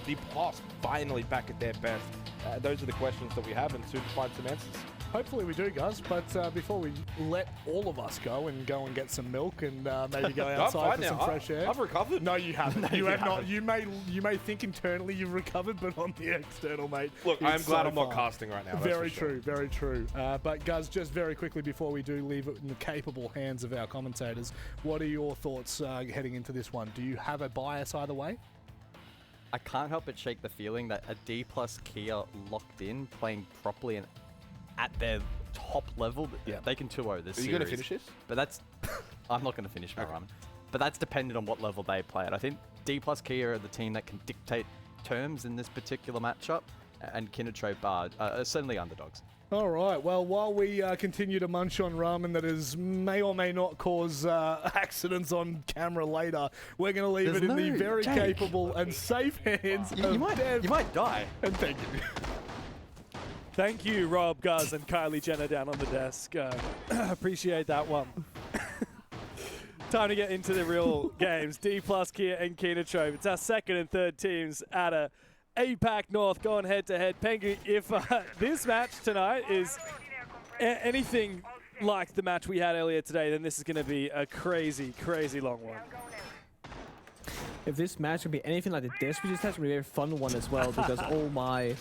Dplus finally back at their best? Those are the questions that we have, and soon to find some answers. Hopefully we do, guys. But before we let all of us go and get some milk and maybe go outside for some fresh air. I've recovered. No, you haven't. No, you have haven't. not. You may think internally you've recovered, but on the external, mate. Look, I'm glad I'm not casting right now. Very true, very true. But guys, just very quickly before we do leave it in the capable hands of our commentators, what are your thoughts heading into this one? Do you have a bias either way? I can't help but shake the feeling that a Dplus Kia locked in, playing properly and at their top level, they can 2-0 this series. Are you going to finish this? But that's... I'm not going to finish my run. But that's dependent on what level they play at. I think Dplus Kia are the team that can dictate terms in this particular matchup, and Kinotrope are certainly underdogs. All right. Well, while we continue to munch on ramen that may or may not cause accidents on camera later, we're going to leave it in the very capable and safe hands of Dev. You might die. And thank you. Thank you, Rob, Guz, and Kylie Jenner down on the desk. Appreciate that one. Time to get into the real games. Dplus, Kia, and Kinotrope. It's our second and third teams at a APAC North going head-to-head. Pengu, if this match tonight is anything like the match we had earlier today, then this is going to be a crazy, crazy long one. If this match can be anything like the Death we just had, it's going to be a very fun one as well, because oh my,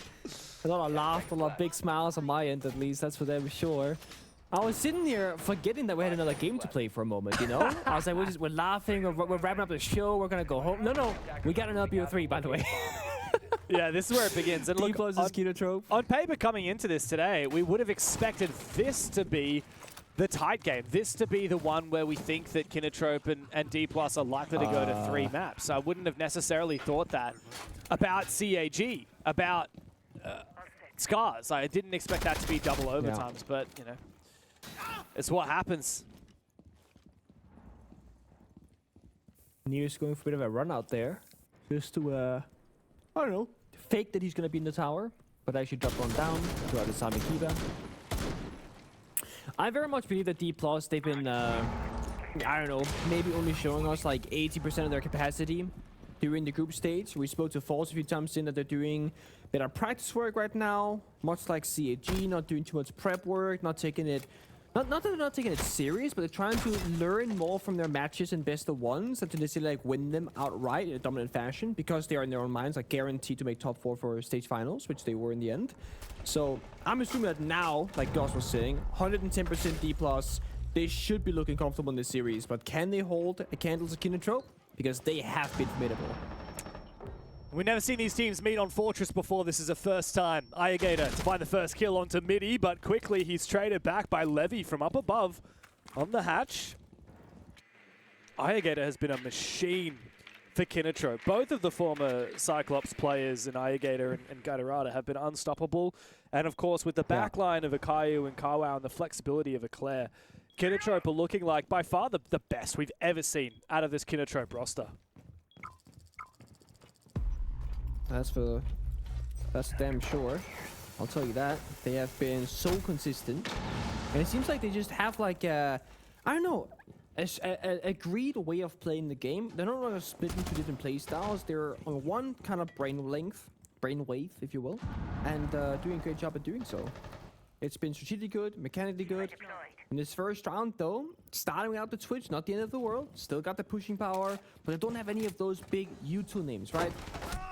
a lot of laughter, a lot of big smiles on my end at least, that's for damn sure. I was sitting here forgetting that we had another game to play for a moment, you know? I was like, we're laughing, we're wrapping up the show, we're going to go home. No, we got an LBO3, by the way. Yeah, this is where it begins. And look, on paper coming into this today, we would have expected this to be the tight game. This to be the one where we think that Kinotrope and Dplus are likely to go to 3 maps. I wouldn't have necessarily thought that about CAG, about Scars. I didn't expect that to be double overtimes, but, you know, it's what happens. Near's going for a bit of a run out there, just to, I don't know, fake that he's going to be in the tower, but actually drop one down to out of Sami Kiba. I very much believe that Dplus, they've been, I don't know, maybe only showing us like 80% of their capacity during the group stage. We spoke to Falls a few times in that they're doing better practice work right now, much like CAG, not doing too much prep work, not taking it, not that they're not taking it serious, but they're trying to learn more from their matches in best of ones than to necessarily like win them outright in a dominant fashion, because they are in their own minds like guaranteed to make top 4 for stage finals, which they were in the end. So I'm assuming that now, like Gus was saying, 110% Dplus, they should be looking comfortable in this series, but can they hold a candle to Kinotrope? Because they have been formidable. We've never seen these teams meet on Fortress before. This is a first time. Ayagator to find the first kill onto Midi, but quickly he's traded back by Levy from up above on the hatch. Ayagator has been a machine for Kinotrope. Both of the former Cyclops players in Ayagator and Gatorada have been unstoppable. And of course, with the backline of Akayu and Kawao and the flexibility of Eclair, Kinotrope are looking like by far the best we've ever seen out of this Kinotrope roster. That's damn sure. I'll tell you that. They have been so consistent. And it seems like they just have like a, I don't know, a agreed way of playing the game. They're not going to split into different play styles. They're on one kind of brainwave, if you will, and doing a great job at doing so. It's been strategically good, mechanically good. In this first round, though, starting out the Twitch, not the end of the world. Still got the pushing power, but they don't have any of those big U2 names, right?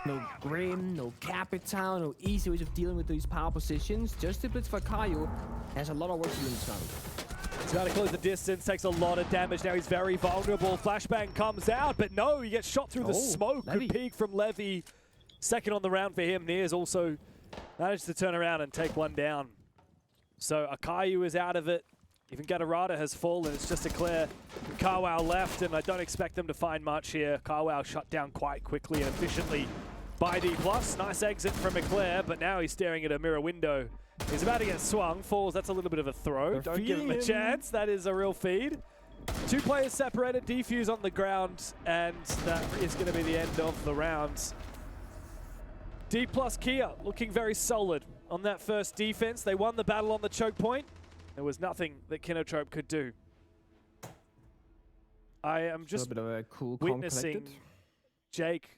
No Grim, no Capital, no easy ways of dealing with these power positions. Just the Blitz for Kayu has a lot of work to do in this round. He's got to close the distance, takes a lot of damage. Now he's very vulnerable. Flashbang comes out, but no, he gets shot through the smoke. Levy. Good peek from Levy. Second on the round for him. Nears also managed to turn around and take one down. So Akayu is out of it. Even Gatorada has fallen. It's just Eclair and Kawao left, and I don't expect them to find much here. Kawao shut down quite quickly and efficiently by Dplus. Nice exit from Eclair, but now he's staring at a mirror window. He's about to get swung. Falls, that's a little bit of a throw. Don't give him a chance. That is a real feed. 2 players separated, defuse on the ground, and that is going to be the end of the round. Dplus Kia looking very solid on that first defense. They won the battle on the choke point. There was nothing that Kinotrope could do. I am just a bit of a cool witnessing Jake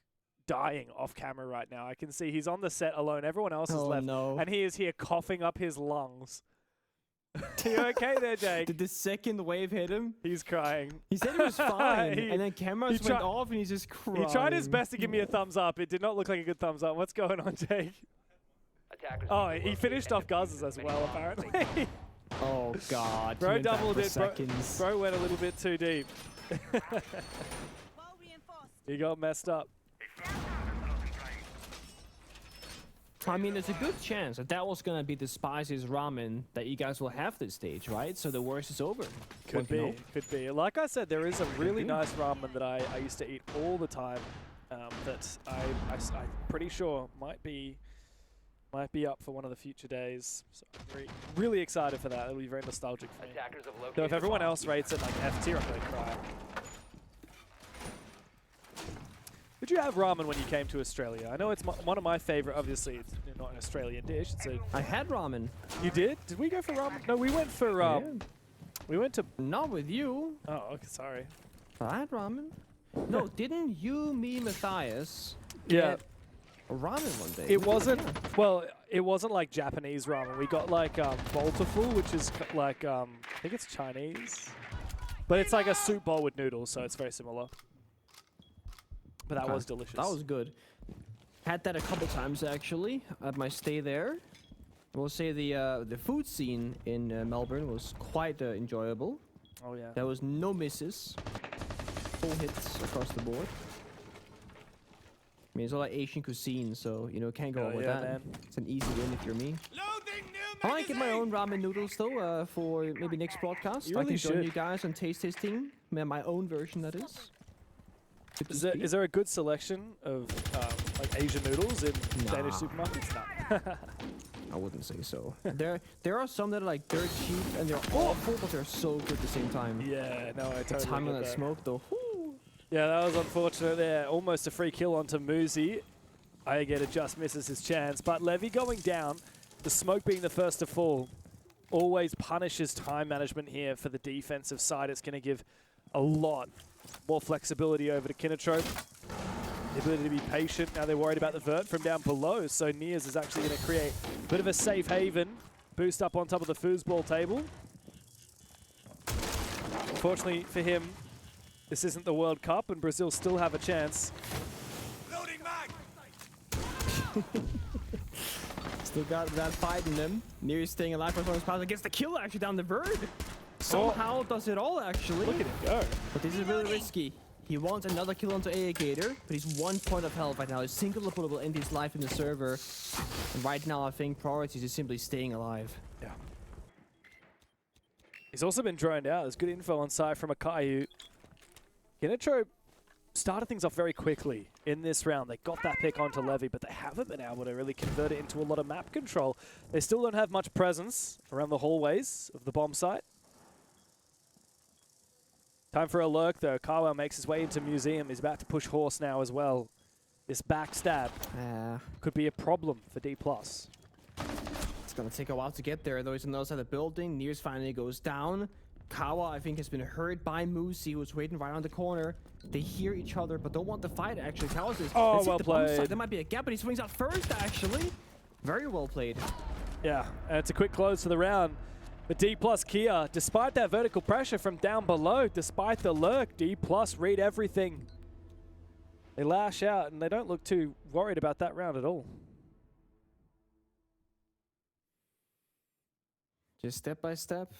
dying off camera right now. I can see he's on the set alone. Everyone else is left. No. And he is here coughing up his lungs. You okay there, Jake? Did the second wave hit him? He's crying. He said he was fine, and then cameras went off, and he's just crying. He tried his best to give me a thumbs up. It did not look like a good thumbs up. What's going on, Jake? Oh, he finished off Guz's as well, apparently. Oh, God. Bro doubled it. Bro went a little bit too deep. He got messed up. I mean, there's a good chance that was going to be the spiciest ramen that you guys will have this stage, right? So the worst is over. Could be, could be. Like I said, there is a really nice ramen that I used to eat all the time that I'm pretty sure might be up for one of the future days. So I'm really excited for that. It'll be very nostalgic for me. Though if everyone else rates it like F tier, I'm going to cry. Did you have ramen when you came to Australia? I know it's one of my favorite. Obviously, it's not an Australian dish. I had ramen. You did? Did we go for ramen? No, we went for. We went to. Not with you. Oh, okay. Sorry. I had ramen. No, didn't you, me, Matthias? Yeah. Ramen one day. It wasn't. Well, it wasn't like Japanese ramen. We got like Voltaful, which is like I think it's Chinese, but it's like a soup bowl with noodles, so it's very similar. But that was delicious. That was good. Had that a couple times actually at my stay there. I will say the food scene in Melbourne was quite enjoyable. Oh yeah. There was no misses. Full hits across the board. I mean, it's all like Asian cuisine, so you know can't go wrong with that. Man. It's an easy win if you're me. I might get my own ramen noodles though for maybe next broadcast. You really I can join you guys on taste testing. My own version, that is. Is there a good selection of like Asian noodles in Danish supermarkets? No. I wouldn't say so. there are some that are like dirt cheap and they're awful, but they're so good at the same time. Yeah, no, I totally get time on that that smoke though. Whoo. Yeah, that was unfortunate there. Almost a free kill onto Muzi. Ayageta just misses his chance, but Levy going down. The smoke being the first to fall always punishes time management here for the defensive side. It's going to give a lot more flexibility over to Kinotrope. The ability to be patient. Now they're worried about the vert from down below. So Niers is actually going to create a bit of a safe haven. Boost up on top of the foosball table. Unfortunately for him, this isn't the World Cup and Brazil still have a chance. Loading mag. Still got that fight in them. Niers staying alive for as long as possible. Gets the kill actually down the vert. Somehow does it all actually. Look at him go. But this is really risky. He wants another kill onto Ayagator, but he's 1 point of health right now. His single bullet will end his life in the server. And right now I think priority is simply staying alive. Yeah. He's also been droned out. There's good info on side from Akayu. Kinotrope started things off very quickly in this round. They got that pick onto Levy, but they haven't been able to really convert it into a lot of map control. They still don't have much presence around the hallways of the bomb site. Time for a lurk though. Carwell makes his way into Museum. He's about to push Horse now as well. This backstab could be a problem for Dplus. It's going to take a while to get there though. He's on the other side of the building. Niers finally goes down. Kawa, I think, has been hurt by Musi, who's waiting right on the corner. They hear each other, but don't want to fight, actually. Kawa says, oh, well played. There might be a gap, but he swings out first, actually. Very well played. Yeah, and it's a quick close to the round. But Dplus Kia, despite that vertical pressure from down below, despite the lurk, Dplus read everything. They lash out, and they don't look too worried about that round at all. Just step by step.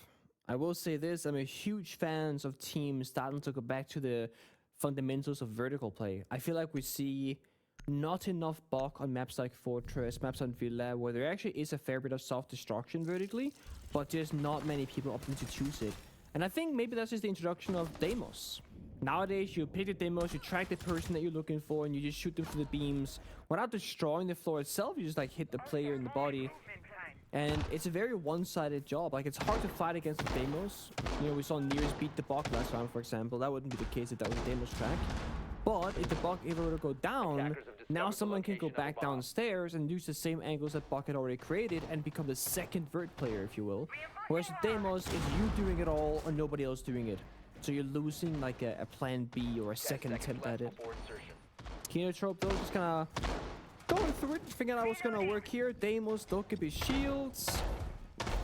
I will say this, I'm a huge fan of teams starting to go back to the fundamentals of vertical play. I feel like we see not enough bulk on maps like Fortress, maps on Villa, where there actually is a fair bit of self-destruction vertically, but just not many people opting to choose it. And I think maybe that's just the introduction of Demos. Nowadays, you pick the Demos, you track the person that you're looking for, and you just shoot them through the beams. Without destroying the floor itself, you just like hit the player in the body. And it's a very one-sided job. Like, it's hard to fight against the Demos. You know, we saw Niers beat the Buck last round, for example. That wouldn't be the case if that was a Demos track. But if the Buck ever were to go down, now someone can go back downstairs and use the same angles that Buck had already created and become the second vert player, if you will. Whereas with Demos, it's you doing it all or nobody else doing it. So you're losing like a plan B or a second attempt at it. Kinotrope though, just kinda going through it, figuring out what's gonna work here. Deimos, Dokkaebi shields.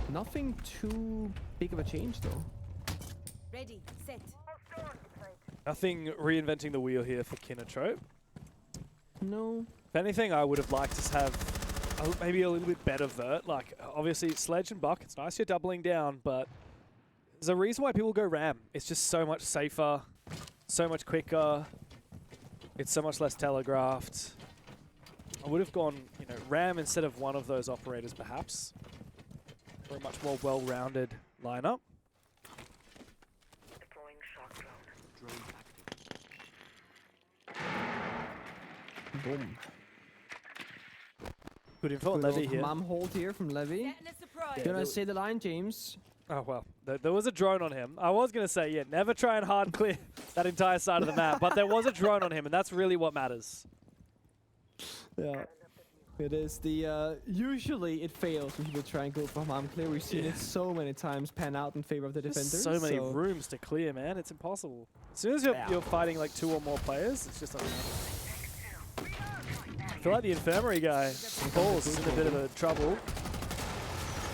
Nothing too big of a change though. Ready, set. Nothing reinventing the wheel here for Kinotrope. No. If anything, I would have liked to have maybe a little bit better vert. Like, obviously, Sledge and Buck, it's nice you're doubling down, but there's a reason why people go Ram. It's just so much safer, so much quicker. It's so much less telegraphed. I would have gone, you know, Ram instead of one of those operators, perhaps, for a much more well-rounded lineup. Boom. Good info on Good Levy old here. mom hold here from Levy. Getting a surprise. Gonna say the line, James. Oh, well, there was a drone on him. I was going to say, yeah, never try and hard clear that entire side of the map, but there was a drone on him, and that's really what matters. Yeah. It is the, usually it fails when people try and go for mom clear. We've seen it so many times pan out in favor of the defenders. There's so many rooms to clear, man. It's impossible. As soon as you're fighting like 2 or more players, it's just unreal. I feel like the infirmary guy falls in a bit of a trouble.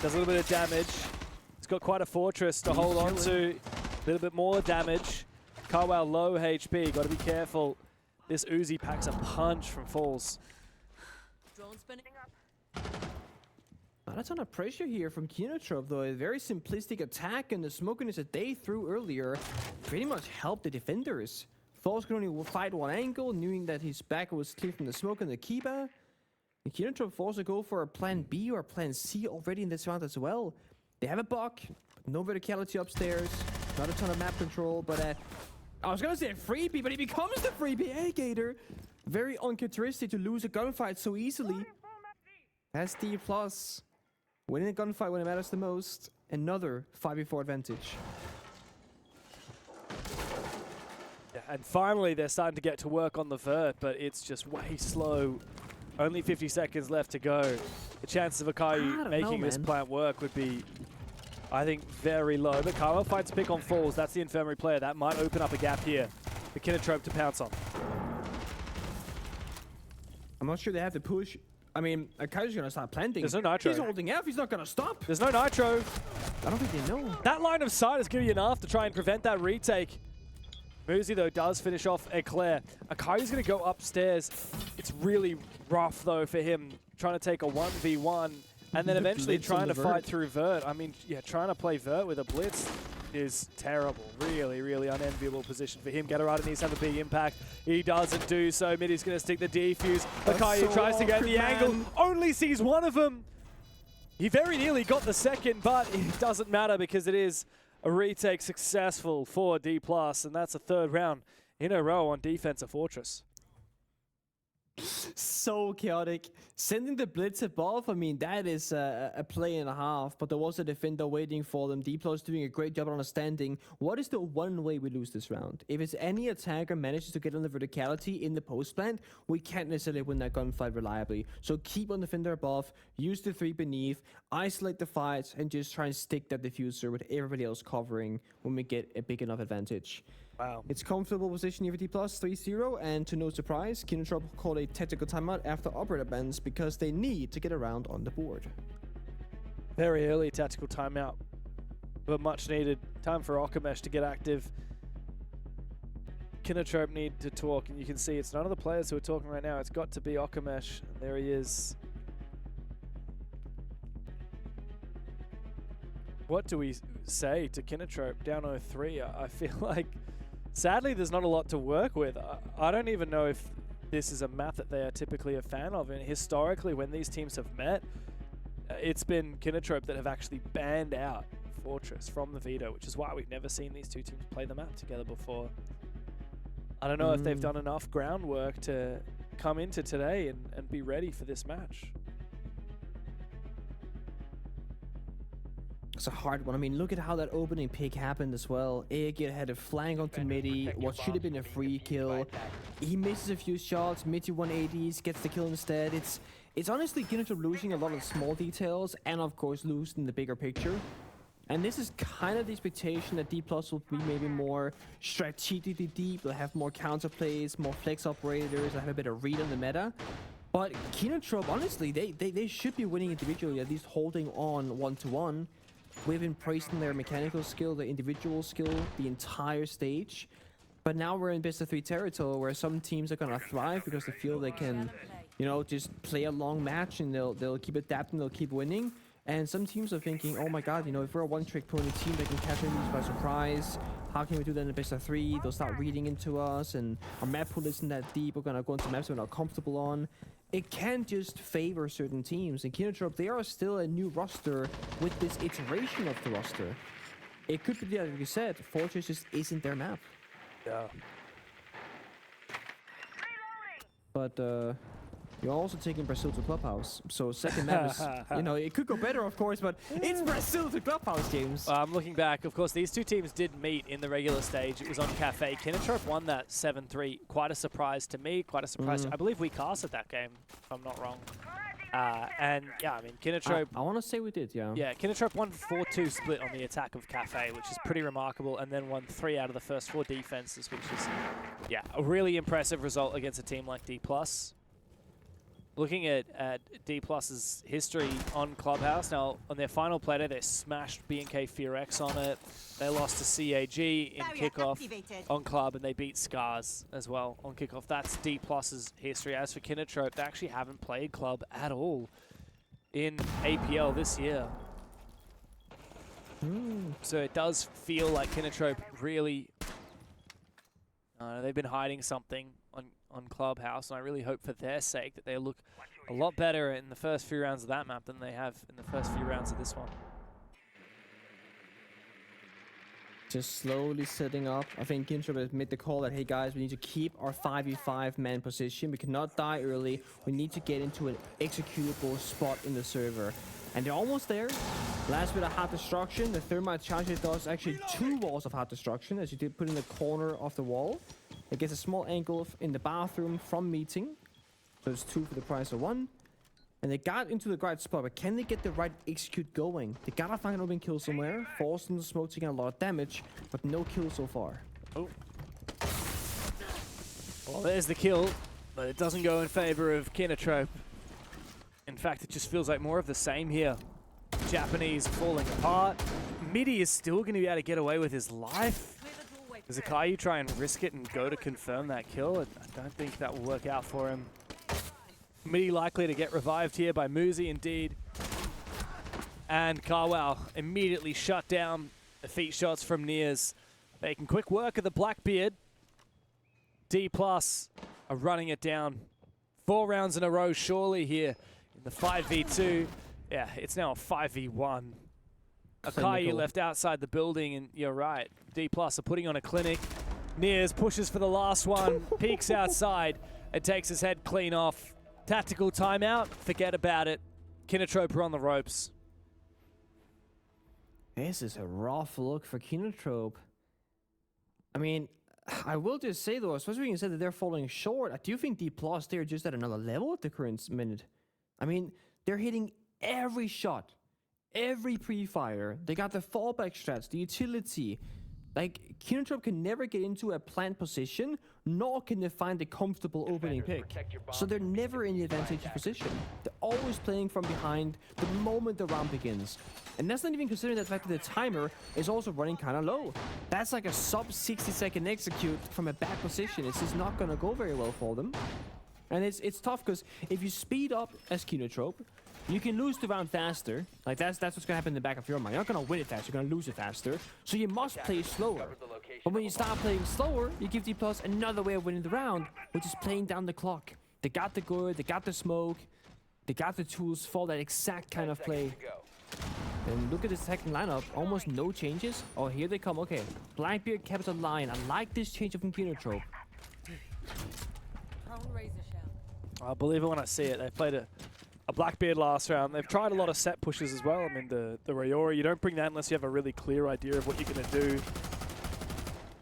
Does a little bit of damage. He's got quite a fortress to hold on to. A little bit more damage. Carwell low HP. Got to be careful. This Uzi packs a punch from Falls. Drone spinning up. Not a ton of pressure here from Kinotrope though. A very simplistic attack, and the smokiness that they threw earlier pretty much helped the defenders. Falls could only fight one angle, knowing that his back was clear from the smoke and the Kiba. And Kinotrope forced to go for a plan B or a plan C already in this round as well. They have a buck, but no verticality upstairs. Not a ton of map control, but I was gonna say a freebie, but he becomes the freebie. Hey, Gator. Very uncharacteristic to lose a gunfight so easily. That's Dplus. Winning a gunfight when it matters the most. Another 5v4 advantage. Yeah, and finally, they're starting to get to work on the vert, but it's just way slow. Only 50 seconds left to go. The chances of Akayu making this plant work would be, I think, very low. But Carwell finds a pick on Falls. That's the infirmary player. That might open up a gap here for Kinotrope to pounce on. I'm not sure they have to push. I mean, Akayu's gonna start planting. There's no nitro. He's holding F. He's not gonna stop. There's no nitro. I don't think they know. That line of sight is going to be enough to try and prevent that retake. Muzi, though, does finish off Eclair. Akayu's going to go upstairs. It's really rough, though, for him, trying to take a 1v1 and then eventually trying to fight through Vert. I mean, yeah, trying to play Vert with a Blitz is terrible. Really, really unenviable position for him. Gatorada needs to have a big impact. He doesn't do so. Midi's going to stick the defuse. Akayu tries to get the angle. Only sees one of them. He very nearly got the second, but it doesn't matter because it is a retake successful for Dplus, and that's a 3rd round in a row on defense of Fortress. So chaotic. Sending the blitz above, I mean, that is a play and a half, but there was a defender waiting for them. Dplus doing a great job on understanding what is the one way we lose this round. If it's any attacker manages to get on the verticality in the post plant, we can't necessarily win that gunfight reliably. So keep on defender above, use the 3 beneath, isolate the fights, and just try and stick that diffuser with everybody else covering when we get a big enough advantage. Wow. It's comfortable position here for Dplus, 3-0, and to no surprise, Kinotrope called a tactical timeout after operator bans because they need to get around on the board. Very early tactical timeout, but much needed. Time for Okamesh to get active. Kinotrope need to talk, and you can see it's none of the players who are talking right now. It's got to be Okamesh, and there he is. What do we say to Kinotrope down 0-3? I feel like, sadly, there's not a lot to work with. I don't even know if this is a map that they are typically a fan of. And historically, when these teams have met, it's been Kinotrope that have actually banned out Fortress from the veto, which is why we've never seen these two teams play the map together before. I don't know if they've done enough groundwork to come into today and be ready for this match. It's a hard one. I mean, look at how that opening pick happened as well. Aegir had a flank onto Midi, what should have been a free kill. He misses a few shots, Midi 180s, gets the kill instead. It's honestly Kinotrope losing a lot of small details and of course losing the bigger picture. And this is kind of the expectation that Dplus will be maybe more strategically deep. They'll have more counterplays, more flex operators, they'll have a better read on the meta. But Kinotrope, honestly, they should be winning individually, at least holding on one-to-one. We've been praising their mechanical skill, their individual skill, the entire stage. But now we're in best of 3 territory where some teams are gonna thrive because they feel they can, you know, just play a long match and they'll keep adapting, they'll keep winning. And some teams are thinking, oh my god, you know, if we're a one-trick pony team that can catch enemies by surprise, how can we do that in the best of 3? They'll start reading into us, and our map pool isn't that deep. We're gonna go into maps we're not comfortable on. It can just favor certain teams. And Kinotrope, they are still a new roster with this iteration of the roster. It could be, like you said, Fortress just isn't their map. Yeah. But you're also taking Brazil to Clubhouse. So second map is, you know, it could go better, of course, but it's Brazil to Clubhouse, James. I'm looking back. Of course, these two teams did meet in the regular stage. It was on Cafe. Kinotrope won that 7-3. Quite a surprise to me. Quite a surprise. I believe we casted that game, if I'm not wrong. And yeah, I mean, Kinotrope. I want to say we did, yeah. Yeah, Kinotrope won 4-2 split on the attack of Cafe, which is pretty remarkable, and then won 3 out of the first 4 defenses, which is, yeah, a really impressive result against a team like Dplus. Looking at Dplus's history on Clubhouse, now on their final play, they smashed B&K FearX on it. They lost to CAG in kickoff on Club, and they beat Scars as well on kickoff. That's Dplus's history. As for Kinotrope, they actually haven't played Club at all in APL this year. So it does feel like Kinotrope really, they've been hiding something on Clubhouse, and I really hope for their sake that they look a lot better in the first few rounds of that map than they have in the first few rounds of this one. Just slowly setting up. I think Kinotrope has made the call that, hey guys, we need to keep our 5v5 man position. We cannot die early. We need to get into an executable spot in the server. And they're almost there. Last bit of hard destruction. The thermite charge does actually 2 walls of hard destruction, as you did put in the corner of the wall. It gets a small angle in the bathroom from meeting. So it's 2 for the price of 1. And they got into the right spot, but can they get the right execute going? They gotta find an open kill somewhere. Forced into smoke, taking a lot of damage, but no kill so far. Oh. Well, there's the kill, but it doesn't go in favor of Kinotrope. In fact, it just feels like more of the same here. Japanese falling apart. Midi is still going to be able to get away with his life. Does Akayu try and risk it and go to confirm that kill? I don't think that will work out for him. Midi likely to get revived here by Muzi, indeed. And Carwell immediately shut down the feet shots from Nears. Making quick work of the Blackbeard. Dplus are running it down. 4 rounds in a row, surely, here in the 5v2. Yeah, it's now a 5v1. Akayu left outside the building, and you're right. Dplus are putting on a clinic. Nears pushes for the last one, peeks outside, and takes his head clean off. Tactical timeout, forget about it. Kinotrope are on the ropes. This is a rough look for Kinotrope. I mean, I will just say though, especially when you said that they're falling short, I do think Dplus, they're just at another level at the current minute. I mean, they're hitting every shot. Every pre-fire, they got the fallback strats, the utility. Like, Kinotrope can never get into a plant position, nor can they find a comfortable opening pick. So they're never in the advantageous position. They're always playing from behind the moment the round begins. And that's not even considering the fact that the timer is also running kind of low. That's like a sub 60-second execute from a bad position. It's just not going to go very well for them. And it's tough because if you speed up as Kinotrope, you can lose the round faster. Like, that's what's going to happen in the back of your mind. You're not going to win it fast, you're going to lose it faster. So you must play slower. But when you start playing slower, you give Dplus another way of winning the round, which is playing down the clock. They got the good, they got the smoke, they got the tools for that exact kind of play. And look at the second lineup, almost no changes. Oh, here they come, okay. Blackbeard kept a line. I like this change up from Kinotrope. I believe it when I see it. They played a Blackbeard last round. They've tried a lot of set pushes as well. I mean, the Rayori, you don't bring that unless you have a really clear idea of what you're going to do.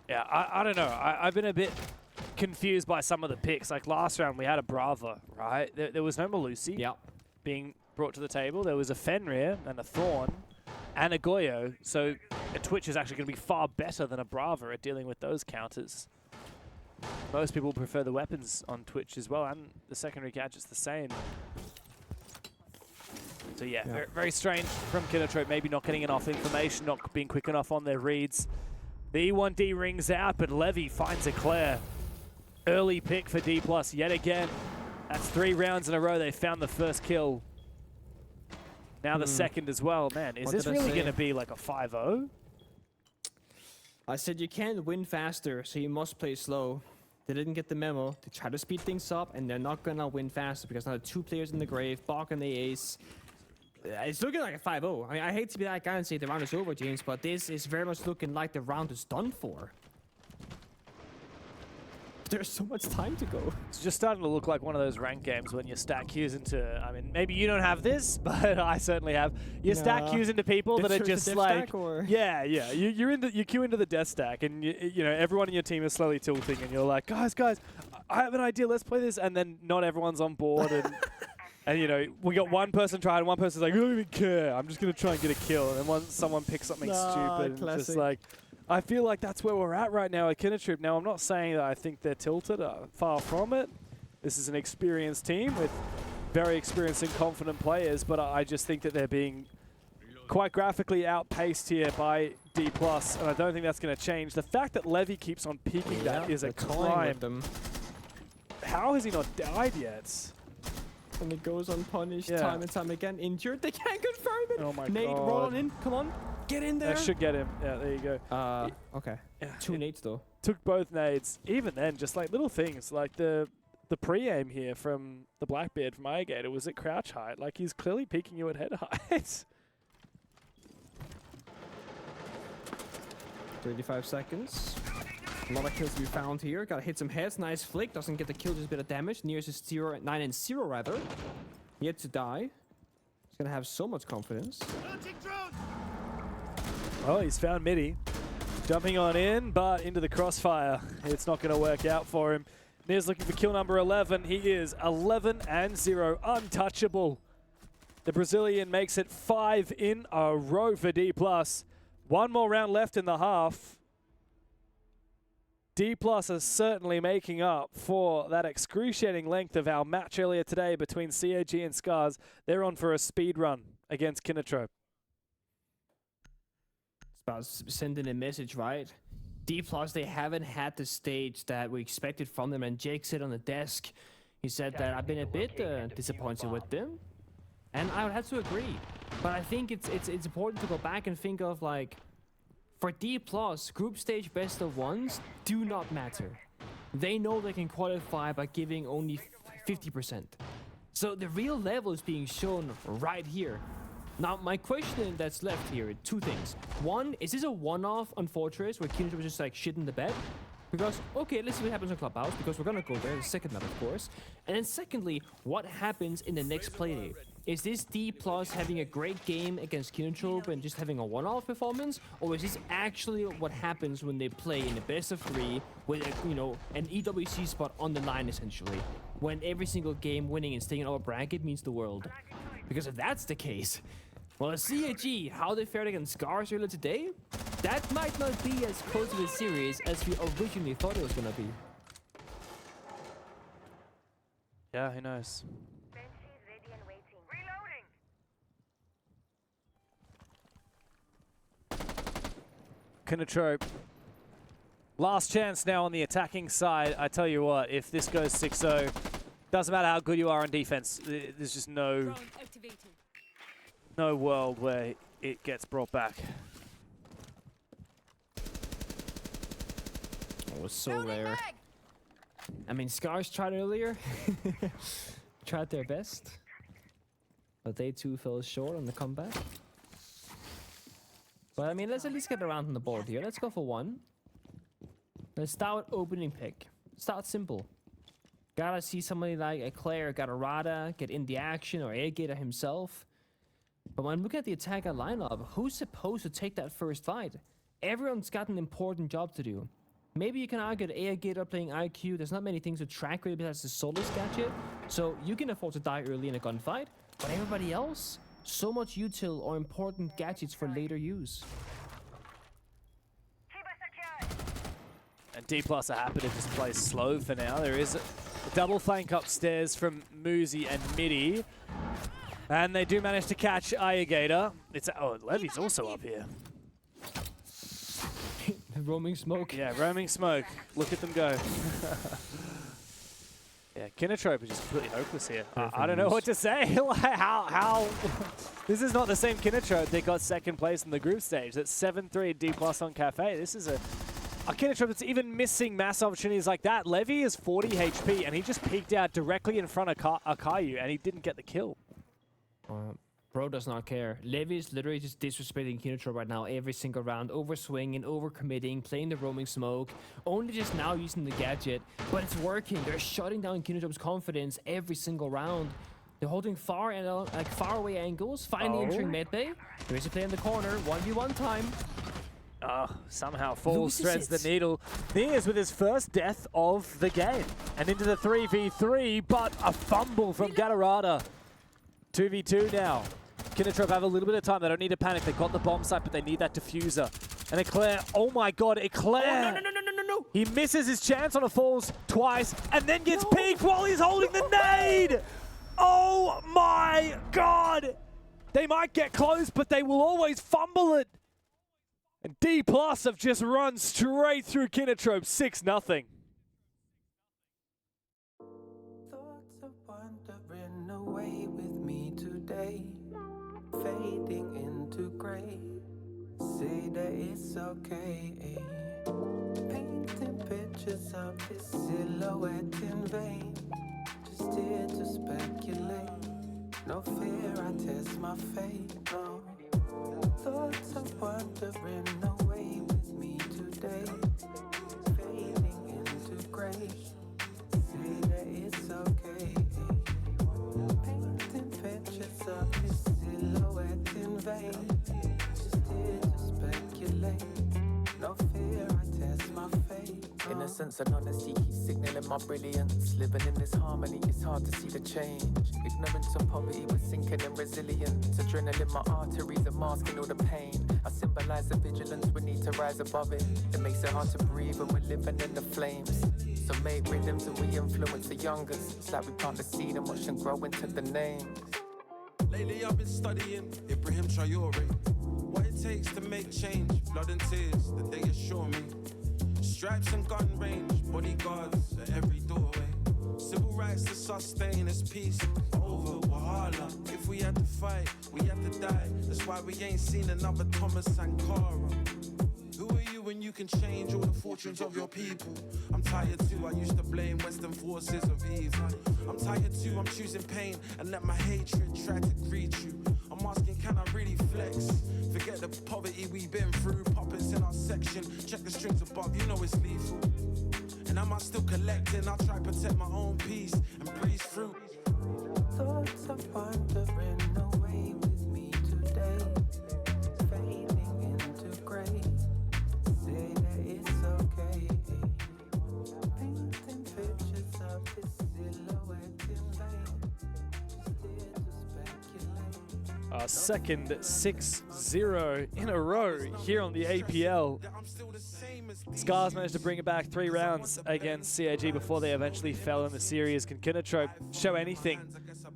Yeah, I don't know. I've been a bit confused by some of the picks. Like last round, we had a Brava, right? There was no Malusi being brought to the table. There was a Fenrir and a Thorn. and a Goyo. So a Twitch is actually going to be far better than a Brava at dealing with those counters. Most people prefer the weapons on Twitch as well, and the secondary gadgets the same. So yeah, very, very strange from Kinotrope, maybe not getting enough information, not being quick enough on their reads. The E1D rings out, but Levy finds a Claire. Early pick for Dplus yet again. That's 3 rounds in a row. They found the first kill. Now the second as well. Man, is this really going to be like a 5-0? I said you can't win faster, so you must play slow. They didn't get the memo. They try to speed things up, and they're not going to win faster because now the 2 players in the grave, Bach and the ace. It's looking like a 5-0. I mean, I hate to be that guy and say the round is over, James, but this is very much looking like the round is done for. There's so much time to go. It's just starting to look like one of those ranked games when you stack queues into, I mean, maybe you don't have this, but I certainly have. You stack queues into people that are just like, yeah, you queue into the death stack, and you know everyone in your team is slowly tilting, and you're like, guys, I have an idea, let's play this, and then not everyone's on board, and and you know we got one person trying, and one person's like, I don't even care, I'm just gonna try and get a kill, and then someone picks something stupid, and just like. I feel like that's where we're at right now at Kinotrope. Now, I'm not saying that I think they're tilted. Far from it. This is an experienced team with very experienced and confident players, but I just think that they're being quite graphically outpaced here by Dplus, and I don't think that's going to change. The fact that Levy keeps on peeking that is a crime. How has he not died yet? And it goes unpunished time and time again. Injured, they can't confirm it. Oh my Nate, god. roll on in, come on. Get in there. That should get him. Yeah, there you go. Okay. 2 nades though. Took both nades. Even then, just like little things, like the pre-aim here from the Blackbeard from Irrigator was at crouch height. Like he's clearly peeking you at head height. 35 seconds. A lot of kills to be found here. Gotta hit some heads. Nice flick. Doesn't get the kill, just a bit of damage. Nears is 9-0 rather. Yet to die. He's gonna have so much confidence. Well, he's found Midi. Jumping on in, but into the crossfire. It's not going to work out for him. Near's looking for kill number 11. He is 11-0, untouchable. The Brazilian makes it 5 in a row for Dplus. 1 more round left in the half. Dplus is certainly making up for that excruciating length of our match earlier today between CAG and Scars. They're on for a speed run against Kinotrope. About sending a message, right? Dplus, they haven't had the stage that we expected from them, and Jake said on the desk, he said that I've been a bit disappointed with them, and I would have to agree. But I think it's important to go back and think of, like, for Dplus, group stage best of ones do not matter. They know they can qualify by giving only 50%. So the real level is being shown right here. Now, my question that's left here, 2 things. One, is this a one-off on Fortress where Kinotrope was just like shit in the bed? Because, okay, let's see what happens on Clubhouse, because we're gonna go there in the second map, of course. And then secondly, what happens in the next playdate? Is this Dplus having a great game against Kinotrope and just having a one-off performance? Or is this actually what happens when they play in a best of 3 with, you know, an EWC spot on the line, essentially? When every single game winning and staying in our bracket means the world. Because if that's the case, well, CAG, how they fared against Scars earlier today, that might not be as close to the series as we originally thought it was going to be. Yeah, who knows? Kinotrope. Last chance now on the attacking side. I tell you what, if this goes 6-0, doesn't matter how good you are on defense, there's just no world where it gets brought back. It was so rare. I mean, Scars tried earlier. Tried their best. But they too fell short on the comeback. But I mean, let's at least get around on the board here. Let's go for 1. Let's start with opening pick. Start simple. Gotta see somebody like a Claire, gotta Rada, get in the action, or Airgator himself. But when looking at the attacker lineup, who's supposed to take that first fight? Everyone's got an important job to do. Maybe you can argue that Airgator playing IQ, there's not many things to track really besides the Solus gadget, so you can afford to die early in a gunfight. But everybody else, so much util or important gadgets for later use. And Dplus are happy to just play slow for now. There is a double flank upstairs from Muzi and Midi. And they do manage to catch Ayagator. Oh, Levy's also up here. Roaming smoke. Yeah, roaming smoke. Look at them go. Yeah, Kinotrope is just completely hopeless here. I don't know what to say. Like, how? This is not the same Kinotrope that got second place in the group stage. That's 7-3 Dplus on Cafe. This is a Kinotrope that's even missing mass opportunities like that. Levy is 40 HP, and he just peeked out directly in front of Akayu, and he didn't get the kill. Bro does not care. Levy is literally just disrespecting Kinotrope right now every single round, overswinging, overcommitting, playing the roaming smoke, only just now using the gadget, but it's working. They're shutting down Kinotrope's confidence every single round. They're holding far away angles, finally entering medbay. There is a play in the corner, 1v1 time. Somehow Falls threads the needle. Nears with his first death of the game. And into the 3v3, but a fumble from Gatorada. 2v2 now. Kinotrope have a little bit of time. They don't need to panic. They got the bomb site, but they need that diffuser. And Eclair, oh my god, Eclair! Oh, no. He misses his chance on a Falls twice, and then gets peeked while he's holding the nade! Oh my god! They might get close, but they will always fumble it. And Dplus have just run straight through Kinotrope, 6-0. Thoughts of wandering away with me today, fading into grey. Say that it's okay. Painting pictures of this silhouette in vain. Just here to speculate. No fear, I test my fate. No. Thoughts of wandering away with me today, fading into grey. Say that it's okay. Painting pictures of this silhouette in vain. Just here to speculate. No fear, I test my fate. Innocence and honesty keep signaling my brilliance. Living in this harmony, it's hard to see the change. Ignorance of poverty, we're sinking in resilience. Adrenaline, my arteries are masking all the pain. I symbolize the vigilance, we need to rise above it. It makes it hard to breathe when we're living in the flames. So make rhythms and we influence the youngers. It's like we plant the seed and watch them grow into the names. Lately I've been studying Ibrahim Traore. What it takes to make change, blood and tears that they assure me. Stripes and gun range, bodyguards at every doorway. Civil rights to sustain this peace over Wahala. If we had to fight, we had to die. That's why we ain't seen another Thomas Sankara. Who are you when you can change all the fortunes of your people? I'm tired too, I used to blame Western forces of evil. I'm tired too, I'm choosing pain and let my hatred try to greet you. I'm asking, can I really flex? Forget the poverty we've been through. Puppets in our section, check the strings above, you know it's lethal. And am I still collecting? I'll try to protect my own peace and breeze through. Thoughts of wandering away with me today, fading into grey. Say that it's okay. Painting pictures of this silhouette in vain. Just here to speculate. Our second 6-0 in a row here on the APL. Scars managed to bring it back 3 rounds against CAG before they eventually fell in the series. Can Kinotrope show anything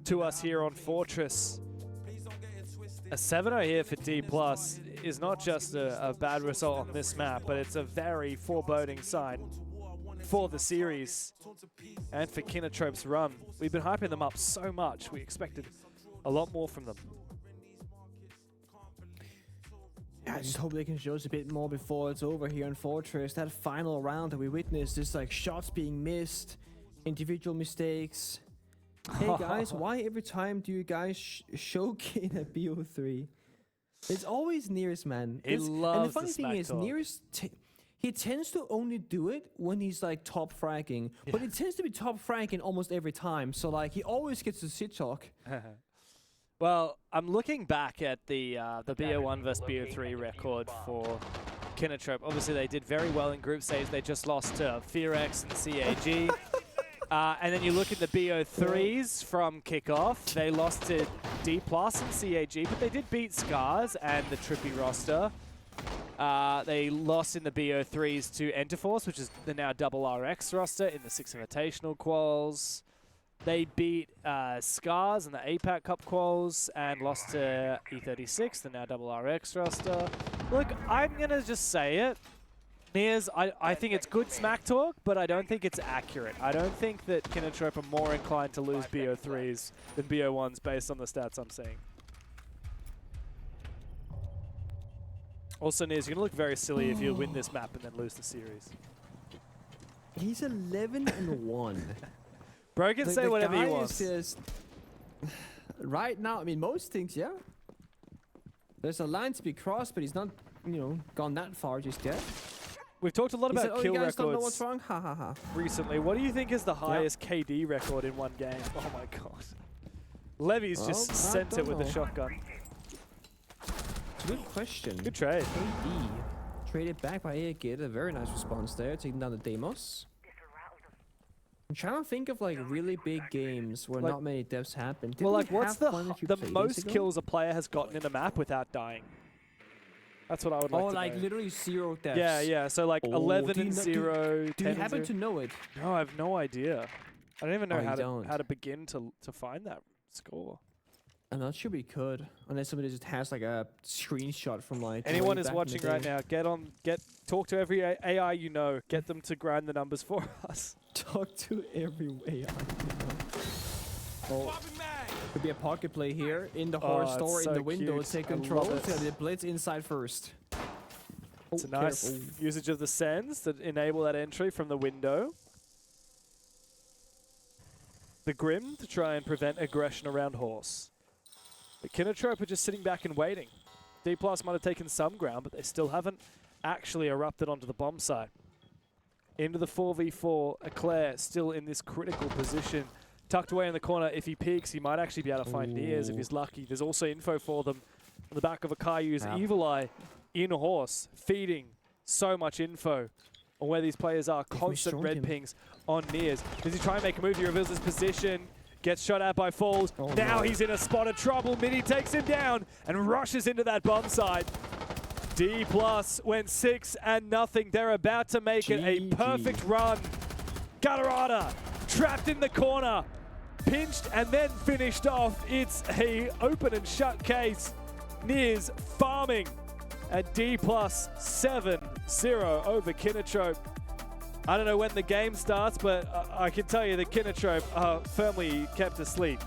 to us here on Fortress? A 7-0 here for Dplus is not just a bad result on this map, but it's a very foreboding sign for the series and for Kinotrope's run. We've been hyping them up so much. We expected a lot more from them. I just hope they can show us a bit more before it's over here in Fortress. That final round that we witnessed, just like shots being missed, individual mistakes. Hey guys, why every time do you guys show Kane at BO3? It's always Nearest, man. He loves and the funny thing is, Nearest, he tends to only do it when he's like top fragging, but he tends to be top fragging almost every time. So like he always gets the sit talk. Well, I'm looking back at the BO1 vs BO3 record for Kinotrope. Obviously, they did very well in group stage. They just lost to Fearex and CAG. And then you look at the BO3s from kickoff. They lost to Dplus and CAG, but they did beat Scars and the Trippy roster. They lost in the BO3s to Enterforce, which is the now double RX roster in the 6 Invitational quals. They beat Scars in the APAC Cup quals and lost to E36, the now double RX roster. Look, I'm going to just say it. Niers, I think it's good smack talk, but I don't think it's accurate. I don't think that Kinotrope are more inclined to lose BO3s than BO1s based on the stats I'm seeing. Also, Niers, you're going to look very silly if you win this map and then lose the series. He's 11-1. Bro can say whatever he wants. Just, right now, I mean, most things, yeah. There's a line to be crossed, but he's not, you know, gone that far just yet. We've talked a lot about kill you guys don't know what's records wrong? Ha ha ha. recently. What do you think is the highest KD record in one game? Oh my god. Levy's just sent it with the shotgun. It's a good question. Good trade. KD. Traded back by Aegid. A very nice response there. Taking down the Deimos. I'm trying to think of like really big games where Like, not many deaths happen. Well, like, what's the most kills kills a player has gotten in a map without dying? That's what I would like to know. like literally 0 deaths. Yeah, yeah. So like 11 and 0, 10 Do you and happen 0. to know it? No, I have no idea. I don't even know Oh, how to begin to find that score. I'm not sure we could, unless somebody just has like a screenshot from like. Anyone way is back in watching the right day. now, talk to every AI you know. Get them to grind the numbers for us. Talk to every AI. Oh, could be a pocket play here in the horse store it's in the so window. cute. Take I control. love It's it. gonna be a blitz inside first. It's a nice careful. usage of the sends that enable that entry from the window. The Grim to try and prevent aggression around horse. But Kinotrope are just sitting back and waiting. Dplus might have taken some ground, but they still haven't actually erupted onto the bomb site. Into the 4v4, Eclair still in this critical position. Tucked away in the corner. If he peeks, he might actually be able to find Niers if he's lucky. There's also info for them on the back of Akayu's Evil Eye in horse, feeding so much info on where these players are. Constant red pings on Niers. Does he try and make a move? He reveals his position. Gets shot at by Falls. Now he's in a spot of trouble. Mini takes him down and rushes into that bomb site. Dplus went 6-0. They're about to make it a perfect run. Galarada trapped in the corner. Pinched and then finished off. It's a open and shut case. Niers farming at Dplus 7-0 over Kinotrope. I don't know when the game starts, but I can tell you that Kinotrope are firmly kept asleep.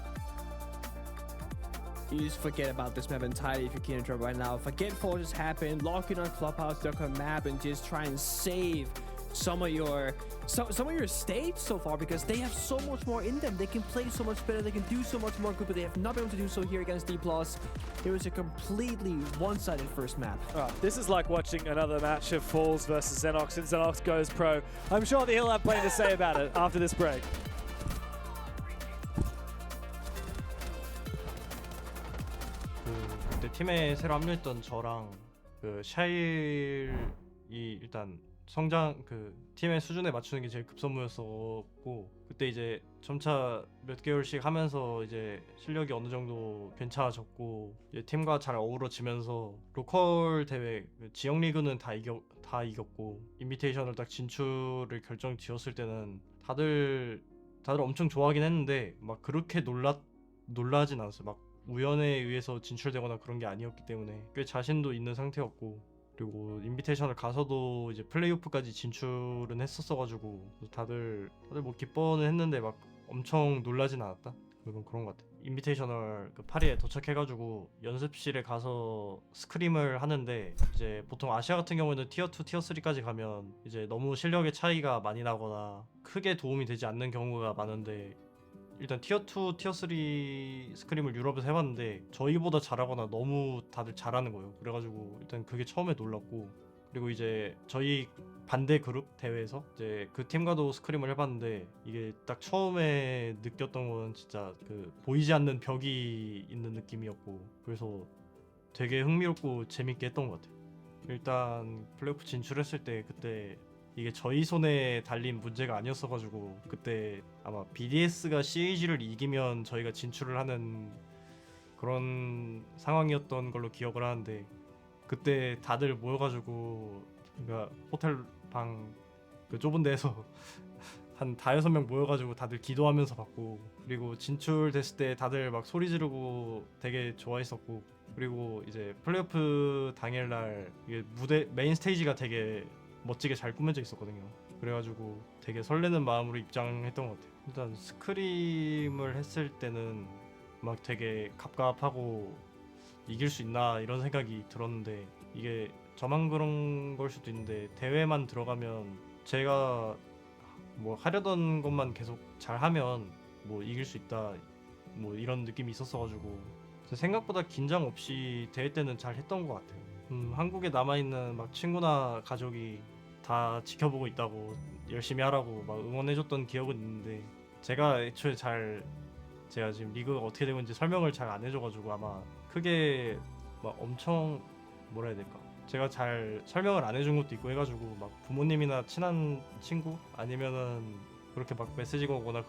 You just forget about this map entirely if you're Kinotrope right now. Forget forces happen, lock in on Clubhouse, look on map, and just try and save some of your stage so far, because they have so much more in them. They can play so much better, they can do so much more good, but they have not been able to do so here against Dplus. It was a completely one-sided first map. This is like watching another match of Falls versus Xenox, and Xenox goes pro. I'm sure that he'll have plenty to say about it after this break. 그때 팀에 새로 합류했던 저랑 그 샤일이 일단 성장 그 팀의 수준에 맞추는 게 제일 급선무였었고, 그때 이제 점차 몇 개월씩 하면서 이제 실력이 어느 정도 괜찮아졌고, 이제 팀과 잘 어우러지면서 로컬 대회 지역 리그는 다 이겼고, 인비테이션을 딱 진출을 결정지었을 때는 다들 엄청 좋아하긴 했는데 막 그렇게 놀라진 않았어요. 막 우연에 의해서 진출되거나 그런 게 아니었기 때문에 꽤 자신도 있는 상태였고, 그리고 인비테이션을 가서도 이제 플레이오프까지 진출은 했었어가지고 다들 뭐 기뻐는 했는데 막 엄청 놀라진 않았다? 그런 것 같아. 인비테이셔널 그 파리에 도착해가지고 연습실에 가서 스크림을 하는데, 이제 보통 아시아 같은 경우에는 티어 2, 티어 3까지 가면 이제 너무 실력의 차이가 많이 나거나 크게 도움이 되지 않는 경우가 많은데, 일단 티어 2, 티어 3 스크림을 유럽에서 해봤는데 저희보다 잘하거나 너무 다들 잘하는 거예요. 그래가지고 일단 그게 처음에 놀랐고, 그리고 이제 저희 반대 그룹 대회에서 이제 그 팀과도 스크림을 해봤는데, 이게 딱 처음에 느꼈던 건 진짜 그 보이지 않는 벽이 있는 느낌이었고, 그래서 되게 흥미롭고 재밌게 했던 것 같아요. 일단 플레이오프 진출했을 때 그때 이게 저희 손에 달린 문제가 아니었어가지고 그때 아마 BDS가 CAG를 이기면 저희가 진출을 하는 그런 상황이었던 걸로 기억을 하는데 그때 다들 모여가지고 그러니까 호텔 방 그 좁은 데에서 한 5-6명 모여가지고 다들 기도하면서 봤고 그리고 진출됐을 때 다들 막 소리 지르고 되게 좋아했었고 그리고 이제 플레이오프 당일날 이게 무대 메인 스테이지가 되게 멋지게 잘 꾸며져 있었거든요. 그래가지고 되게 설레는 마음으로 입장했던 것 같아요. 일단 스크림을 했을 때는 막 되게 갑갑하고 이길 수 있나 이런 생각이 들었는데 이게 저만 그런 걸 수도 있는데 대회만 들어가면 제가 뭐 하려던 것만 계속 잘하면 뭐 이길 수 있다 뭐 이런 느낌이 있었어가지고 생각보다 긴장 없이 대회 때는 잘 했던 것 같아요. 한국에 남아있는 막 친구나 가족이 다 지켜보고 있다고 열심히 하라고 막 응원해줬던 기억은 있는데 제가 애초에 제가 지금 리그가 어떻게 되고 있는지 설명을 잘 안 해줘가지고 아마 크게 막 엄청 뭐라 해야 될까 제가 잘 설명을 안 해준 것도 있고 해가지고 막 부모님이나 친한 친구 아니면은 그렇게 막 메시지가 오거나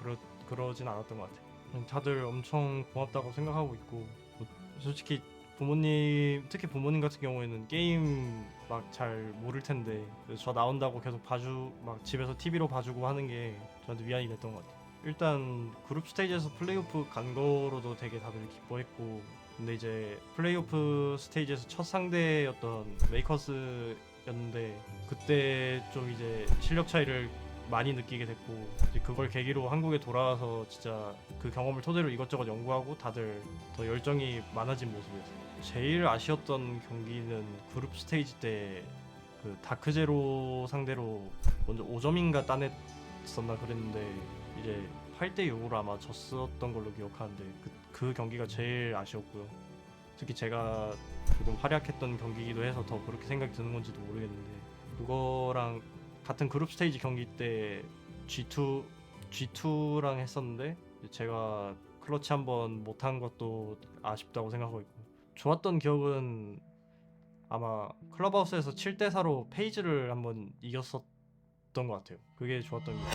그러진 않았던 것 같아요. 다들 엄청 고맙다고 생각하고 있고 뭐 솔직히 부모님 특히 부모님 같은 경우에는 게임 막 잘 모를 텐데 저 나온다고 계속 막 집에서 TV로 봐주고 하는 게 저한테 위안이 됐던 것 같아요. 일단 그룹 스테이지에서 플레이오프 간 거로도 되게 다들 기뻐했고 근데 이제 플레이오프 스테이지에서 첫 상대였던 메이커스였는데 그때 좀 이제 실력 차이를 많이 느끼게 됐고 이제 그걸 계기로 한국에 돌아와서 진짜 그 경험을 토대로 이것저것 연구하고 다들 더 열정이 많아진 모습이었어요. 제일 아쉬웠던 경기는 그룹 스테이지 때 그 다크제로 상대로 먼저 5점인가 따냈었나 그랬는데 이제 8대6으로 아마 졌었던 걸로 기억하는데 그 경기가 제일 아쉬웠고요. 특히 제가 조금 활약했던 경기이기도 해서 더 그렇게 생각이 드는 건지도 모르겠는데 그거랑 같은 그룹 스테이지 경기 때 G2랑 했었는데 제가 클러치 한번 못한 것도 아쉽다고 생각하고 있고 좋았던 기억은 아마 클럽하우스에서 7대4로 페이지를 한번 이겼었던 것 같아요. 그게 좋았던 기억.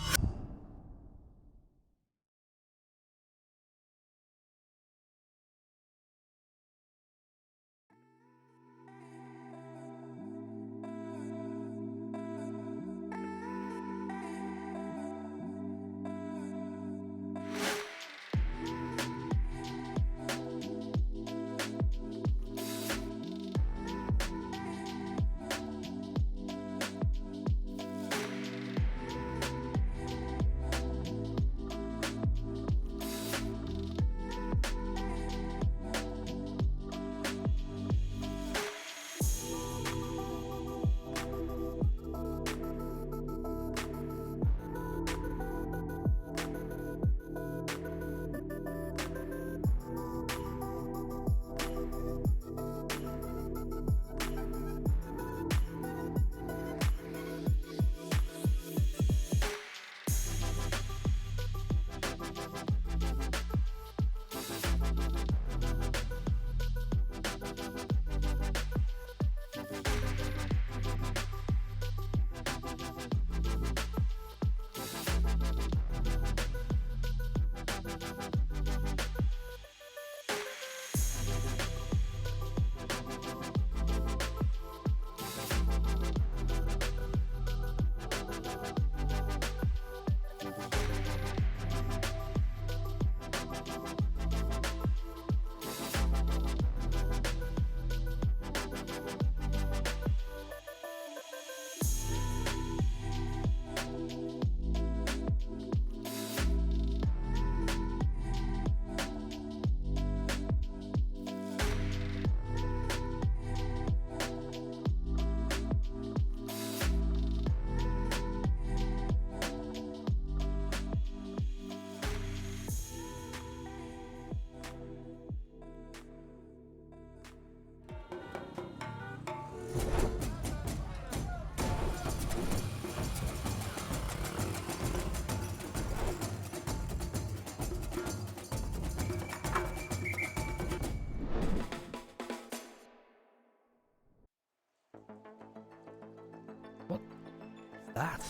that?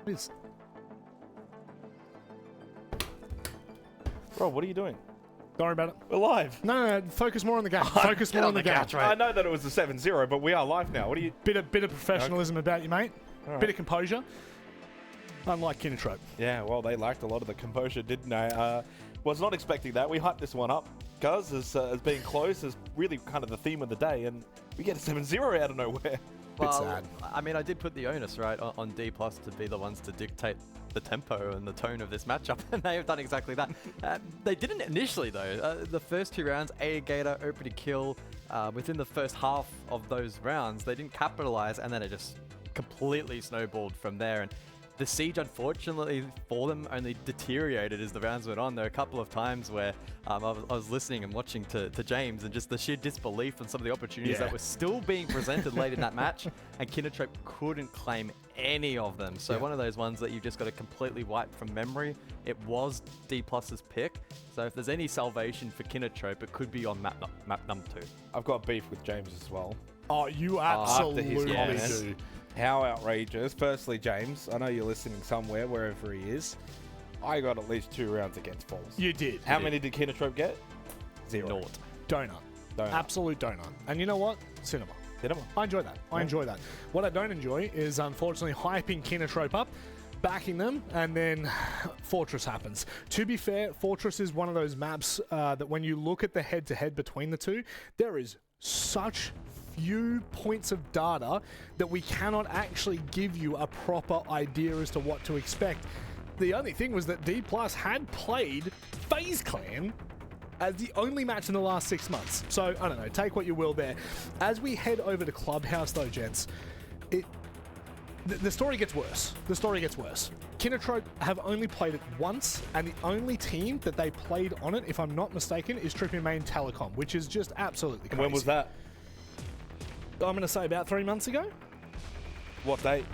What is... Rob, what are you doing? Don't worry about it. We're live. No, focus more on the game. Focus more on the game. I know that it was a 7-0, but we are live now. What are you... Bit of professionalism about you, mate. All right. Bit of composure. Unlike Kinotrope. Yeah, well, they lacked a lot of the composure, didn't they? Was not expecting that. We hyped this one up, guys, as being close, as really kind of the theme of the day, and we get a 7-0 out of nowhere. Well, sad. I mean, I did put the onus, right, on Dplus to be the ones to dictate the tempo and the tone of this matchup, and they have done exactly that. They didn't initially, though. The first 2 rounds, Gator opened a kill. Within the first half of those rounds, they didn't capitalize, and then it just completely snowballed from there. And the siege, unfortunately for them, only deteriorated as the rounds went on. There were a couple of times where I was listening and watching to James, and just the sheer disbelief and some of the opportunities that were still being presented late in that match, and Kinotrope couldn't claim any of them. So one of those ones that you've just got to completely wipe from memory. It was Dplus's pick, so if there's any salvation for Kinotrope, it could be on map number 2. I've got beef with James as well. Oh, you absolutely comments. do. How outrageous. Firstly, James, I know you're listening somewhere, wherever he is. I got at least 2 rounds against Falls. You did. How many did Kinotrope get? 0. Naught. Donut. Absolute donut. And you know what? Cinema. I enjoy that. I enjoy that. What I don't enjoy is, unfortunately, hyping Kinotrope up, backing them, and then Fortress happens. To be fair, Fortress is one of those maps that when you look at the head-to-head between the two, there is such few points of data that we cannot actually give you a proper idea as to what to expect. The only thing was that Dplus had played FaZe Clan as the only match in the last 6 months. So, I don't know, take what you will there. As we head over to Clubhouse though, gents, the story gets worse. The story gets worse. Kinotrope have only played it once, and the only team that they played on it, if I'm not mistaken, is Trippy Main Telecom, which is just absolutely crazy. When was that? I'm going to say about 3 months ago. What date?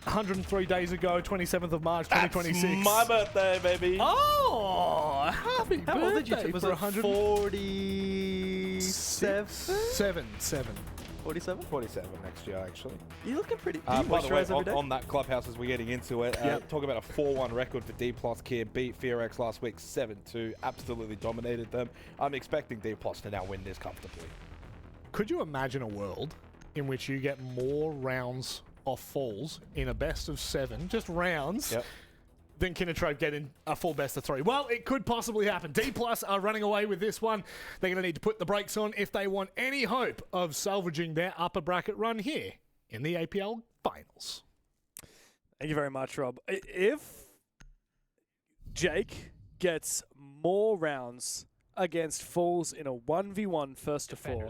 103 days ago, 27th of March, 2026. That's my birthday, baby. Oh, happy birthday. How old did you? Was it 47? 47? 47 next year, actually. You're looking pretty... By the way, moisturize every day? on that Clubhouse, as we're getting into it, talk about a 4-1 record for Dplus here. Beat FearX last week 7-2. Absolutely dominated them. I'm expecting Dplus to now win this comfortably. Could you imagine a world in which you get more rounds off Falls in a best of 7, just rounds, than Kinotrope getting a full best of 3? Well, it could possibly happen. Dplus are running away with this one. They're going to need to put the brakes on if they want any hope of salvaging their upper bracket run here in the APL Finals. Thank you very much, Rob. If Jake gets more rounds against Falls in a 1v1 first to 4,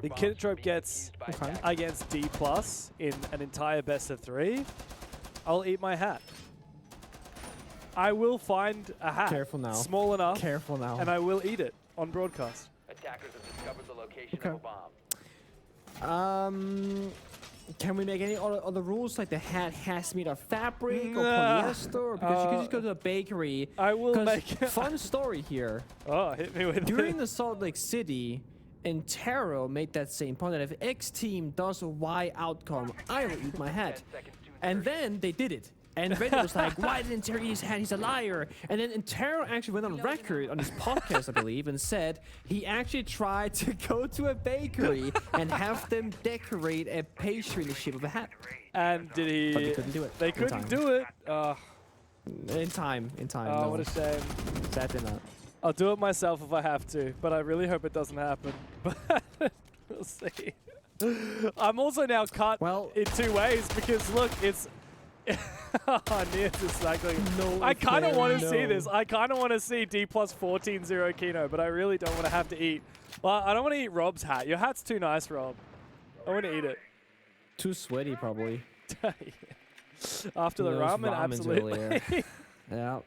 then Kinotrope gets against Dplus in an entire best of 3, I'll eat my hat. I will find a hat. Careful now. Small enough. Careful now. And I will eat it on broadcast. Attackers have discovered the location of a bomb. Can we make any other rules, like the hat has to be made of fabric or polyester? Because you can just go to a bakery. I will make... Fun story here. Oh, hit me with During the Salt Lake City, Intero made that same point that if X team does a Y outcome, I will eat my hat. And then they did it. And Reddit was like, why didn't Intero eat his hat? He's a liar. And then Intero actually went on record on his podcast, I believe, and said he actually tried to go to a bakery and have them decorate a pastry in the shape of a hat. And did he... But they couldn't do it. They couldn't do it. In time. Oh, no. what a shame. Sadly not. I'll do it myself if I have to, but I really hope it doesn't happen. But we'll see. I'm also now cut in 2 ways because, look, it's... Near just cycling. No, I kind of want to see this. I kind of want to see Dplus 14-0 Kino, but I really don't want to have to eat. Well, I don't want to eat Rob's hat. Your hat's too nice, Rob. I want to eat it. Too sweaty, probably. After the ramen, absolutely. Yeah.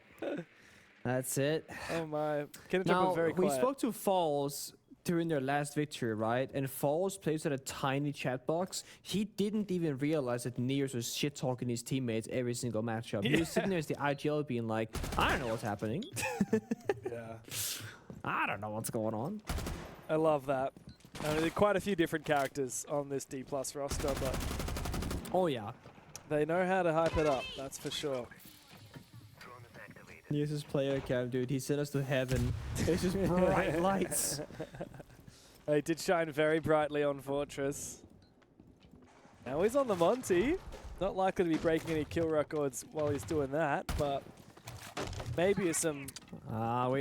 That's it. Oh my. Kinotrope Now, was very quiet. we spoke to Falls during their last victory, right? And Falls plays at a tiny chat box. He didn't even realize that Nears was shit-talking his teammates every single matchup. He was sitting there as the IGL being like, I don't know what's happening. Yeah. I don't know what's going on. I love that. There are quite a few different characters on this Dplus roster, but Oh, yeah. They know how to hype it up, that's for sure. Here's his player cam, dude. He sent us to heaven. It's just bright lights. They did shine very brightly on Fortress. Now he's on the Monty. Not likely to be breaking any kill records while he's doing that, but maybe some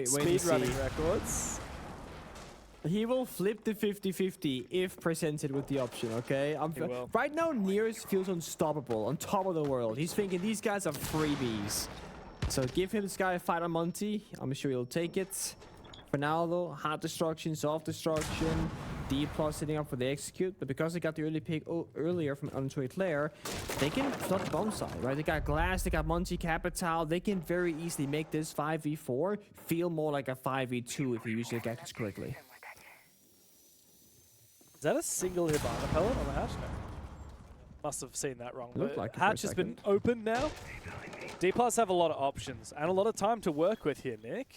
speed running records. He will flip the 50-50 if presented with the option, okay? Right now, Nears feels unstoppable, on top of the world. He's thinking these guys are freebies. So give him this guy a fight on Monty. I'm sure he'll take it. For now, though, hard destruction, soft destruction. Dplus sitting up for the execute, but because they got the early pick earlier from Untweight Lair, they can flood the bomb side, right? They got Glass, they got Monty Capital. They can very easily make this 5v4 feel more like a 5v2 if you use your gadgets correctly. Is that a single Hibana pellet on the hatch? No. Must have seen that wrong. Looked like it hatch has been open now. Dplus have a lot of options and a lot of time to work with here, Nick.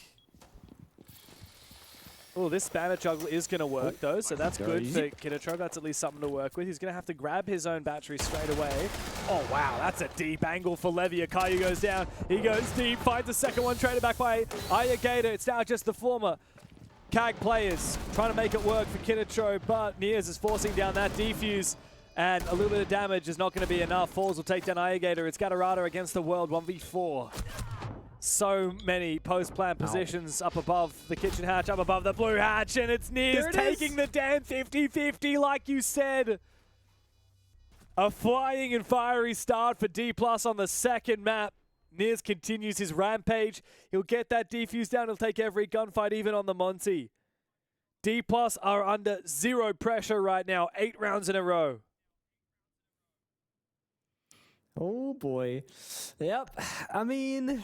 Oh, this Banner Juggle is going to work, though, so that's good for Kinotrope. That's at least something to work with. He's going to have to grab his own battery straight away. Oh, wow, that's a deep angle for Levy. Akayu goes down. He goes deep, finds the second one, traded back by Ayagator. It's now just the former CAG players trying to make it work for Kinotrope, but Nears is forcing down that defuse, and a little bit of damage is not going to be enough. Falls will take down Ayagator. It's Gatorada against the world, 1v4. So many post-plant positions up above the kitchen hatch, up above the blue hatch, and it's Nears taking the damn 50-50 like you said. A flying and fiery start for Dplus on the second map. Nears continues his rampage. He'll get that defuse down. He'll take every gunfight, even on the Monty. Dplus are under zero pressure right now. 8 rounds in a row. Oh boy. Yep. I mean,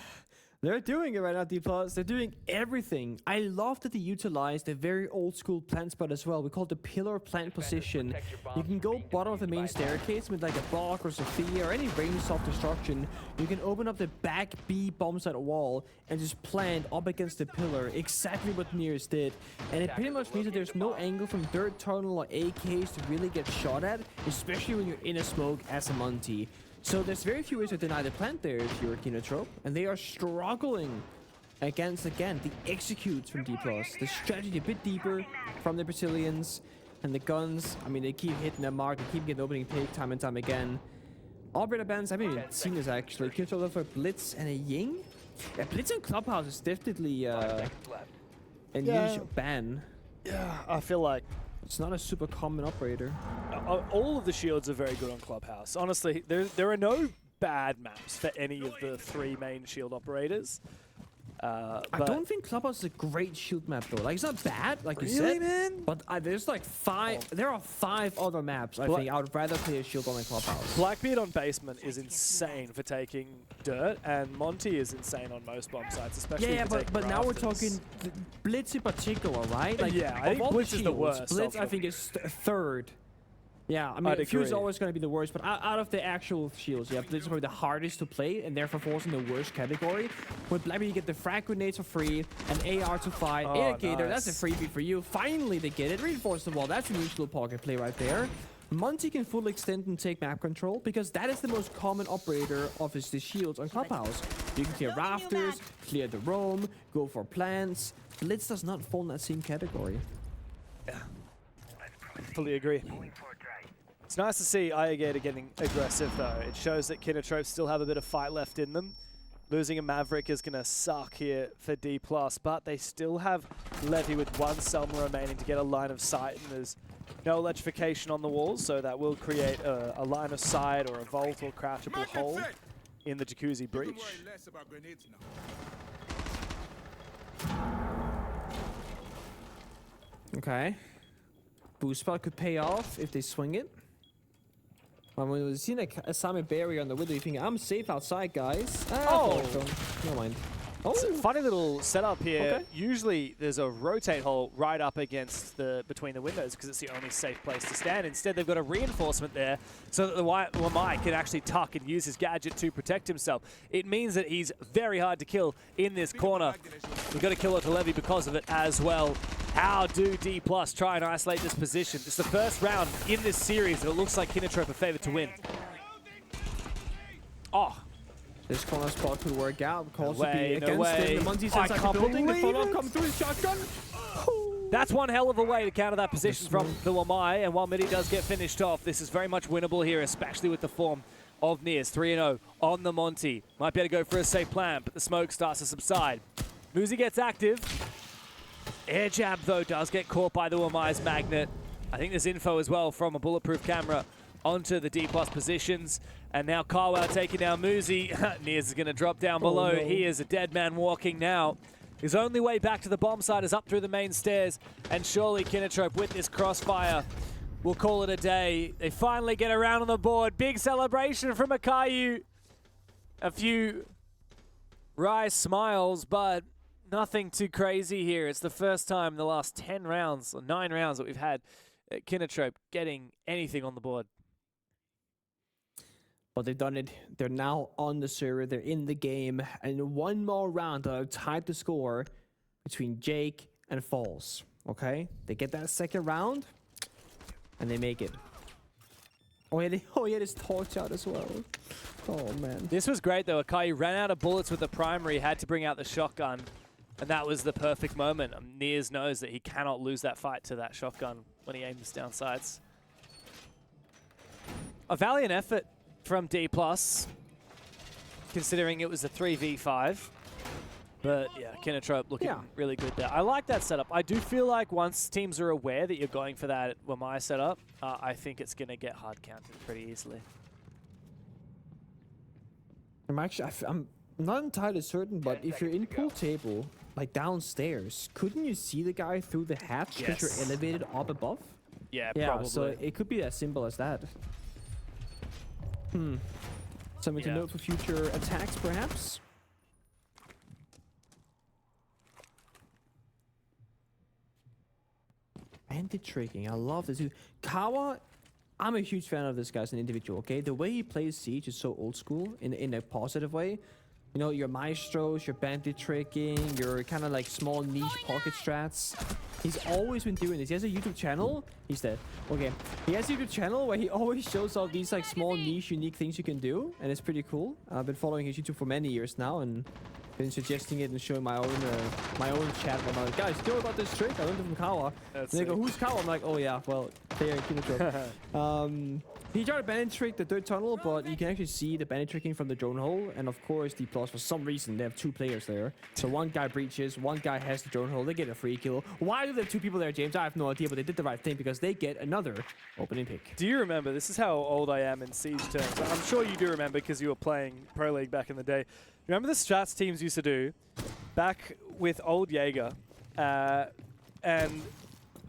they're doing it right now, Dplus. They're doing everything. I love that they utilized a very old school plant spot as well. We call it the pillar plant position. You can go bottom of the main staircase with like a Bach or Sophia or any range soft destruction. You can open up the back B bomb site wall and just plant up against the pillar. Exactly what Nears did. And it pretty much means that there's no angle from dirt tunnel or AKs to really get shot at, especially when you're in a smoke as a Monty. So there's very few ways to deny the plant there if you're a Kinotrope, and they are struggling against, again, the executes from Dplus. The strategy a bit deeper from the Brazilians, and the guns, I mean, they keep hitting their mark, they keep getting opening pick time and time again. Operator bans, I haven't even seen this actually. Kinotrope look for Blitz and a Ying? Yeah, Blitz and Clubhouse is definitely a niche ban. Yeah, I feel like it's not a super common operator. All of the shields are very good on Clubhouse. Honestly, there are no bad maps for any of the 3 main shield operators. I don't think Clubhouse is a great shield map though. Like, it's not bad, like you said. Really, man? But there's like 5. There are 5 other maps. I think I would rather play a shield on a Clubhouse. Blackbeard on basement is insane for taking dirt, and Monty is insane on most bomb sites, especially. Yeah, but now we're talking Blitz in particular, right? Like, yeah, I think Blitz is the worst. Blitz, I think, is third. Yeah, I mean, Fuse is always going to be the worst, but out of the actual shields, yeah, Blitz is probably the hardest to play, and therefore falls in the worst category. With Blackbeard, you get the frag grenades for free, an AR to fight, Gator, that's a freebie for you. Finally, they get it. Reinforce the wall, that's a neutral pocket play right there. Monty can full extend and take map control, because that is the most common operator of his shields on Clubhouse. You can clear rafters, clear the roam, go for plants. Blitz does not fall in that same category. Yeah, fully agree. It's nice to see Ayagator getting aggressive, though. It shows that Kinotrope still have a bit of fight left in them. Losing a Maverick is going to suck here for Dplus, but they still have Levy with 1 Selma remaining to get a line of sight, and there's no electrification on the walls, so that will create a line of sight or a vault or crouchable hole in the Jacuzzi breach. Okay. Boost spot could pay off if they swing it. When we've seen a Sami barrier on the window, you think, I'm safe outside, guys. Never mind. Oh, it's a funny little setup here. Okay. Usually there's a rotate hole right up against between the windows because it's the only safe place to stand. Instead, they've got a reinforcement there so that the Lamai can actually tuck and use his gadget to protect himself. It means that he's very hard to kill in this corner. We've got to kill it to Levy because of it as well. How do Dplus try and isolate this position? It's the first round in this series, and it looks like Kinotrope are favored to win. Oh, This corner spot could work out. Because No way, be no against way. him. The Monty's I inside can't the building. The believe follow-up it. comes through his shotgun. that's one hell of a way to counter that position from the Wamai. And while Midi does get finished off, this is very much winnable here, especially with the form of Nears. 3-0 on the Monty. Might be able to go for a safe plan, but the smoke starts to subside. Muzi gets active. Air jab, though, does get caught by the Wamai's magnet. I think there's info as well from a bulletproof camera onto the Dplus positions. And now Carwell taking down Muzi. Nears is going to drop down below. no. He is a dead man walking now. His only way back to the bomb site is up through the main stairs. And surely Kinotrope with this crossfire will call it a day. They finally get around on the board. Big celebration from Akayu. A few wry smiles, but nothing too crazy here. It's the first time in the last 10 rounds, or 9 rounds that we've had Kinotrope getting anything on the board. But they've done it. They're now on the server. They're in the game. And one more round that have tied the score between Jake and Falls. Okay? They get that second round, and they make it. Oh, yeah, this torch out as well. Oh, man. This was great, though. Akayu ran out of bullets with the primary, had to bring out the shotgun, and that was the perfect moment. Nears knows that he cannot lose that fight to that shotgun when he aims down sights. A valiant effort from Dplus, considering it was a 3v5. But yeah, Kinotrope looking really good there. I like that setup. I do feel like once teams are aware that you're going for that Wamai setup, I think it's going to get hard counted pretty easily. I'm not entirely certain, but if you're in pool table, like downstairs, couldn't you see the guy through the hatch because you're elevated up above? Yeah, Yeah, probably. so it could be as simple as that. Something to note for future attacks, perhaps? Anti-tricking, I love this. Kawa, I'm a huge fan of this guy as an individual, okay? The way he plays Siege is so old school in a positive way. You know, your maestros, your bandit tricking, your kind of like small niche pocket strats. He's always been doing this. He has a YouTube channel. He's dead. Okay. He has a YouTube channel where he always shows off these like small niche unique things you can do. And it's pretty cool. I've been following his YouTube for many years now and been suggesting it and showing my own chat. I'm like, guys, do you know about this trick? I learned it from Kawa. And they go, who's Kawa? I'm like, oh yeah, well, they are in Kinotrope. He tried to bandit trick the dirt tunnel, but you can actually see the bandit tricking from the drone hole. And of course, Dplus, for some reason, they have 2 players there. So one guy breaches, one guy has the drone hole. They get a free kill. Why do they have 2 people there, James? I have no idea, but they did the right thing because they get another opening pick. Do you remember, this is how old I am in Siege terms. I'm sure you do remember because you were playing Pro League back in the day. Remember the strats teams used to do back with old Jaeger, and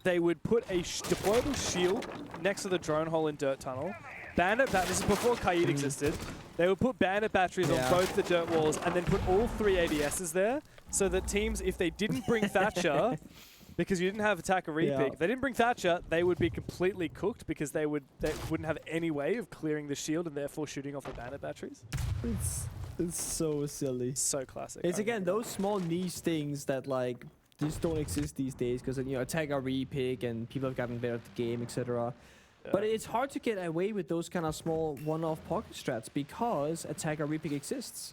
they would put a deployable shield next to the drone hole in dirt tunnel. This is before Kaid existed. They would put bandit batteries on both the dirt walls and then put all 3 ADSs there so that teams, if they didn't bring Thatcher, because you didn't have attacker repick, if they didn't bring Thatcher, they would be completely cooked because they wouldn't have any way of clearing the shield and therefore shooting off the bandit batteries. It's so silly. So classic. It's again those small niche things that like just don't exist these days because you know attacker repick and people have gotten better at the game, etc. But it's hard to get away with those kind of small one-off pocket strats because attacker repick exists.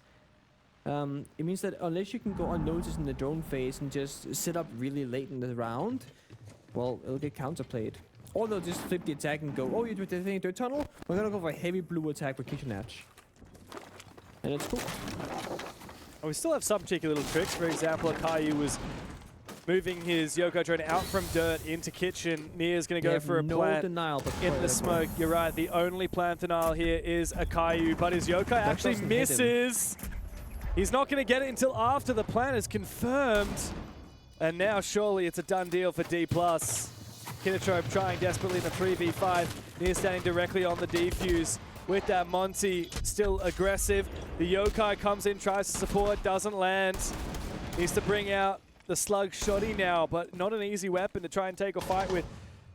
It means that unless you can go unnoticed in the drone phase and just sit up really late in the round, well, it'll get counterplayed. Or they'll just flip the attack and go, oh, you're doing the thing dirt tunnel? We're gonna go for a heavy blue attack with Kitchen Hatch. And it's cool. And we still have some cheeky little tricks. For example, Akayu was moving his Yoko drone out from dirt into kitchen. Nia's going to go for a plant denial, but in the smoke. You're right. The only plant denial here is Akayu, but his Yoko actually misses. He's not going to get it until after the plant is confirmed. And now surely it's a done deal for Dplus. Kinotrope trying desperately in the 3v5. Nia standing directly on the defuse with that Monty still aggressive. The Yokai comes in, tries to support, doesn't land. Needs to bring out the slug shoddy now, but not an easy weapon to try and take a fight with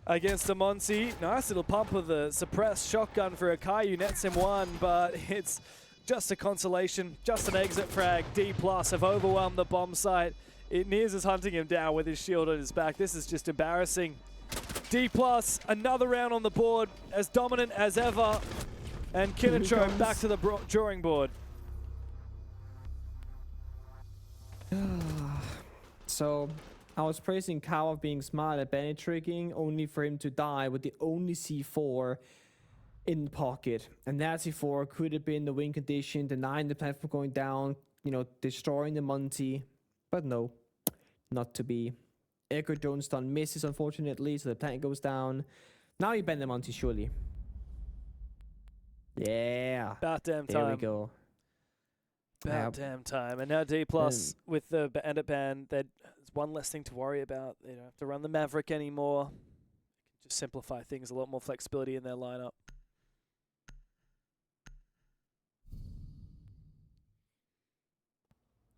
against the Monty. Nice little pump of the suppressed shotgun for Akayu, nets him 1, but it's just a consolation, just an exit frag. Dplus have overwhelmed the bomb site. Niers is hunting him down with his shield on his back. This is just embarrassing. Dplus, another round on the board, as dominant as ever. And Kinotrope back to the drawing board. So, I was praising Kawa being smart at Bennett tricking, only for him to die with the only C4 in pocket. And that C4 could have been the win condition, denying the platform going down, you know, destroying the Monty. But no, not to be. Echo drone stun misses, unfortunately, so the plant goes down. Now you bend the Monty, surely. Yeah. About damn time. There we go. About damn time. And now Dplus with the Bandit ban, there's one less thing to worry about. They don't have to run the Maverick anymore. They can just simplify things, a lot more flexibility in their lineup.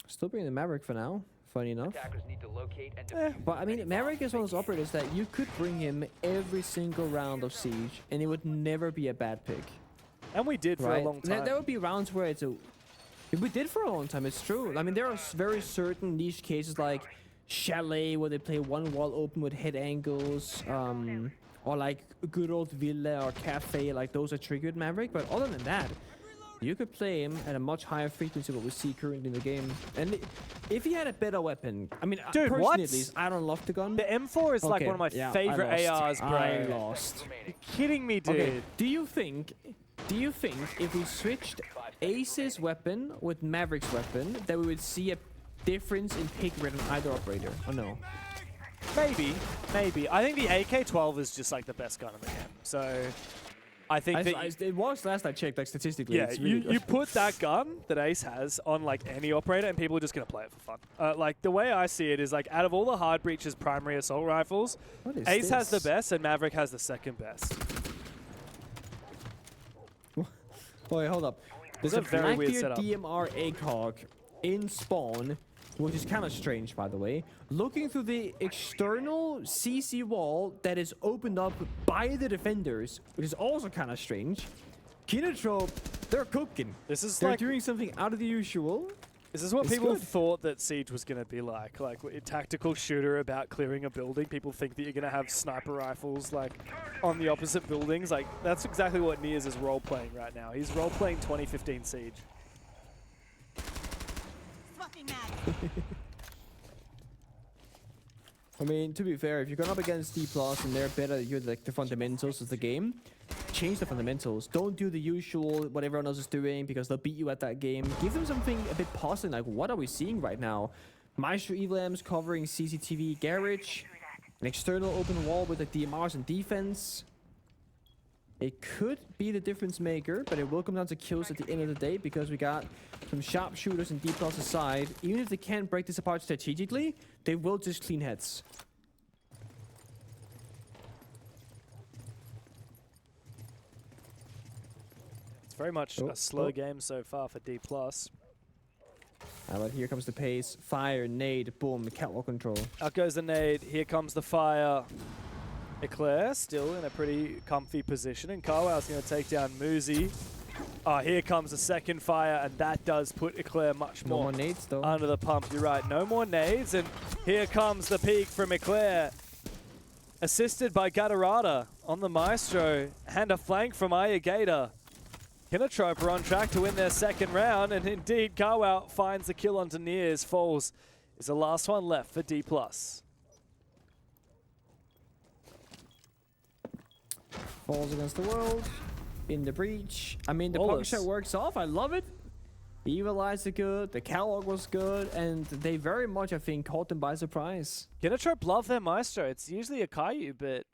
Still bringing the Maverick for now, funny enough. Need to locate and But I mean, Maverick is one of those operators that you could bring him every single round of Siege, and it would never be a bad pick. And we did for a long time. There would be rounds where it's a... We did for a long time, it's true. I mean, there are very certain niche cases like Chalet, where they play one wall open with head angles, or like good old Villa or Cafe, like those are triggered Maverick. But other than that, you could play him at a much higher frequency than what we see currently in the game. And if he had a better weapon, I mean, dude, personally what? at least, I don't love the gun. The M4 is like one of my favorite ARs, bro. I lost. You're kidding me, dude. Okay, do you think if we switched Ace's weapon with Maverick's weapon, that we would see a difference in pick rate on either operator, or no? Maybe. I think the AK-12 is just like the best gun in the game. So I think it was last I checked, like statistically. Yeah, it's really you put that gun that Ace has on like any operator, and people are just gonna play it for fun. Like the way I see it is like out of all the hard breaches primary assault rifles, Ace has the best and Maverick has the second best. Wait, hold up. There's a very weird Blackbeard setup. DMR ACOG in spawn, which is kind of strange, by the way. Looking through the external CC wall that is opened up by the defenders, which is also kind of strange. Kinotrope, they're cooking. They're like doing something out of the usual. This is what people thought that Siege was going to be like a tactical shooter about clearing a building. People think that you're going to have sniper rifles like on the opposite buildings. Like that's exactly what Niers is role-playing right now. He's role-playing 2015 Siege. I mean, to be fair, if you're going up against Dplus and they're better at you, like the fundamentals of the game, change the fundamentals. Don't do the usual what everyone else is doing because they'll beat you at that game. Give them something a bit positive. Like, what are we seeing right now? Maestro Evlams covering CCTV garage, an external open wall with the DMRs and defense. It could be the difference maker, but it will come down to kills at the end of the day because we got some sharpshooters in Dplus' side. Even if they can't break this apart strategically, they will just clean heads. It's very much a slow game so far for Dplus. But here comes the pace. Fire, nade, boom, catwalk control. Out goes the nade. Here comes the fire. Eclair still in a pretty comfy position, and Carwow's going to take down Muzi. Here comes the second fire, and that does put Eclair much more nades, though. Under the pump. You're right, no more nades, and here comes the peak from Eclair. Assisted by Gatorada on the Maestro, and a flank from Ayagator. Kinotrope are on track to win their second round, and indeed Carwow finds the kill onto Niers. Falls is the last one left for Dplus. Falls against the world. In the breach. I mean, the Wallace. pocket shot works off. I love it. The Evil Eyes are good. The catwalk was good. And they very much, I think, caught them by surprise. Kinotrope love their Maestro. It's usually a Caillou, but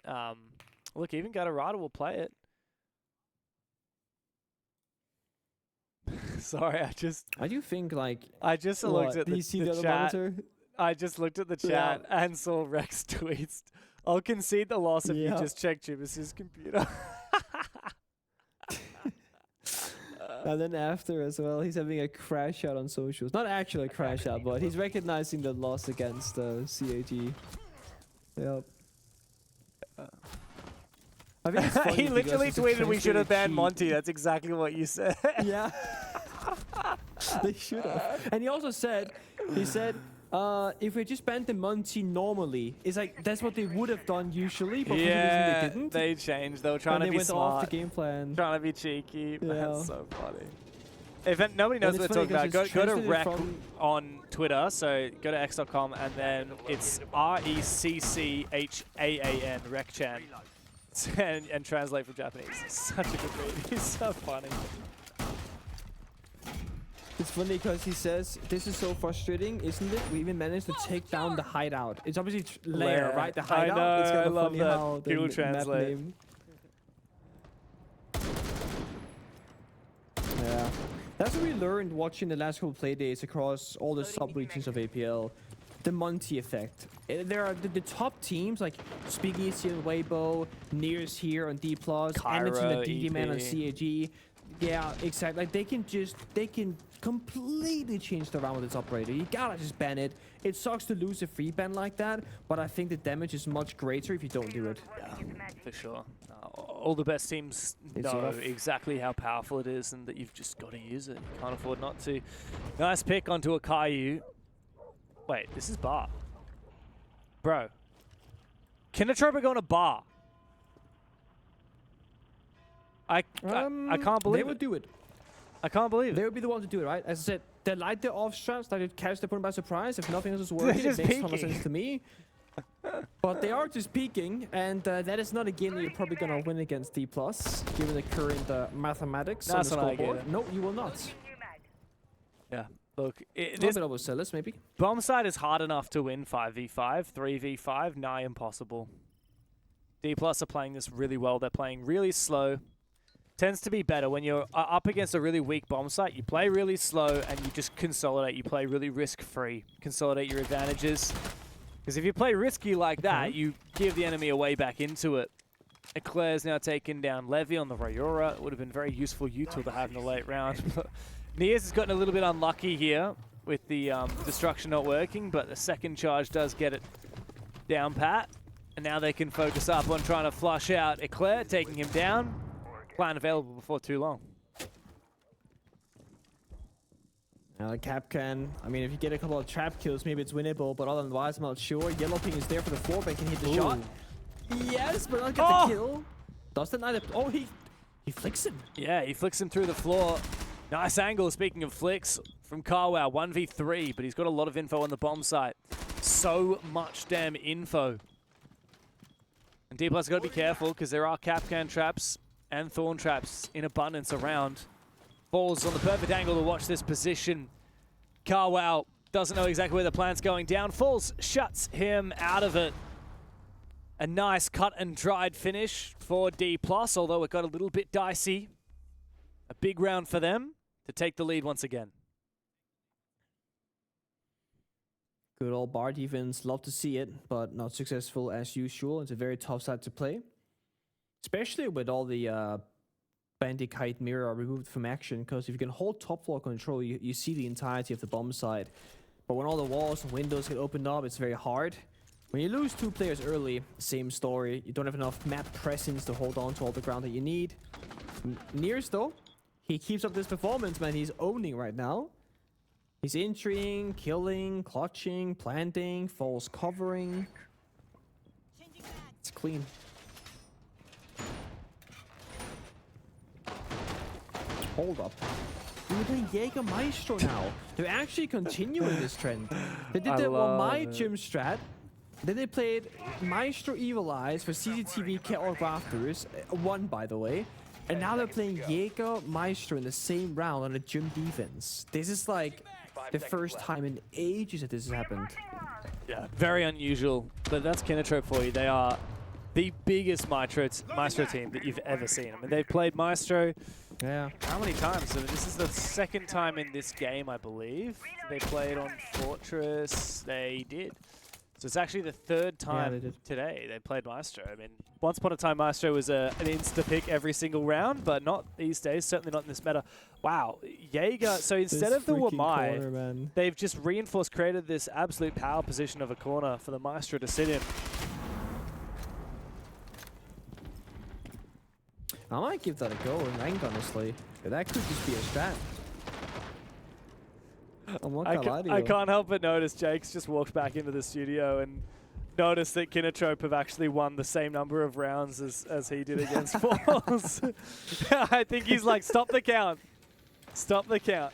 look, even Gatorada will play it. Sorry, I do think, like... I just looked at the chat. Monitor? I just looked at the chat and saw Rex tweets. I'll concede the loss if you just check Jibus' computer. And then after as well, he's having a crash out on socials. Not actually a crash out, but he's recognizing the loss against CAG. Yep. I think it's funny he literally because it's a tweeted we should have banned cheat. Monty. That's exactly what you said. Yeah. They should have. And he also said, If we just banned the Monty normally, it's like that's what they would have done usually, but for some Yeah, reason they didn't. they changed. They were trying and to they be went smart. off the game plan. Trying to be cheeky. Yeah. That's so funny. If nobody knows And what it's they're funny talking about, 'cause go it's to Rec translated on Twitter. So go to x.com and then it's RECCHAAN, RecChan, and translate from Japanese. It's such a good read. He's so funny. It's funny because he says, this is so frustrating, isn't it? We even managed to take down the hideout. It's obviously Lair, right? The hideout. know, It's kind I of love funny that. how the Google map Translate. name. Yeah. That's what we learned watching the last couple play days across all the sub-regions of APL. The Monty effect. There are the top teams like Speakeasy and Weibo, Nears here on Dplus, Edmonton and DD Man on CAG. Yeah, exactly. Like they can completely change the round with its operator. You gotta just ban it. It sucks to lose a free ban like that, but I think the damage is much greater if you don't do it. Yeah, for sure. All the best teams know exactly how powerful it is and that you've just got to use it. You can't afford not to. Nice pick onto a Caillou. Wait, this is bar. Bro. Kinotrope are going to bar. I can't believe They would do it. I can't believe They it. would be the one to do it, right? As I said, they light their off strats, like to catch the opponent by surprise. If nothing else is working, it just makes ton of peeking. sense to me. But they are just peeking, and that is not a game that you're probably going to win against Dplus, given the current mathematics That's on the what I get. scoreboard. No, you will not. Yeah. Look, This this bit of Sellers, maybe. bomb site is hard enough to win 5v5, 3v5, nigh impossible. Dplus are playing this really well. They're playing really slow. Tends to be better when you're up against a really weak bomb site. You play really slow and you just consolidate. You play really risk-free. Consolidate your advantages. Because if you play risky like that, you give the enemy a way back into it. Eclair's now taken down Levy on the Rayura. It would have been very useful util to have in the late round. Nias has gotten a little bit unlucky here with the destruction not working, but the second charge does get it down pat. And now they can focus up on trying to flush out Eclair, taking him down. Plan available before too long. Capcan, I mean, if you get a couple of trap kills, maybe it's winnable, but otherwise, I'm not sure. Yellow Ping is there for the floor, but can hit the shot. Yes, but not get the kill. Does that neither? Oh, he flicks him. Yeah, he flicks him through the floor. Nice angle, speaking of flicks, from Carwow, 1v3, but he's got a lot of info on the bomb site. So much damn info. And Dplus got to be careful, because there are Capcan traps and Thorn traps in abundance around. Falls on the perfect angle to watch this position. Carwow doesn't know exactly where the plan's going down. Falls shuts him out of it. A nice cut and dried finish for Dplus, although it got a little bit dicey. A big round for them to take the lead once again. Good old bar defense, love to see it, but not successful as usual. It's a very tough side to play. Especially with all the Bandit Kite mirror removed from action, because if you can hold top floor control, you see the entirety of the bomb side. But when all the walls and windows get opened up, it's very hard. When you lose 2 players early, same story. You don't have enough map presence to hold on to all the ground that you need. Nears, though, he keeps up this performance, man. He's owning right now. He's entering, killing, clutching, planting, false covering. It's clean. Hold up. We're doing Jaeger Maestro now. They're actually continuing this trend. They did that on my gym strat. Then they played Maestro Evil Eyes for CCTV Catwalk Rafters. Won, by the way. And now they're playing Jaeger Maestro in the same round on a gym defense. This is like the first time in ages that this has happened. Yeah, very unusual. But that's Kinotrope for you. They are the biggest Maestro team that you've ever seen. I mean, they've played Maestro. Yeah. How many times? So this is the second time in this game, I believe. They played on Fortress. They did. So it's actually the third time today they played Maestro. I mean, once upon a time, Maestro was an insta-pick every single round, but not these days, certainly not in this meta. Wow, Jaeger, so instead of the Wamai, they've just reinforced, created this absolute power position of a corner for the Maestro to sit in. I might give that a go in ranked, honestly. That could just be a strat. I'm not I, gonna lie to you. I can't help but notice Jake's just walked back into the studio and noticed that Kinotrope have actually won the same number of rounds as he did against Falls. I think he's like, stop the count. Stop the count.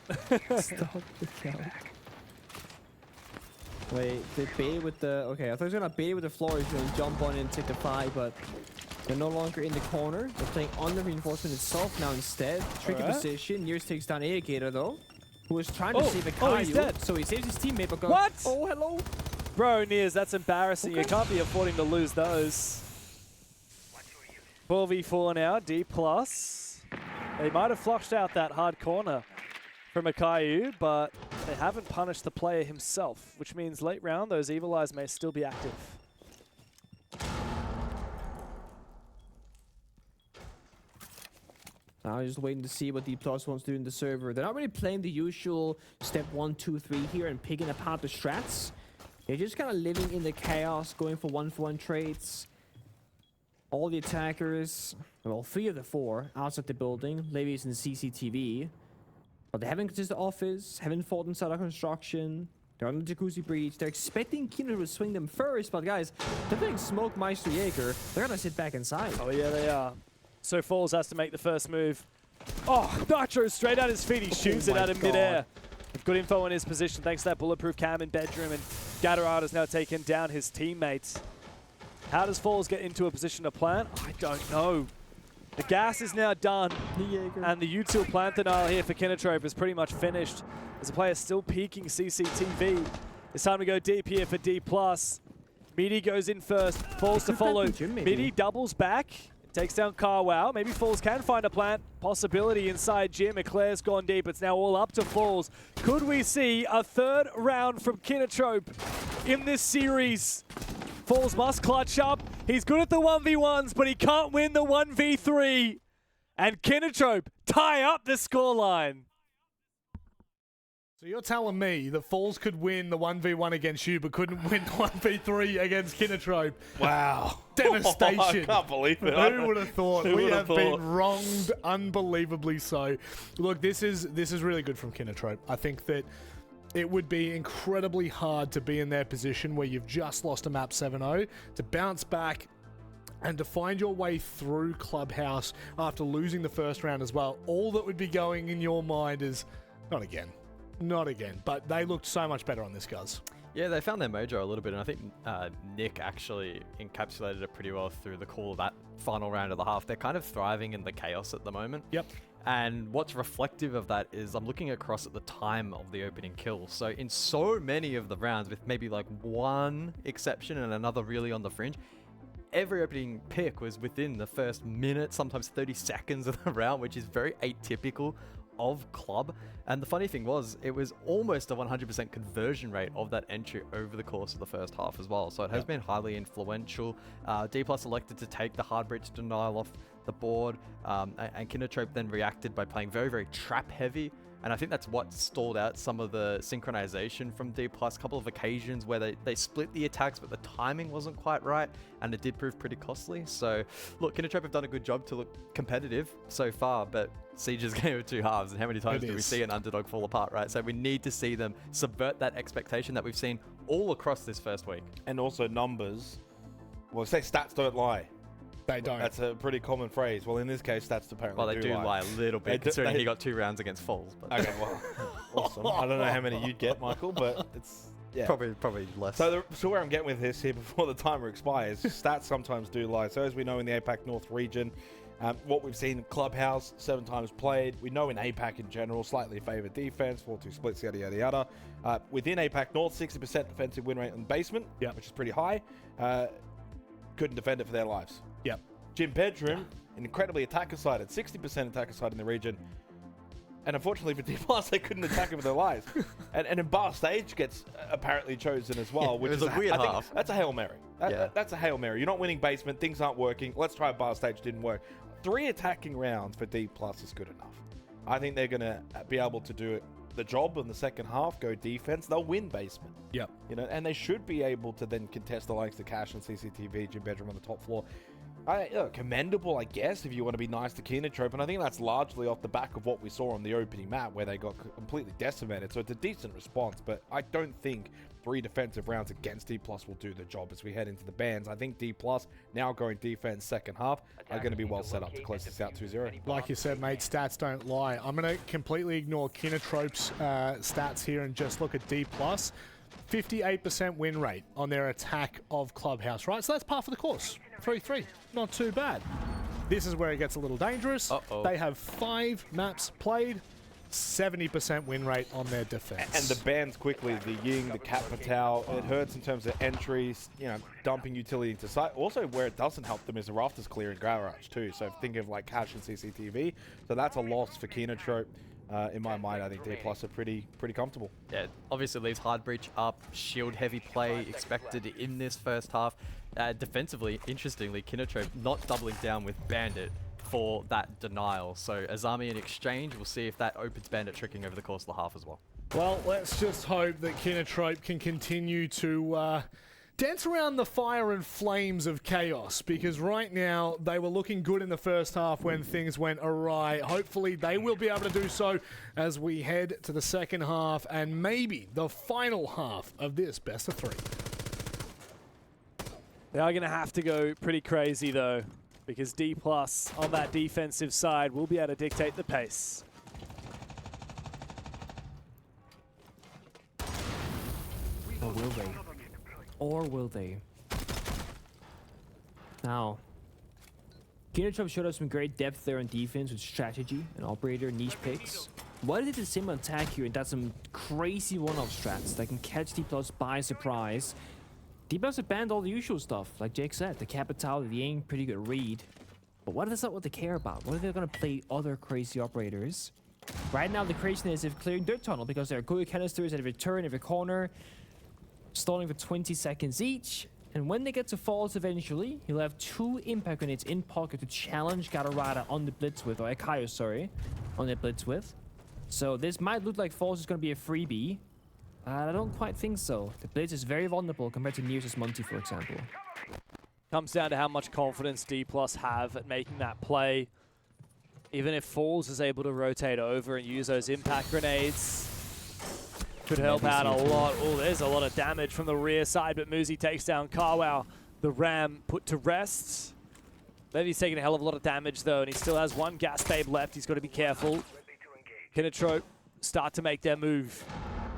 Stop the count. Wait, they bait with the... Okay, I thought he was going to bait with the floor. He's going to jump on and take the 5, but they're no longer in the corner. They're playing on the reinforcement itself now instead. Tricky position. Nears takes down Aegator, though, who was trying to save a Caillou. He's dead. So he saves his teammate, but goes... What? Oh, hello. Bro, Nears, that's embarrassing. You can't be affording to lose those. 4v4 now, Dplus. They might have flushed out that hard corner from a Caillou, but they haven't punished the player himself, which means late round, those Evil Eyes may still be active. Now just waiting to see what Dplus wants to do in the server. They're not really playing the usual step 1, 2, 3 here and picking apart the strats. They're just kind of living in the chaos, going for 1-for-1 trades. All the attackers, well, 3 of the 4 outside the building. Levy's in CCTV. But they haven't contested the office, haven't fought inside our construction. They're on the Jacuzzi breach. They're expecting Kino to swing them first, but guys, they're playing Smoke, Meister, Jaeger. They're gonna sit back inside. Oh yeah, they are. So Falls has to make the first move. Oh, Nitro straight at his feet. He shoots it out in midair. Good info on his position thanks to that bulletproof cam in bedroom, and Gatorade has now taken down his teammates. How does Falls get into a position to plant? I don't know. The gas is now done, and the util plant denial here for Kinotrope is pretty much finished. As the player still peeking CCTV. It's time to go deep here for Dplus. Midi goes in first, Falls to follow. Midi doubles back, takes down Carwow. Maybe Falls can find a plant. Possibility inside Jim. Eclair's gone deep. It's now all up to Falls. Could we see a third round from Kinotrope in this series? Falls must clutch up. He's good at the 1v1s, but he can't win the 1v3. And Kinotrope tie up the scoreline. So you're telling me that Falls could win the 1v1 against you, but couldn't win the 1v3 against Kinotrope? Wow. Devastation. I can't believe it. Who would have thought? We have been wronged unbelievably so. Look, this is really good from Kinotrope. I think that it would be incredibly hard to be in their position where you've just lost a map 7-0, to bounce back and to find your way through Clubhouse after losing the first round as well. All that would be going in your mind is, not again. Not again, but they looked so much better on this, guys. Yeah, they found their mojo a little bit, and I think Nick actually encapsulated it pretty well through the call of that final round of the half. They're kind of thriving in the chaos at the moment. Yep. And what's reflective of that is I'm looking across at the time of the opening kill. So in so many of the rounds, with maybe like one exception and another really on the fringe, every opening pick was within the first minute, sometimes 30 seconds of the round, which is very atypical of club. And the funny thing was, it was almost a 100% conversion rate of that entry over the course of the first half as well. So it has been highly influential. Dplus elected to take the hard breach denial off the board, and Kinotrope then reacted by playing very, very trap heavy. And I think that's what stalled out some of the synchronization from Dplus. A couple of occasions where they split the attacks, but the timing wasn't quite right, and it did prove pretty costly. So, look, Kinotrope have done a good job to look competitive so far, but Siege's game of two halves, and how many times do we see an underdog fall apart, right? So we need to see them subvert that expectation that we've seen all across this first week. And also numbers. Well, say stats don't lie. They don't. That's a pretty common phrase. Well, in this case, stats apparently well, they do lie a little bit, considering he got 2 rounds against Falls. But okay, well, awesome. I don't know how many you'd get, Michael, but it's probably less. So where I'm getting with this here before the timer expires, stats sometimes do lie. So as we know in the APAC North region, what we've seen in Clubhouse, 7 times played. We know in APAC in general, slightly favoured defense, 4-2 splits, yada, yada, yada. Within APAC North, 60% defensive win rate in the basement, which is pretty high. Couldn't defend it for their lives. Yep. Jim Bedroom, an incredibly attacker-sided, 60% attacker-sided in the region. And unfortunately for Dplus, they couldn't attack it with their lives. And Bar Stage gets apparently chosen as well, which is is a weird half. Think that's a Hail Mary. That's a Hail Mary. You're not winning basement, things aren't working. Let's try Bar Stage, didn't work. 3 attacking rounds for Dplus is good enough. I think they're going to be able to do the job in the second half, go defense. They'll win basement. Yep. You know, and they should be able to then contest the likes of Cash and CCTV, Jim Bedroom on the top floor. Commendable, I guess, if you want to be nice to Kinotrope, and I think that's largely off the back of what we saw on the opening map where they got completely decimated, so it's a decent response, but I don't think 3 defensive rounds against Dplus will do the job as we head into the bans. I think Dplus, now going defense second half, are going to be well set up to close this out 2-0. Like you said, mate, stats don't lie. I'm going to completely ignore Kinotrope's stats here and just look at Dplus. 58% win rate on their attack of Clubhouse, right? So that's par for the course. 3-3, not too bad. This is where it gets a little dangerous. They have 5 maps played, 70% win rate on their defense. And the bans quickly, the Ying, the Cat Patal, it hurts in terms of entries, you know, dumping utility into site. Also, where it doesn't help them is the rafters clearing garage too. So think of like cash and CCTV. So that's a loss for Kinotrope. In my mind, I think Dplus are pretty comfortable. Yeah, obviously leaves hard breach up, shield heavy play expected in this first half. Defensively, interestingly, Kinotrope not doubling down with Bandit for that denial. So Azami in exchange, we'll see if that opens Bandit tricking over the course of the half as well. Well, let's just hope that Kinotrope can continue to dance around the fire and flames of chaos, because right now they were looking good in the first half when things went awry. Hopefully they will be able to do so as we head to the second half and maybe the final half of this best of 3. They are going to have to go pretty crazy though, because Dplus on that defensive side will be able to dictate the pace. Or will they? Or will they? Now, Kinotrope showed us some great depth there on defense with strategy and operator niche picks. Why did the same attack here and that's some crazy one-off strats that can catch Dplus by surprise? Dplus have banned all the usual stuff, like Jake said, the Capital, the Ying, pretty good read. But what is that what they care about? What if they're gonna play other crazy operators? Right now the craziness is clearing dirt tunnel because there are Goyo canisters at every turn, every corner, stalling for 20 seconds each. And when they get to falls eventually, you'll have 2 impact grenades in pocket to challenge Gatorada on the blitz with, or Akayo, sorry, on the blitz with. So this might look like falls is going to be a freebie. I don't quite think so. The blitz is very vulnerable compared to Nears' Monty, for example. Comes down to how much confidence Dplus have at making that play. Even if Falls is able to rotate over and use those impact grenades, could help out a lot. Oh, there's a lot of damage from the rear side, but Muzi takes down Carwow. The Ram put to rest. Levy's taking a hell of a lot of damage though, and he still has 1 gas babe left. He's got to be careful. Kinotrope start to make their move.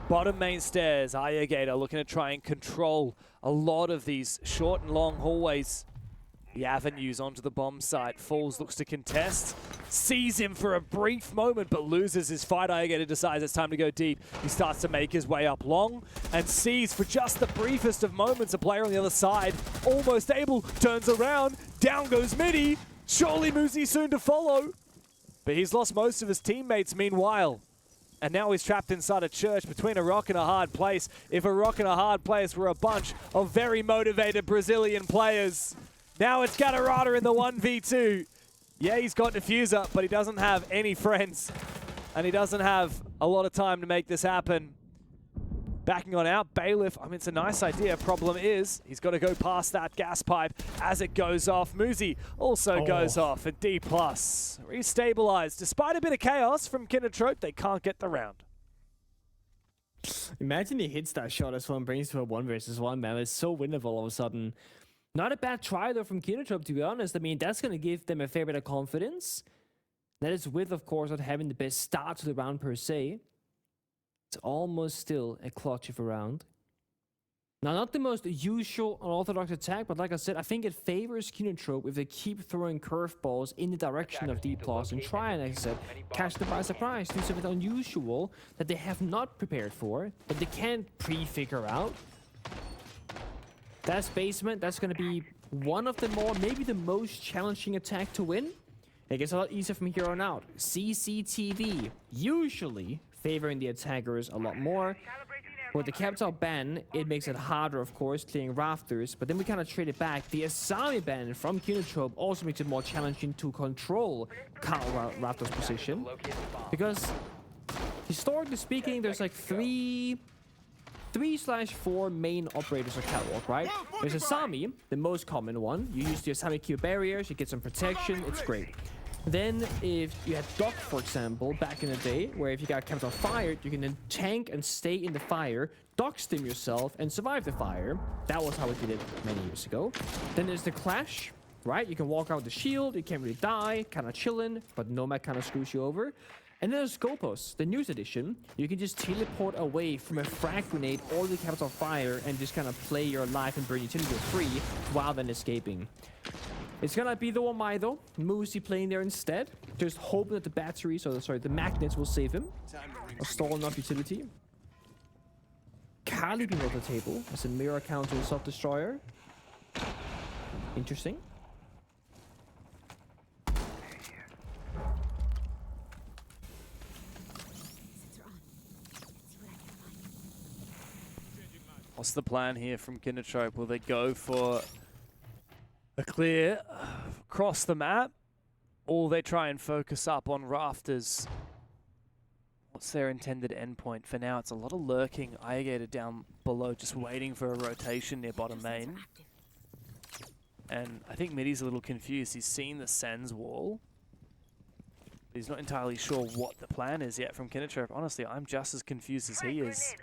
Bottom main stairs, Gator looking to try and control a lot of these short and long hallways. The avenues onto the bomb site. Falls looks to contest. Sees him for a brief moment, but loses his fight. Gator decides it's time to go deep. He starts to make his way up long and sees for just the briefest of moments a player on the other side. Almost able, turns around. Down goes Midi. Surely Muzi soon to follow. But he's lost most of his teammates meanwhile. And now he's trapped inside a church between a rock and a hard place. If a rock and a hard place were a bunch of very motivated Brazilian players. Now it's Gatorada in the 1v2. Yeah, he's got Diffuser, but he doesn't have any friends. And he doesn't have a lot of time to make this happen. Backing on out, Bailiff, I mean, it's a nice idea. Problem is, he's got to go past that gas pipe as it goes off. Muzi also goes off, and Dplus restabilized. Despite a bit of chaos from Kinotrope, they can't get the round. Imagine he hits that shot as well and brings to a 1 versus 1, man. It's so winnable all of a sudden. Not a bad try, though, from Kinotrope, to be honest. I mean, that's going to give them a fair bit of confidence. That is with, of course, not having the best start to the round per se. It's almost still a clutch of a round. Now, not the most usual unorthodox attack, but like I said, I think it favors Kinotrope if they keep throwing curveballs in the direction of Dplus and try and, like I said, catch them by surprise, do something unusual that they have not prepared for, but they can't pre-figure out. That's basement. That's going to be one of the more, maybe the most challenging attack to win. It gets a lot easier from here on out. CCTV, usually favoring the attackers a lot more. With the Capital ban, it makes it harder, of course, clearing rafters, but then we kind of trade it back. The Asami ban from Kinotrope also makes it more challenging to control Raptor's position. Because, historically speaking, there's like 3 3/4 main operators of Catwalk, right? There's Asami, the most common one. You use the Asami Q barriers, you get some protection, it's great. Then if you had Doc, for example, back in the day, where if you got kept on fire, you can then tank and stay in the fire, Doc stim yourself, and survive the fire. That was how we did it many years ago. Then there's the Clash, right? You can walk out with the shield, you can't really die, kind of chilling, but Nomad kind of screws you over. And then there's Scopus, the newest edition. You can just teleport away from a frag grenade or the kept on fire and just kind of play your life and burn utility free while then escaping. It's gonna be the one though. Moosey playing there instead. Just hoping that the batteries, or sorry, the magnets will save him. Or stall enough utility. Kali being off the table as a mirror counter self-destroyer. Interesting. What's the plan here from Kinotrope? Will they go for a clear across the map, or will they try and focus up on rafters? What's their intended endpoint? For now, it's a lot of lurking. Iagator down below, just waiting for a rotation near bottom main. And I think Middy's a little confused. He's seen the Sens wall. But he's not entirely sure what the plan is yet from Kinotrope. Honestly, I'm just as confused as he is.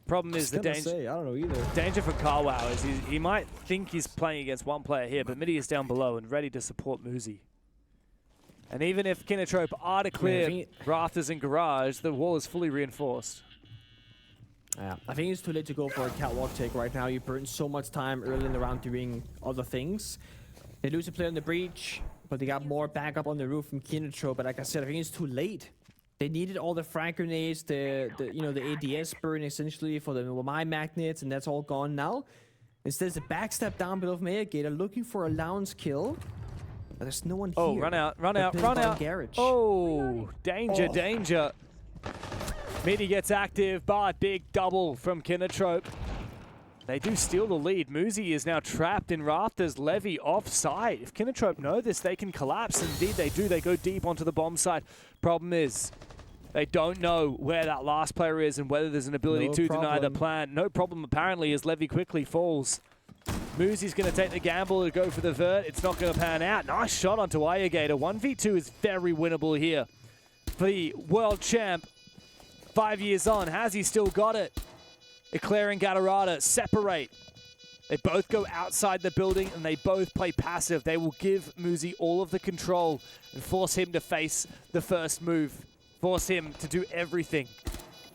Problem is the danger. I don't know either. Danger for Carwow is he might think he's playing against one player here, but Middy is down below and ready to support Moosey. And even if Kinotrope are to clear rafters and garage, the wall is fully reinforced. Yeah, I think it's too late to go for a catwalk take right now. You burn so much time early in the round doing other things. They lose a player in the breach, but they got more backup on the roof from Kinotrope. But like I said, I think it's too late. They needed all the frag grenades, the ADS burn essentially for the my magnets, and that's all gone now. Instead, it's a backstab down below from Iagator looking for a Lounge kill. But there's no one here. Oh, run out, run out, run out. Garage. Oh, danger, danger. Middy gets active, but big double from Kinotrope. They do steal the lead. Moosey is now trapped in rafters. Levy offside. If Kinotrope know this, they can collapse. Indeed, they do. They go deep onto the bomb site. Problem is, they don't know where that last player is and whether there's an ability to deny the plan. No problem, apparently, as Levy quickly falls. Moosey's going to take the gamble to go for the vert. It's not going to pan out. Nice shot onto Iagator. 1v2 is very winnable here for the world champ. 5 years on, has he still got it? Eclair and Gatorada separate. They both go outside the building and they both play passive. They will give Moosey all of the control and force him to face the first move. Force him to do everything.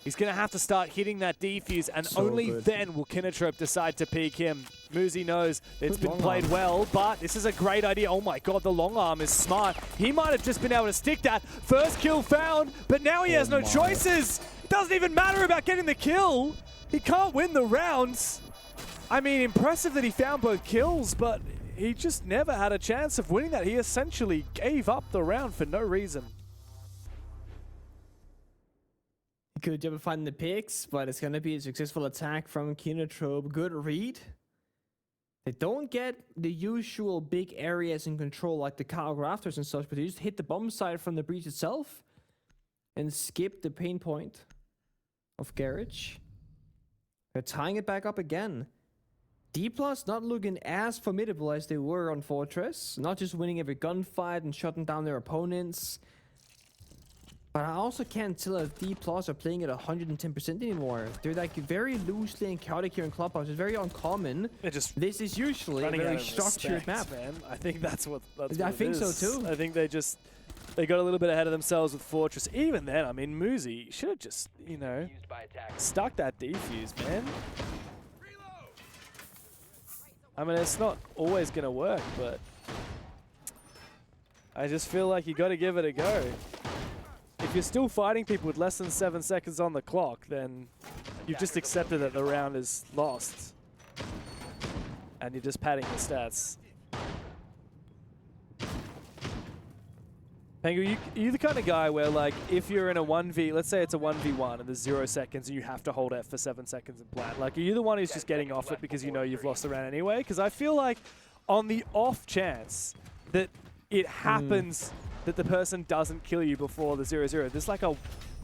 He's going to have to start hitting that defuse, and only then will Kinotrope decide to peek him. Moosey knows it's been played well, but this is a great idea. Oh my god, the long arm is smart. He might have just been able to stick that. First kill found, but now he has no choices. It doesn't even matter about getting the kill. He can't win the rounds. I mean, impressive that he found both kills, but he just never had a chance of winning that. He essentially gave up the round for no reason. Good job of finding the picks, but it's going to be a successful attack from Kinotrope. Good read. They don't get the usual big areas in control like the car rafters and such, but they just hit the bomb site from the breach itself and skip the pain point of Garage. They're tying it back up again. Dplus not looking as formidable as they were on Fortress. Not just winning every gunfight and shutting down their opponents. But I also can't tell if Dplus are playing at 110% anymore. They're like very loosely and chaotic here in Clubhouse. It's very uncommon. This is usually a very structured map. Man. I think that's what I think so too. I think they got a little bit ahead of themselves with Fortress. Even then, I mean, Moosey should have just, you know, stuck that defuse, man. I mean, it's not always going to work, but I just feel like you got to give it a go. If you're still fighting people with less than 7 seconds on the clock, then you've just accepted that the round is lost. And you're just padding the stats. Pengu, you're the kind of guy where, like, if you're in a 1v, let's say it's a 1v1 and there's 0 seconds and you have to hold F for 7 seconds and plant. Like, are you the one who's just getting off it because you know you've lost the round anyway? Because I feel like on the off chance that it happens that the person doesn't kill you before the 0-0. There's like a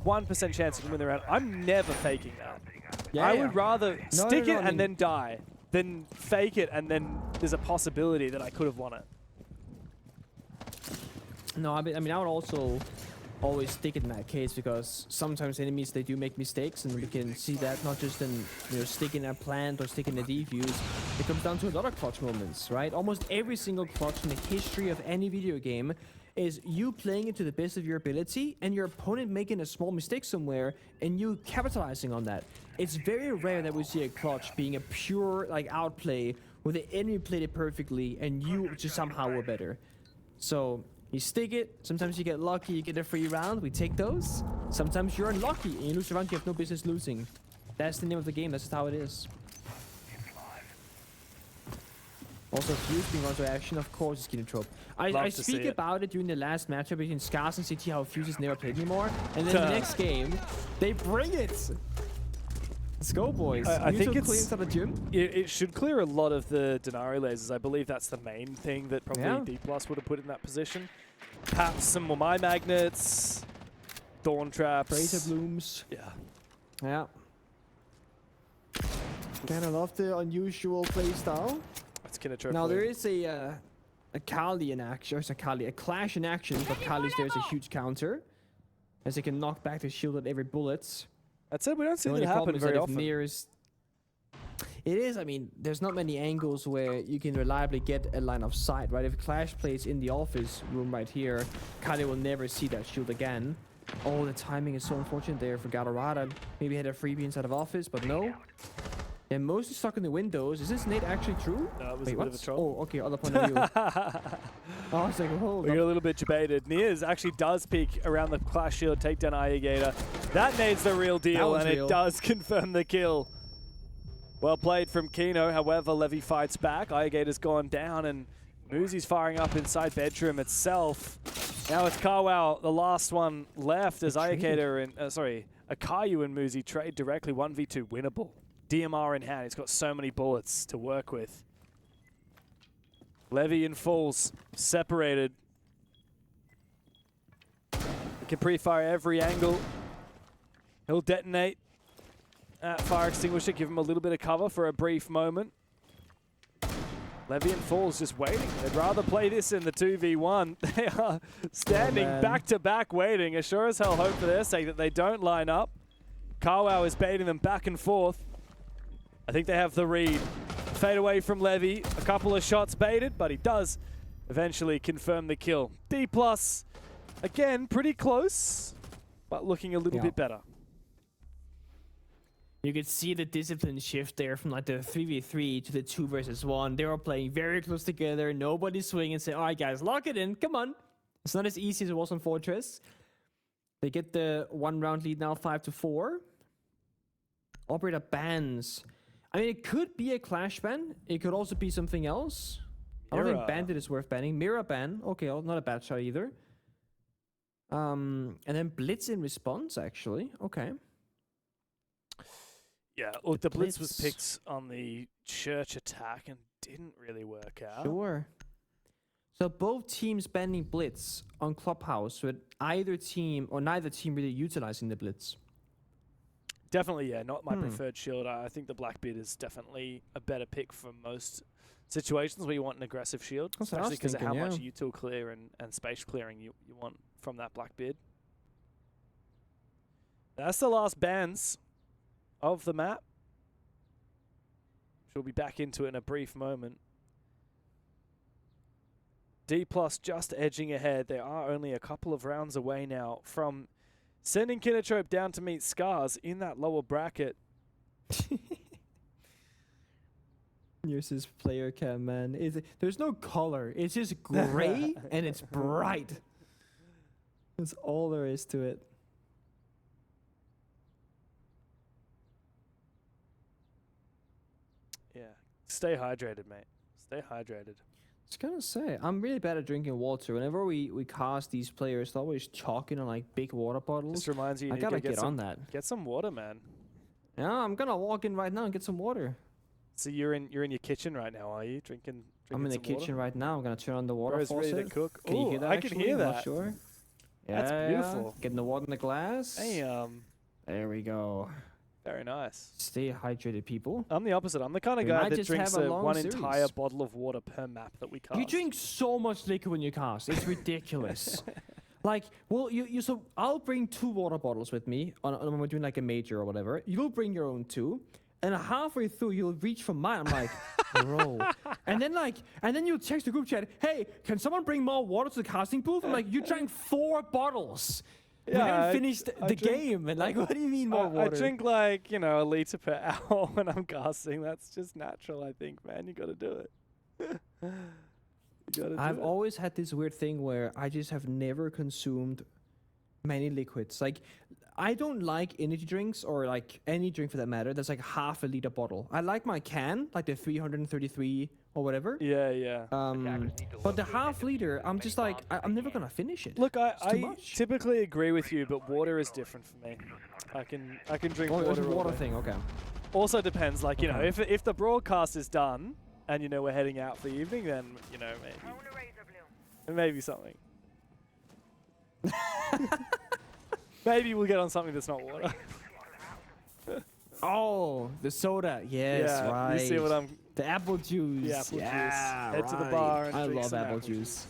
1% chance you can win the round. I'm never faking that. Yeah, I yeah. would rather stick no, it I and mean- then die than fake it and then there's a possibility that I could have won it. No, I mean, I would also always stick it in that case because sometimes enemies, they do make mistakes, and we can see that not just in, you know, sticking a plant or sticking a defuse. It comes down to a lot of clutch moments, right? Almost every single clutch in the history of any video game is you playing it to the best of your ability and your opponent making a small mistake somewhere and you capitalizing on that. It's very rare that we see a clutch being a pure like outplay where the enemy played it perfectly and you just somehow were better. So you stick it, sometimes you get lucky, you get a free round, we take those. Sometimes you're unlucky and you lose a round you have no business losing. That's the name of the game, that's just how it is. Also, Fuse being onto action, of course, is Kinotrope. I speak about it during the last matchup between Scars and CT, how Fuse is never played anymore. And then the next game, they bring it! Let's go, boys. I think it's cleans out the gym. It should clear a lot of the Denari lasers. I believe that's the main thing that probably Dplus would have put in that position. Perhaps some more My Magnets, Thorn Traps. Razor Blooms. Yeah. Yeah. Kinda love the unusual playstyle. That's Kinotrope. Now, there is a Kali in action, or it's a Clash in action, but Kali's there's a huge counter, as it can knock back the shield at every bullet. That's it, we don't see The that only problem happen is very that if often. Nearest, it is, I mean, there's not many angles where you can reliably get a line of sight, right? If Clash plays in the office room right here, Kali will never see that shield again. Oh, the timing is so unfortunate there for Gatorada. Maybe had a freebie inside of office, but no. They're mostly stuck in the windows. Is this nade actually true? No, it was Wait, a bit what? of a troll. Oh, okay, other point of view. Oh, I was like, hold We up. get a little bit debated. Niers actually does peek around the Clash Shield, take down Alligator. That nade's the real deal, and real. it does confirm the kill. Well played from Kino. However, Levy fights back. Alligator's gone down, and Moosey's firing up inside bedroom itself. Now it's Carwow, the last one left, as Alligator and, Akayu and Moosey trade directly 1v2 winnable. DMR in hand, he's got so many bullets to work with. Levy and Falls separated. He can pre-fire every angle. He'll detonate that fire extinguisher, give him a little bit of cover for a brief moment. Levy and Falls just waiting. They'd rather play this in the 2v1. They are standing back to back waiting. I sure as hell hope for their sake that they don't line up. Carwow is baiting them back and forth. I think they have the read. Fade away from Levy. A couple of shots baited, but he does eventually confirm the kill. Dplus, again, pretty close, but looking a little bit better. You could see the discipline shift there from like the 3v3 to the 2 versus 1. They were playing very close together. Nobody swinging and say, all right, guys, lock it in. Come on. It's not as easy as it was on Fortress. They get the 1 round lead now, 5-4. Operator bans. I mean, it could be a Clash ban. It could also be something else. I don't think Bandit is worth banning. Mirror ban. Okay, well, not a bad shot either. And then Blitz in response, actually. Okay. Yeah, look, the Blitz was picked on the church attack and didn't really work out. Sure. So both teams banning Blitz on Clubhouse with either team or neither team really utilizing the Blitz. Definitely, yeah, not my preferred shield. I think the Blackbeard is definitely a better pick for most situations where you want an aggressive shield, especially because of how much util clear and space clearing you want from that Blackbeard. That's the last bans of the map. She'll be back into it in a brief moment. Dplus just edging ahead. They are only a couple of rounds away now from sending Kinotrope down to meet Scars in that lower bracket. Here's his player cam, man. There's no color. It's just gray and it's bright. That's all there is to it. Yeah. Stay hydrated, mate. Stay hydrated. I was gonna say, I'm really bad at drinking water. Whenever we cast these players, they're always chalking on like big water bottles. This reminds you, I gotta get on that. Get some water, man. Yeah, I'm gonna walk in right now and get some water. So you're in your kitchen right now, are you? Drinking I'm in the some water? kitchen right now. I'm gonna turn on the water Bro's faucet. ready to cook. Can you hear that? I can hear I'm not that. sure. That's Yeah, beautiful. Getting the water in the glass. Hey, There we go. Very nice. Stay hydrated, people. I'm the opposite. I'm the kind of We guy might that just drinks have a long one series. entire bottle of water per map that we cast. You drink so much liquor when you cast. It's ridiculous. Like, well, so I'll bring 2 water bottles with me when we're doing like a major or whatever. You'll bring your own 2. And halfway through, you'll reach for mine. I'm like, bro. And then you'll text the group chat, hey, can someone bring more water to the casting booth? I'm like, you drank 4 bottles. We haven't finished the game. And like, what do you mean more water? I drink like, a liter per hour when I'm casting. That's just natural, I think, man. You got to do it. I've always had this weird thing where I just have never consumed many liquids. Like, I don't like energy drinks or like any drink for that matter that's like half a liter bottle. I like my can, like the 333 or whatever. Yeah. But the half liter, I'm just like, I'm never gonna finish it. Look, I typically agree with you, but water is different for me. I can drink water. It's a all water day. thing, okay. Also depends, like, if the broadcast is done and we're heading out for the evening, then maybe something. Maybe we'll get on something that's not water. Oh, the soda. Yes, yeah, right. You see what I'm... The apple juice. The apple juice. Head to the bar and I drink love some apple juice.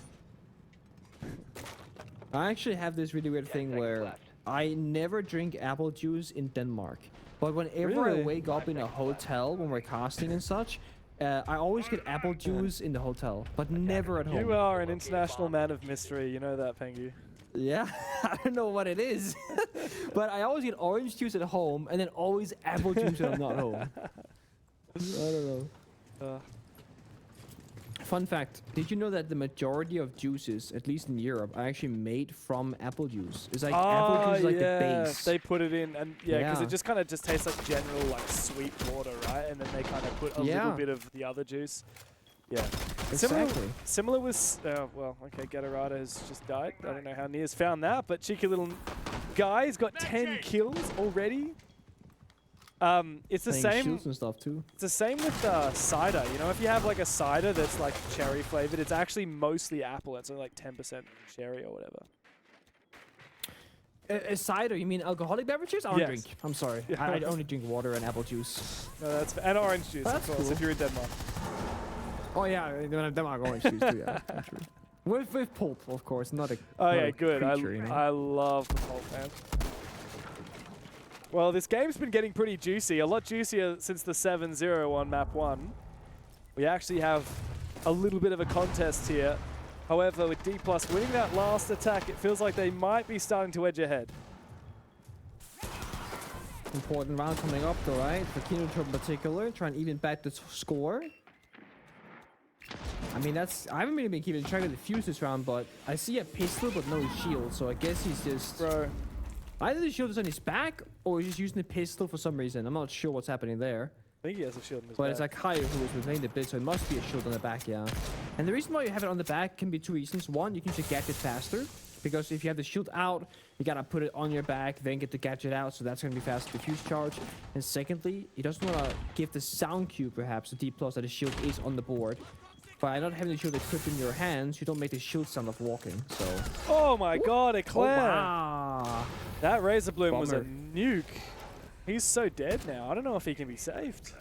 I actually have this really weird thing where I never drink apple juice in Denmark. But whenever I wake up in a hotel when we're casting and such, I always get apple juice in the hotel, but never at home. You are an international man of mystery. You know that, Pengu. Yeah, I don't know what it is. But I always get orange juice at home and then always apple juice when I'm not home. I don't know. Fun fact, did you know that the majority of juices, at least in Europe, are actually made from apple juice? It's like apple juice is like the base. They put it in, and because it just kind of tastes like general like sweet water, right? And then they kind of put a little bit of the other juice. Yeah. Exactly. Similar with, well, okay, Gatorada has just died. I don't know how Nia's found that, but cheeky little guy, he's got 10 kills already. It's the same. Shields and stuff too. It's the same with cider. If you have like a cider that's like cherry flavored, it's actually mostly apple. It's only like 10% cherry or whatever. A cider? You mean alcoholic beverages? I don't drink. I'm sorry. Yeah. I only drink water and apple juice. No, and orange juice, That's of course, cool. if you're in Denmark. Oh yeah, Denmark orange juice too. Yeah, true. With pulp, of course, not a. Oh not yeah, a good. Creature, I love the pulp, man. Well, this game's been getting pretty juicy. A lot juicier since the 7-0 on map 1. We actually have a little bit of a contest here. However, with Dplus winning that last attack, it feels like they might be starting to edge ahead. Important round coming up though, right? For Kinotrope in particular, try and even back the score. I mean, I haven't really been keeping track of the fuse this round, but I see a pistol but no shield, so I guess he's just... Bro. Either the shield is on his back, or he's just using the pistol for some reason. I'm not sure what's happening there. I think he has a shield in his But back. it's like Kaio who was playing the bit, so it must be a shield on the back, yeah. And the reason why you have it on the back can be 2 reasons. One, you can just gadget faster, because if you have the shield out, you gotta put it on your back, then get the gadget out, so that's gonna be faster to fuse charge. And secondly, he doesn't wanna give the sound cue, perhaps, to Dplus that the shield is on the board. By not having the shield equipped in your hands, you don't make the shield sound of walking, so... Oh my god, Eclair! Oh, wow. That Razor Bloom was a Bummer. nuke. He's so dead now. I don't know if he can be saved.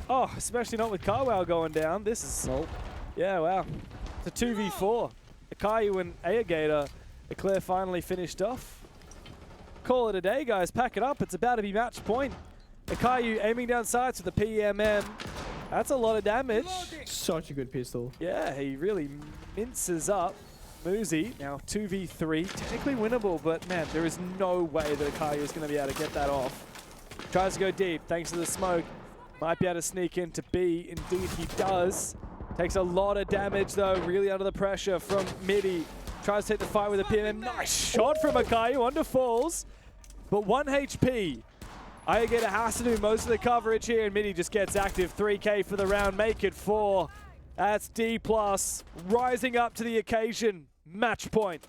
Oh, especially not with Carwell going down. This is... Nope. Yeah, wow. It's a 2v4. Akayu and Aegator. Eclair finally finished off. Call it a day, guys. Pack it up. It's about to be match point. Akayu aiming down sights with the PMM. That's a lot of damage. Such a good pistol. Yeah, he really minces up Muzi. Now 2v3, technically winnable, but man, there is no way that Akayu is going to be able to get that off. Tries to go deep, thanks to the smoke. Might be able to sneak into B. Indeed, he does. Takes a lot of damage, though, really under the pressure from Midi. Tries to take the fight with a PMM. Nice shot from Akayu, under falls. But 1 HP. Aegator has to do most of the coverage here, and Midi just gets active. 3K for the round, make it 4. That's Dplus rising up to the occasion. Match point.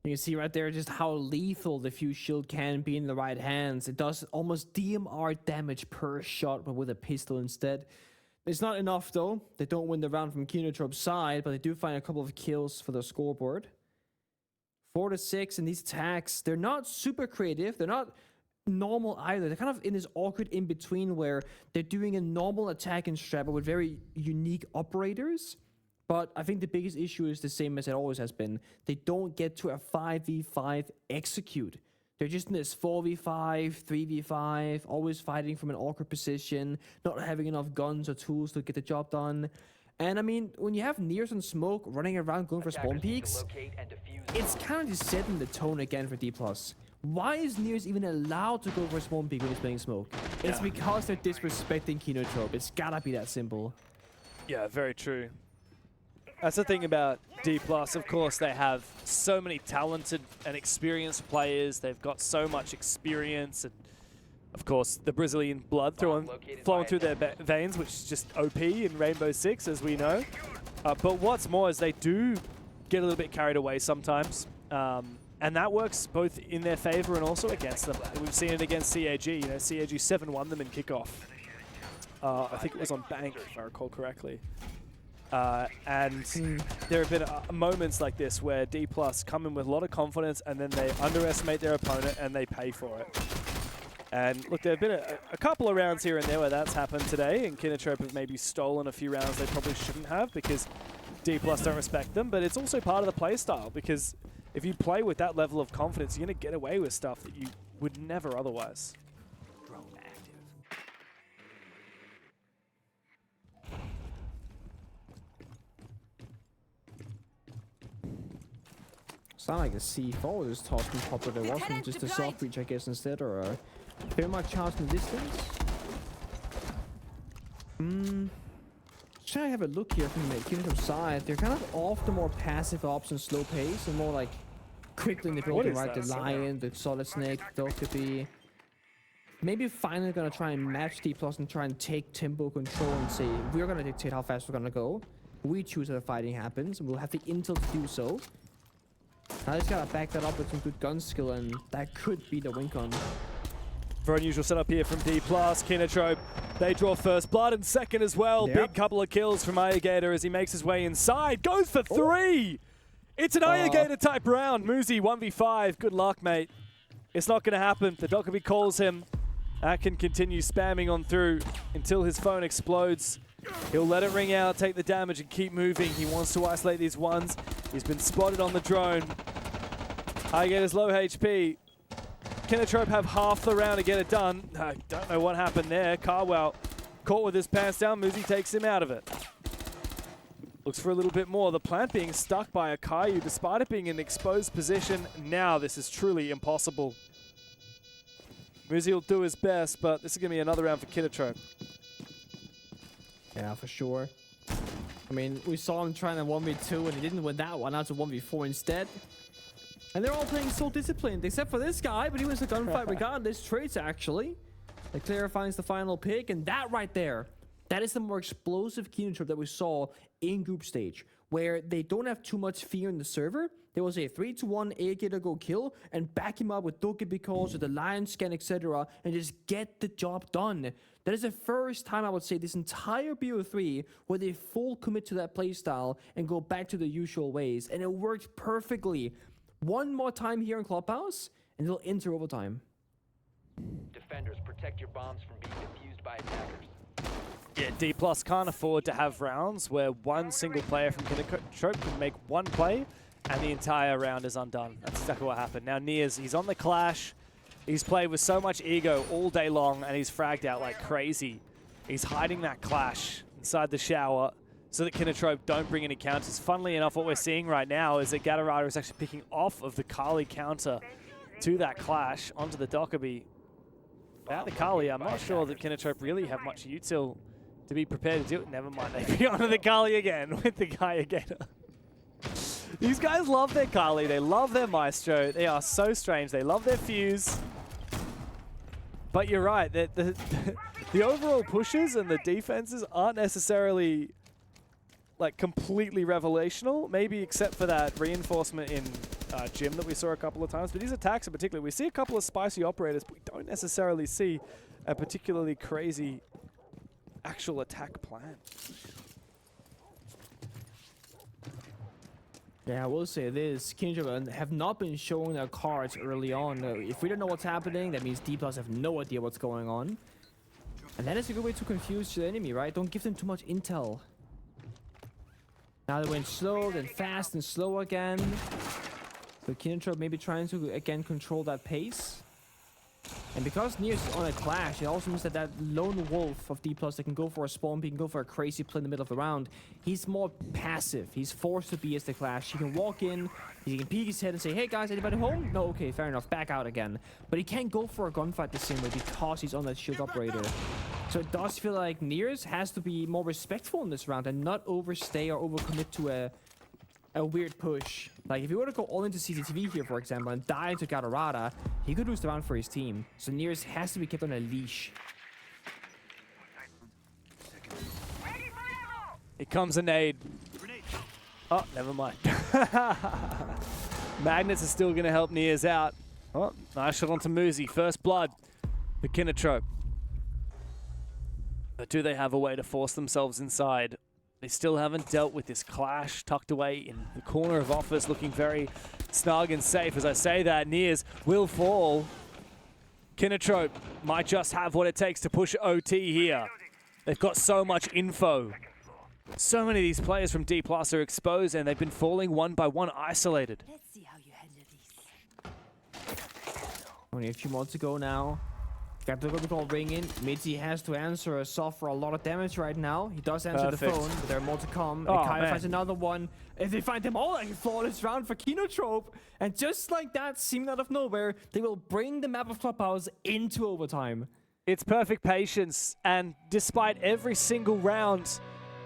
You can see right there just how lethal the fuse shield can be in the right hands. It does almost DMR damage per shot, but with a pistol instead. It's not enough though. They don't win the round from Kinotrope's side, but they do find a couple of kills for the scoreboard. 4 to 6 in these attacks. They're not super creative. They're not normal either. They're kind of in this awkward in between where they're doing a normal attack in strat, but with very unique operators. But I think the biggest issue is the same as it always has been. They don't get to a 5v5 execute. They're just in this 4v5, 3v5, always fighting from an awkward position, not having enough guns or tools to get the job done. And I mean, when you have Nears and Smoke running around going for spawn peaks, it's kind of just setting the tone again for Dplus. Why is Nears even allowed to go for a spawn peak when he's playing Smoke? Yeah. It's because they're disrespecting Kinotrope. It's gotta be that simple. Yeah, very true. That's the thing about Dplus. Of course, they have so many talented and experienced players. They've got so much experience, and of course, the Brazilian blood flowing through their veins, which is just OP in Rainbow Six, as we know. But what's more is they do get a little bit carried away sometimes, and that works both in their favor and also against them. We've seen it against CAG. You know, CAG 7-1 them in kickoff. I think it was on Bank, if I recall correctly. And there have been moments like this where Dplus come in with a lot of confidence and then they underestimate their opponent and they pay for it. And look, there have been a couple of rounds here and there where that's happened today, and Kinotrope have maybe stolen a few rounds they probably shouldn't have because Dplus don't respect them, but it's also part of the play style, because if you play with that level of confidence, you're going to get away with stuff that you would never otherwise. It's not like a C4 just tossed from top, but there wasn't just a soft reach, I guess, instead, or a very much charge from distance. Trying to have a look here from the Kinotrope side. They're kind of off the more passive ops and slow pace, and more like quickly in the building, right? The Lion, the Solid Snake, those could be. Maybe finally gonna try and match Dplus and try and take tempo control and say, we're gonna dictate how fast we're gonna go. We choose how the fighting happens, and we'll have the intel to do so. Now just gotta back that up with some good gun skill, and that could be the win con. Very unusual setup here from Dplus. Kinotrope, they draw first blood and second as well. Yep. Big couple of kills from Ayagator as he makes his way inside. Goes for 3! It's an Ayagator type round. Muzi 1v5. Good luck, mate. It's not going to happen. The Dokkaebi calls him. That can continue spamming on through until his phone explodes. He'll let it ring out, take the damage, and keep moving. He wants to isolate these ones. He's been spotted on the drone. Ayagator's low HP. Kinotrope have half the round to get it done. I don't know what happened there. Carwell caught with his pants down. Muzi takes him out of it. Looks for a little bit more. The plant being stuck by a Caillou despite it being in an exposed position. Now this is truly impossible. Muzi will do his best, but this is going to be another round for Kinotrope. Yeah, for sure. I mean, we saw him trying a 1v2 and he didn't win that one. Now it's a 1v4 instead. And they're all playing so disciplined, except for this guy, but he wins the gunfight regardless. Traits, actually. Leclerc finds the final pick, and that right there, that is the more explosive Kinotrope that we saw in group stage, where they don't have too much fear in the server. There was a 3-1 Ayagator go kill, and back him up with Dokkaebi calls, with the Lion scan, etc., and just get the job done. That is the first time I would say this entire BO3 where they full commit to that playstyle and go back to the usual ways, and it worked perfectly. One more time here in Clubhouse, and they'll enter overtime. Defenders, protect your bombs from being defused by attackers. Yeah, Dplus can't afford to have rounds where one single player from Kinotrope can make one play and the entire round is undone. That's exactly what happened. Now Nears, he's on the clash. He's played with so much ego all day long, and he's fragged out like crazy. He's hiding that clash inside the shower so that Kinotrope don't bring any counters. Funnily enough, what we're seeing right now is that Gatorada is actually picking off of the Kali counter to that clash onto the Dokkaebi. Without the Kali, I'm not sure that Kinotrope really have much util to be prepared to do it. Never mind, they be onto the Kali again with the Ayagator. These guys love their Kali, they love their Maestro. They are so strange, they love their Fuse. But you're right, the overall pushes and the defenses aren't necessarily like completely revelational, maybe except for that reinforcement in Gym that we saw a couple of times. But these attacks in particular, we see a couple of spicy operators, but we don't necessarily see a particularly crazy actual attack plan. Yeah, I will say this. Kinotrope have not been showing their cards early on. If we don't know what's happening, that means Dplus have no idea what's going on. And that is a good way to confuse the enemy, right? Don't give them too much intel. Now they went slow, then fast, and slow again. So Kinotrope maybe trying to, again, control that pace. And because Nears is on a clash, it also means that that lone wolf of Dplus that can go for a spawn peek, can go for a crazy play in the middle of the round, he's more passive. He's forced to be as the clash. He can walk in, he can peek his head and say, hey guys, anybody home? No, okay, fair enough, back out again. But he can't go for a gunfight the same way because he's on that shield operator. So it does feel like Nears has to be more respectful in this round and not overstay or overcommit to a weird push. Like, if he were to go all into CCTV here, for example, and die into Gatorada, he could lose the round for his team. So Nears has to be kept on a leash. Here comes a nade. Oh, never mind. Magnets are still going to help Nears out. Oh, nice shot onto Muzi. First blood for Kinotrope. But do they have a way to force themselves inside? They still haven't dealt with this clash, tucked away in the corner of office, looking very snug and safe. As I say that, Nears will fall. Kinotrope might just have what it takes to push OT here. They've got so much info. So many of these players from Dplus are exposed, and they've been falling one by one, isolated. Let's see how you handle this. Only a few more to go now. Got the call ringing. Mitzi has to answer, suffer a lot of damage right now. He does answer the phone, but there are more to come. Oh, Kaya finds another one. If they find them all, like a flawless round for Kinotrope. And just like that, seeming out of nowhere, they will bring the map of Clubhouse into overtime. It's perfect patience, and despite every single round,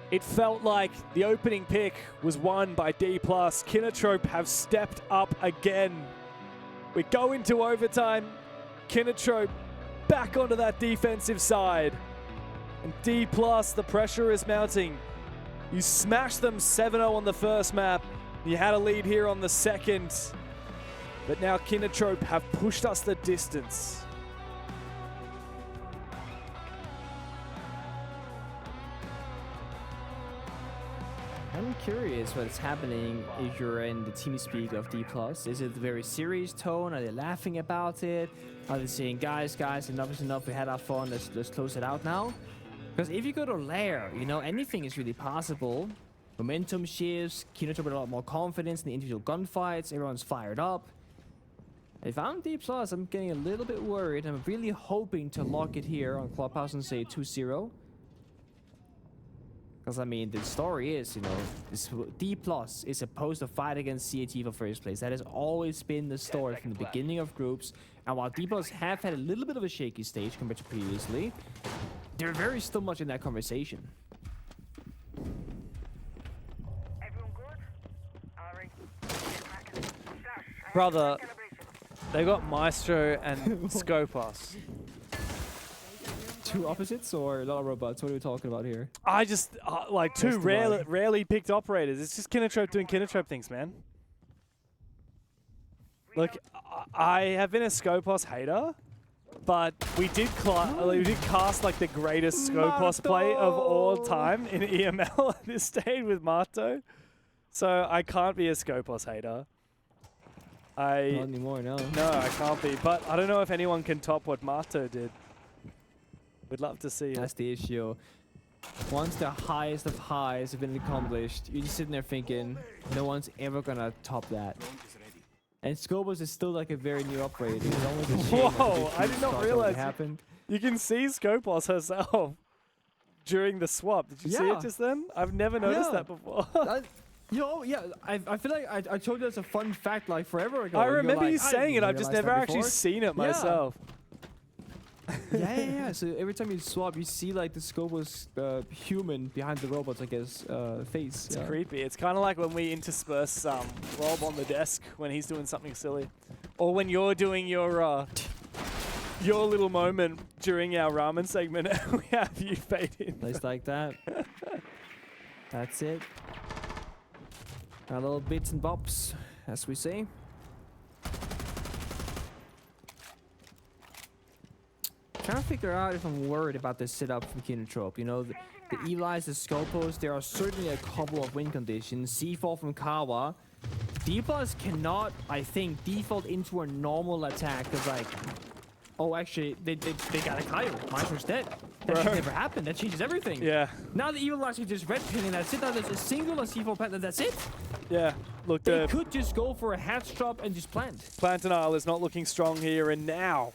it felt like the opening pick was won by Dplus. Kinotrope have stepped up again. We go into overtime. Kinotrope back onto that defensive side. And Dplus, the pressure is mounting. You smashed them 7-0 on the first map. You had a lead here on the second. But now Kinotrope have pushed us the distance. I'm curious what's happening if you're in the team speak of Dplus. Is it a very serious tone? Are they laughing about it? Are they saying, guys, enough is enough, we had our fun, let's close it out now? Because if you go to Lair, you know, anything is really possible. Momentum shifts, Kinotrope with a lot more confidence in the individual gunfights, everyone's fired up. If I'm Dplus, I'm getting a little bit worried. I'm really hoping to lock it here on Clubhouse and say 2-0. Because, I mean, the story is, you know, Dplus is supposed to fight against CAT for first place. That has always been the story from the beginning of groups. And while Dplus have had a little bit of a shaky stage compared to previously, they're very still much in that conversation. Everyone good? Alright. Brother, they got Maestro and Scopus. Two opposites or a lot of robots? What are we talking about here? I just, like, two rarely picked operators. It's just Kinotrope doing Kinotrope things, man. Look, I have been a Scopus hater, but we did cast like the greatest Scopus play of all time in EML at this stage with Marto. So I can't be a Scopus hater. Not anymore, no. No, I can't be. But I don't know if anyone can top what Marto did. We'd love to see it. That's the issue. Once the highest of highs have been accomplished, you're just sitting there thinking, no one's ever gonna top that. And Scopus is still like a very new operator. It's almost a shame. Whoa, I did not realize happened. You can see Scopus herself during the swap. Did you see it just then? I've never noticed that before. I feel like I told you that's a fun fact like forever ago. I remember you saying it. I've just never actually seen it myself. Yeah. So every time you swap, you see like the Scopus human behind the robot's, I guess, face. It's creepy. It's kind of like when we intersperse Rob on the desk when he's doing something silly, or when you're doing your little moment during our ramen segment. We have you fade in. Place like that. That's it. A little bits and bops, as we say. Trying to figure out if I'm worried about this setup from Kinotrope. You know, the Eli's, the Scopos, there are certainly a couple of win conditions. C4 from Kawa. Dplus cannot, I think, default into a normal attack because, like, oh, actually, they got a Kaio. Meister's dead. That should never happen. That changes everything. Yeah. Now the Evil actually just red pinning. That's it. Now there's a single C4 plant, and that's it. Yeah. Look, they could just go for a hatch drop and just plant. Plant denial is not looking strong here, and now,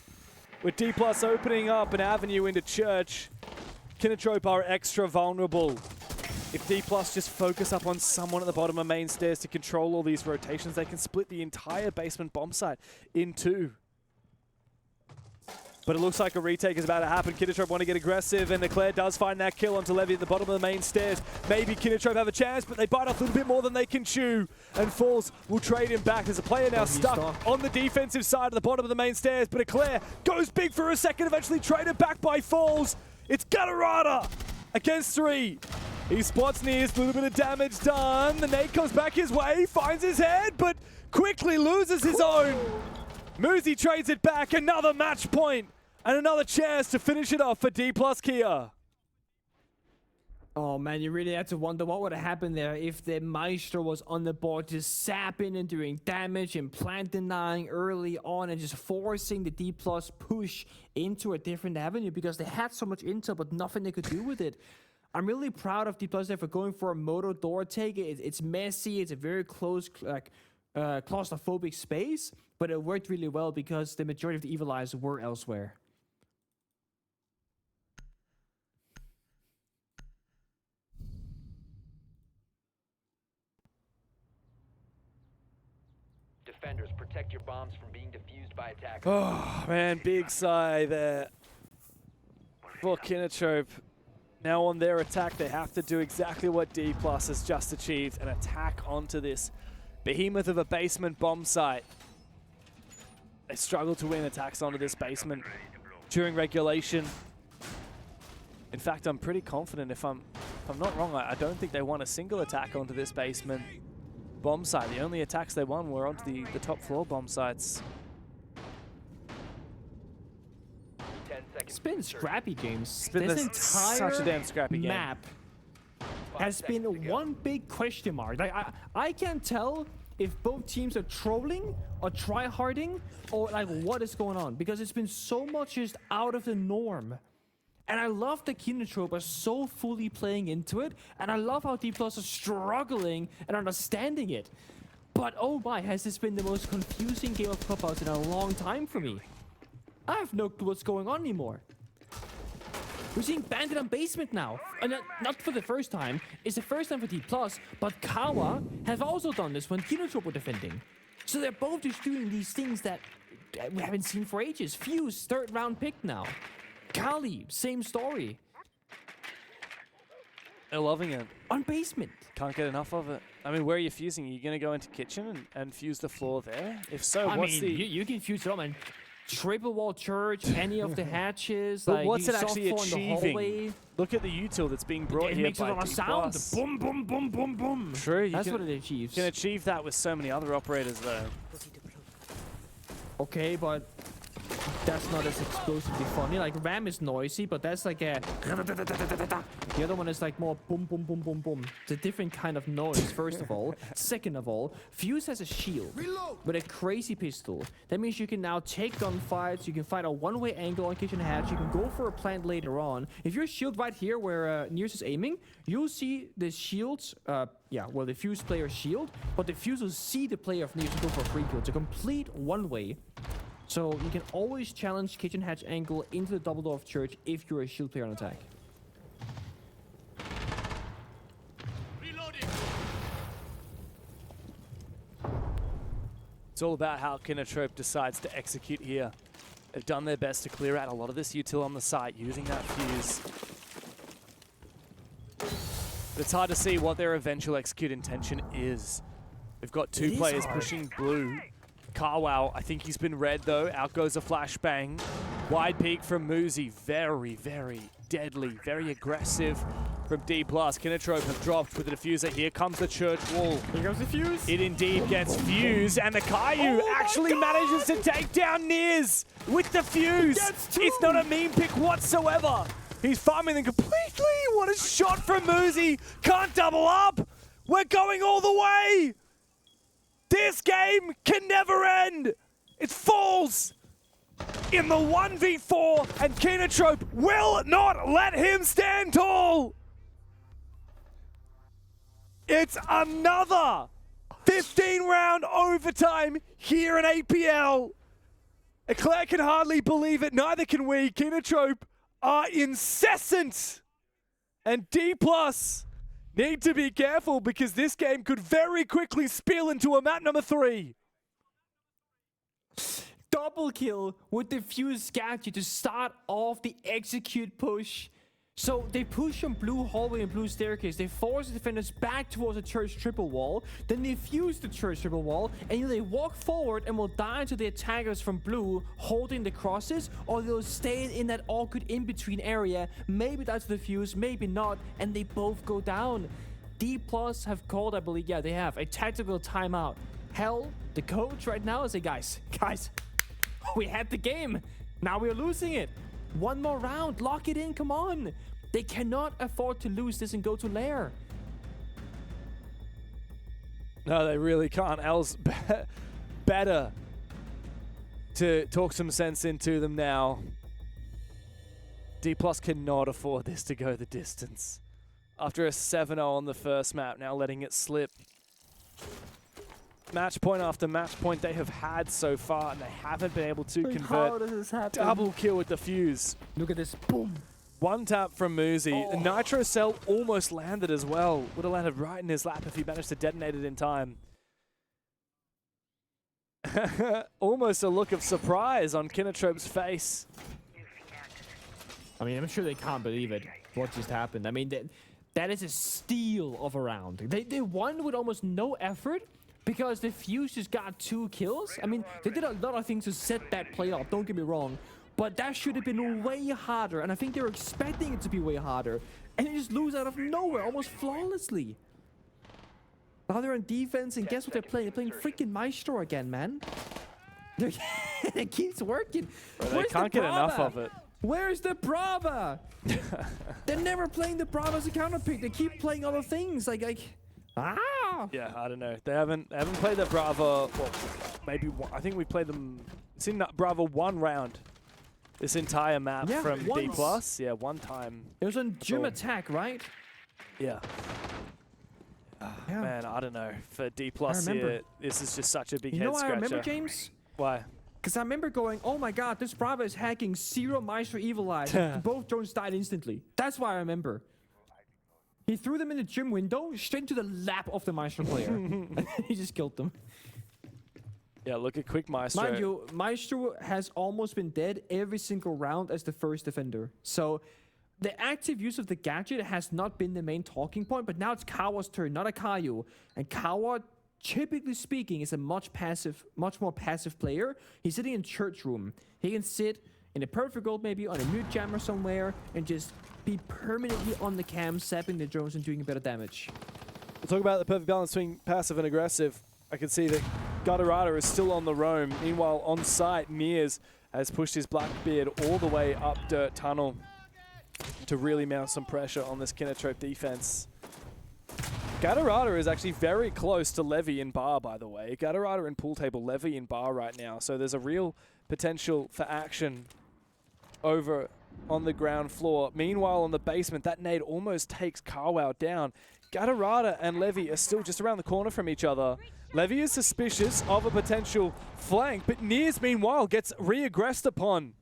with Dplus opening up an avenue into Church, Kinotrope are extra vulnerable. If Dplus just focus up on someone at the bottom of main stairs to control all these rotations, they can split the entire basement bomb site in two. But it looks like a retake is about to happen. Kinotrope want to get aggressive, and Eclair does find that kill onto Levy at the bottom of the main stairs. Maybe Kinotrope have a chance, but they bite off a little bit more than they can chew. And Falls will trade him back. There's a player now stuck on the defensive side of the bottom of the main stairs, but Eclair goes big for a second, eventually traded back by Falls. It's Gatorada against 3. He spots Nears, a little bit of damage done. The nade comes back his way, finds his head, but quickly loses his own. Muzi trades it back, another match point, and another chance to finish it off for Dplus Kia. Oh man, you really had to wonder what would have happened there if the Maestro was on the board, just sapping and doing damage and plant denying early on and just forcing the Dplus push into a different avenue because they had so much intel but nothing they could do with it. I'm really proud of Dplus there for going for a moto door take. It's messy, it's a very close, claustrophobic space, but it worked really well because the majority of the Evil Eyes were elsewhere. Defenders, protect your bombs from being defused by attackers. Oh man, big sigh there for Kinotrope. Now on their attack, they have to do exactly what Dplus has just achieved, an attack onto this behemoth of a basement bomb site. They struggle to win attacks onto this basement during regulation. In fact, I'm pretty confident, if I'm not wrong, I don't think they won a single attack onto this basement bomb site. The only attacks they won were onto the top floor bomb sites. It's been scrappy games. It's been this entire such a damn scrappy game. map has been one big question mark. Like I can't tell if both teams are trolling or try-harding or like what is going on because it's been so much just out of the norm. And I love that Kinotrope are so fully playing into it, and I love how Dplus are struggling and understanding it. But oh my, has this been the most confusing game of Clubhouse in a long time for me. I have no clue what's going on anymore. We're seeing Bandit on basement now. And not for the first time. It's the first time for Dplus, but Kawa have also done this when Kinotrope were defending. So they're both just doing these things that we haven't seen for ages. Fuse, third round pick now. Kali, same story. They're loving it. On basement. Can't get enough of it. I mean, where are you fusing? Are you going to go into kitchen and fuse the floor there? If so, you can fuse it up and triple wall church, any of the hatches. But like, what's it actually achieving? Look at the util that's being brought here makes by it on a sound. Boom, boom, boom, boom, boom. True. That's what it achieves. You can achieve that with so many other operators, though. Okay, but that's not as explosively funny. Like, Ram is noisy, but that's like a... The other one is like more boom, boom, boom, boom, boom. It's a different kind of noise, first of all. Second of all, Fuse has a shield with a crazy pistol. That means you can now take gunfights, you can fight a one-way angle on kitchen hatch, you can go for a plant later on. If your shield right here where Nears is aiming, you'll see the shields, the Fuse player's shield, but the Fuse will see the player of Nears to go for a free kill. It's a complete one-way. So you can always challenge kitchen hatch angle into the double door of church if you're a shield player on attack. It's all about how Kinotrope decides to execute here. They've done their best to clear out a lot of this util on the site using that fuse. But it's hard to see what their eventual execute intention is. They've got two players pushing blue. Carwow, I think he's been red though. Out goes a flashbang. Wide peek from Muzi. Very, very deadly, very aggressive. from Dplus. Kinotrope have dropped with the diffuser. Here comes the church wall. Here comes the fuse. It indeed gets fused, and the Caillou actually manages to take down Niz with the fuse. It's not a mean pick whatsoever. He's farming them completely. What a shot from Muzi. Can't double up. We're going all the way. This game can never end. It falls in the 1v4, and Kinotrope will not let him stand tall. It's another 15-round overtime here in APL. Eclair can hardly believe it, neither can we. Kinotrope are incessant, and Dplus need to be careful because this game could very quickly spill into a map number 3. Double kill with the fuse gadget to start off the execute push. So they push on blue hallway and blue staircase. They force the defenders back towards the church triple wall. Then they fuse the church triple wall, and either they walk forward and will die to the attackers from blue holding the crosses, or they'll stay in that awkward in-between area. Maybe that's the fuse, maybe not, and they both go down. Dplus have called, I believe, yeah, they have a tactical timeout. Hell, the coach right now is like, guys, we had the game. Now we're losing it. One more round. Lock it in. Come on. They cannot afford to lose this and go to lair. No, they really can't. Al's better to talk some sense into them now. Dplus cannot afford this to go the distance. After a 7-0 on the first map, now letting it slip. Match point after match point they have had so far, and they haven't been able to convert. Double kill with the fuse. Look at this. Boom. One tap from Muzi. The Nitro Cell almost landed as well. Would have landed right in his lap if he managed to detonate it in time. Almost a look of surprise on Kinotrope's face. I mean, I'm sure they can't believe it. What just happened? I mean, that is a steal of a round. They won with almost no effort, because the fuse just got 2 kills. I mean, they did a lot of things to set that play up, don't get me wrong. But that should have been way harder, and I think they were expecting it to be way harder. And they just lose out of nowhere, almost flawlessly. Now they're on defense, and guess what they're playing? They're playing freaking Maestro again, man. It keeps working. They can't get enough of it. Where's the Brava? They're never playing the Brava as a counter pick. They keep playing other things, Yeah, I don't know. They haven't played the Brava. Well, maybe one, I think we played them. It's in Brava 1 round. This entire map from Dplus. Yeah, one time. It was on Gym Attack, right? Yeah. Man, I don't know. For Dplus here, this is just such a big head scratcher. You know why I remember, James? Why? Because I remember going, oh my god, this Brava is hacking 0 Maestro Evil Eye. Both drones died instantly. That's why I remember. He threw them in the gym window, straight into the lap of the Maestro player. And he just killed them. Yeah, look at quick Maestro. Mind you, Maestro has almost been dead every single round as the first defender. So the active use of the gadget has not been the main talking point, but now it's Kawa's turn, not a Caillou. And Kawa, typically speaking, is a much more passive player. He's sitting in church room. He can sit in a perfect world, maybe on a mute jammer somewhere, and just be permanently on the cam, sapping the drones and doing a bit of damage. We'll talk about the perfect balance between passive and aggressive. I can see that Gutterata is still on the roam. Meanwhile, on site, Mears has pushed his Blackbeard all the way up Dirt Tunnel to really mount some pressure on this Kinotrope defense. Gutterata is actually very close to Levy in bar, by the way. Gutterata in pool table, Levy in bar right now. So there's a real potential for action over on the ground floor. Meanwhile, on the basement, that nade almost takes Carwow down. Gutterata and Levy are still just around the corner from each other. Levy is suspicious of a potential flank, but Nears, meanwhile, gets re-aggressed upon.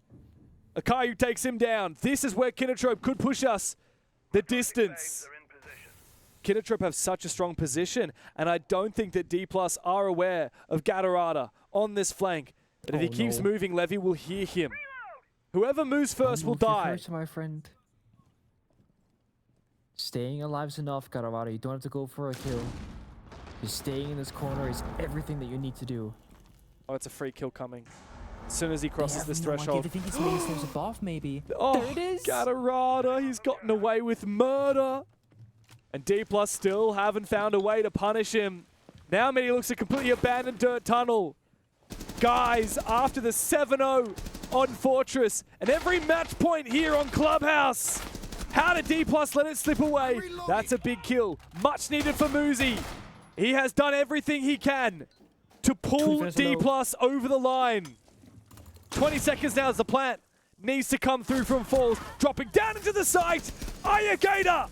Akayu takes him down. This is where Kinotrope could push us the distance. Kinotrope have such a strong position, and I don't think that Dplus are aware of Gutterata on this flank. But if he keeps moving, Levy will hear him. Whoever moves first will die. My friend. Staying alive is enough, Gutterata. You don't have to go for a kill. Just staying in this corner is everything that you need to do. Oh, it's a free kill coming. As soon as he crosses this threshold. I think it's many steps above, maybe. Oh, there it is. Gutterata, he's gotten away with murder. And Dplus still haven't found a way to punish him. Now Midi looks to completely abandon Dirt Tunnel. Guys, after the 7-0 on Fortress, and every match point here on Clubhouse, how did Dplus let it slip away? That's a big kill. Much needed for Muzi. He has done everything he can to pull Dplus over the line. 20 seconds now as the plant needs to come through from Falls. Dropping down into the site. Ayagator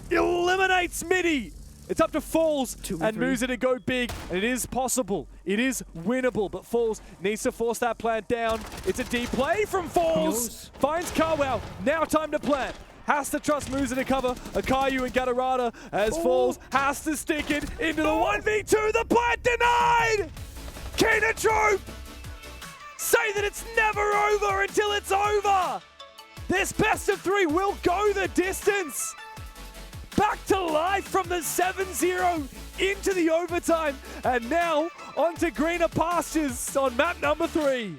eliminates Midi. It's up to Falls and Muzi to go big, and it is possible. It is winnable, but Falls needs to force that plant down. It's a deep play from Falls. Finds Carwell. Now time to plant. Has to trust Muzi to cover Akayu and Gatorada as Falls has to stick it into the 1v2. The plant denied! Kinotrope! Say that it's never over until it's over! This best of 3 will go the distance! Back to life from the 7-0 into the overtime, and now onto greener pastures on map number 3.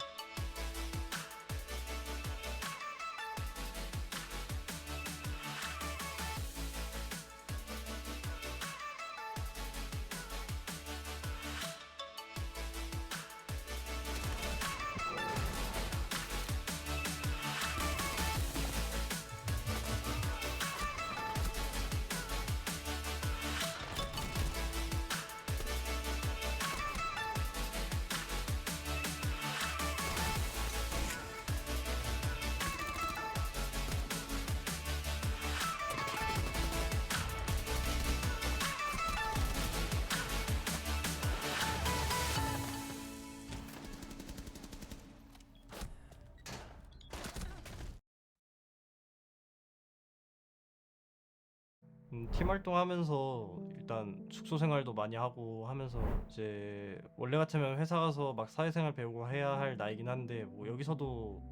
팀 활동하면서 일단 숙소 생활도 많이 하고 하면서 이제 원래 같으면 회사 가서 막 사회생활 배우고 해야 할 나이긴 한데 뭐 여기서도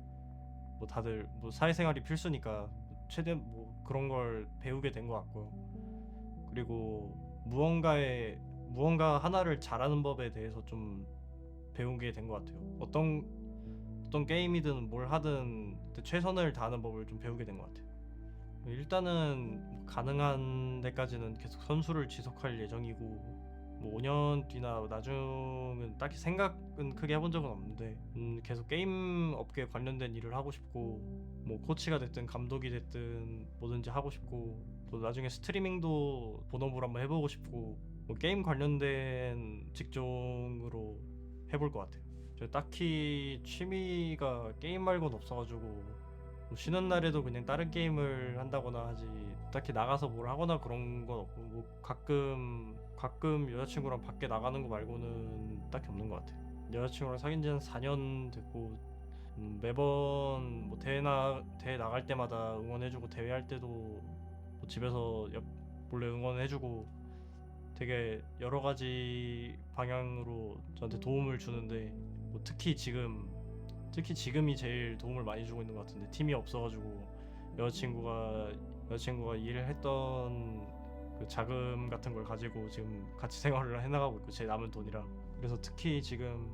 뭐 다들 뭐 사회생활이 필수니까 최대한 뭐 그런 걸 배우게 된 것 같고요. 그리고 무언가 하나를 잘하는 법에 대해서 좀 배우게 된 것 같아요. 어떤 게임이든 뭘 하든 최선을 다하는 법을 좀 배우게 된 것 같아요. 일단은 가능한 데까지는 계속 선수를 지속할 예정이고 뭐 5년 뒤나 나중은 딱히 생각은 크게 해본 적은 없는데 계속 게임 업계 관련된 일을 하고 싶고 뭐 코치가 됐든 감독이 됐든 뭐든지 하고 싶고 또 나중에 스트리밍도 본업으로 한번 해보고 싶고 뭐 게임 관련된 직종으로 해볼 것 같아요. 저 딱히 취미가 게임 말고는 없어가지고 뭐 쉬는 날에도 그냥 다른 게임을 한다거나 하지 딱히 나가서 뭘 하거나 그런 건 없고 뭐 가끔 여자친구랑 밖에 나가는 거 말고는 딱히 없는 것 같아요. 여자친구랑 사귄 지 한 4년 됐고 매번 뭐 대회 나갈 때마다 응원해주고 대회할 때도 뭐 집에서 몰래 응원해주고 되게 여러 가지 방향으로 저한테 도움을 주는데 뭐 특히 지금이 제일 도움을 많이 주고 있는 것 같은데 팀이 없어가지고 여자친구가 일을 했던 그 자금 같은 걸 가지고 지금 같이 생활을 해나가고 있고 제 남은 돈이랑 그래서 특히 지금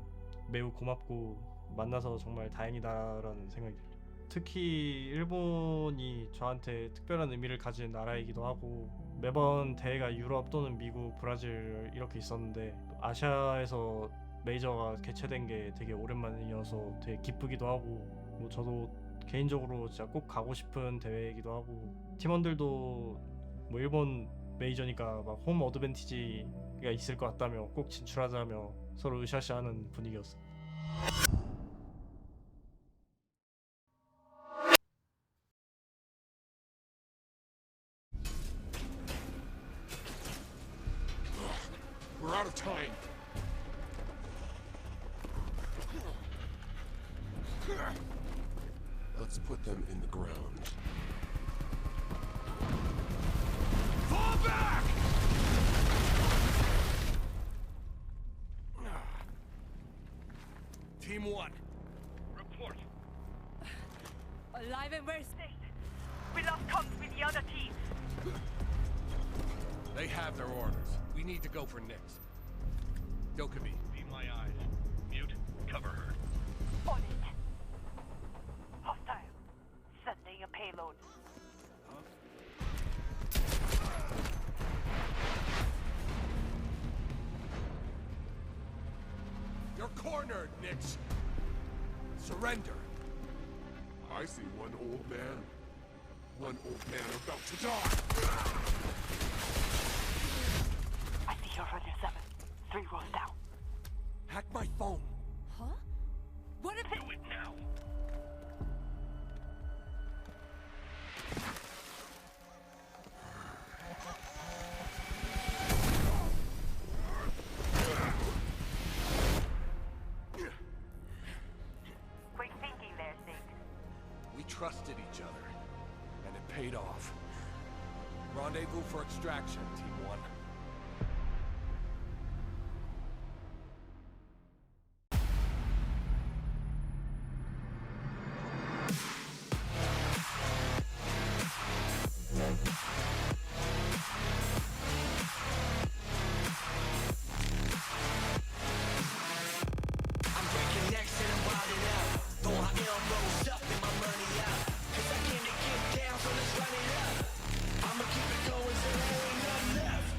매우 고맙고 만나서 정말 다행이다라는 생각이 들어요. 특히 일본이 저한테 특별한 의미를 가진 나라이기도 하고 매번 대회가 유럽 또는 미국, 브라질 이렇게 있었는데 아시아에서 메이저가 개최된 게 되게 오랜만이어서 되게 기쁘기도 하고 뭐 저도 개인적으로 진짜 꼭 가고 싶은 대회이기도 하고 팀원들도 뭐 일본 메이저니까 막 홈 어드밴티지가 있을 것 같다며 꼭 진출하자며 서로 으쌰으쌰하는 분위기였어요. We're out of time. Let's put them in the ground. Fall back! Team 1. Report. Alive and well stayed. We lost comms with the other team. They have their orders. We need to go for Nyx. Dokkaebi, be my eyes. Mute, cover her. On it. Hostile. Sending a payload. cornered, Nix. Surrender. I see one old man. One old man about to die. I see you're running 7. 3 rows down. Hack my phone. Huh? What if Do it now. Quick thinking there, Sig. We trusted each other, and it paid off. Rendezvous for extraction, Team 1. I'm breaking necks and I'm wilding out. Throw my elbows up and my money out. Cause I came to get down, so let's run it up. I'ma keep it going till there ain't nothing left.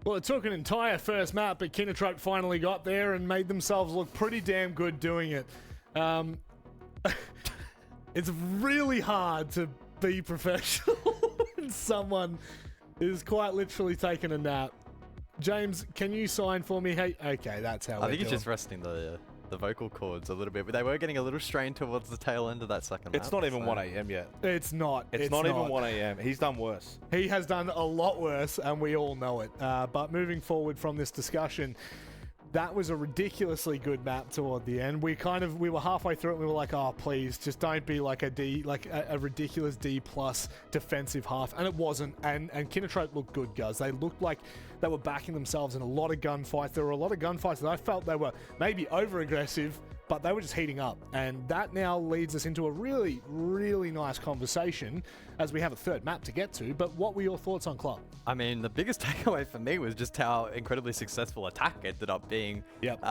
Well, it took an entire first map, but Kinotrope finally got there and made themselves look pretty damn good doing it. It's really hard to be professional when someone is quite literally taking a nap. James, can you sign for me? Hey, okay, that's how I think he's just resting the vocal cords a little bit, but they were getting a little strained towards the tail end of that second It's lap, not even 1 a.m. yet. It's not. It's not even 1 a.m. He's done worse. He has done a lot worse, and we all know it. But moving forward from this discussion, that was a ridiculously good map toward the end. We were halfway through it and we were like, oh, please, just don't be like a ridiculous D+ defensive half. And it wasn't. And Kinotrope looked good, guys. They looked like they were backing themselves in a lot of gunfights. There were a lot of gunfights that I felt they were maybe over-aggressive, but they were just heating up. And that now leads us into a really, really nice conversation as we have a third map to get to. But what were your thoughts on Club? I mean, the biggest takeaway for me was just how incredibly successful attack ended up being. Yep.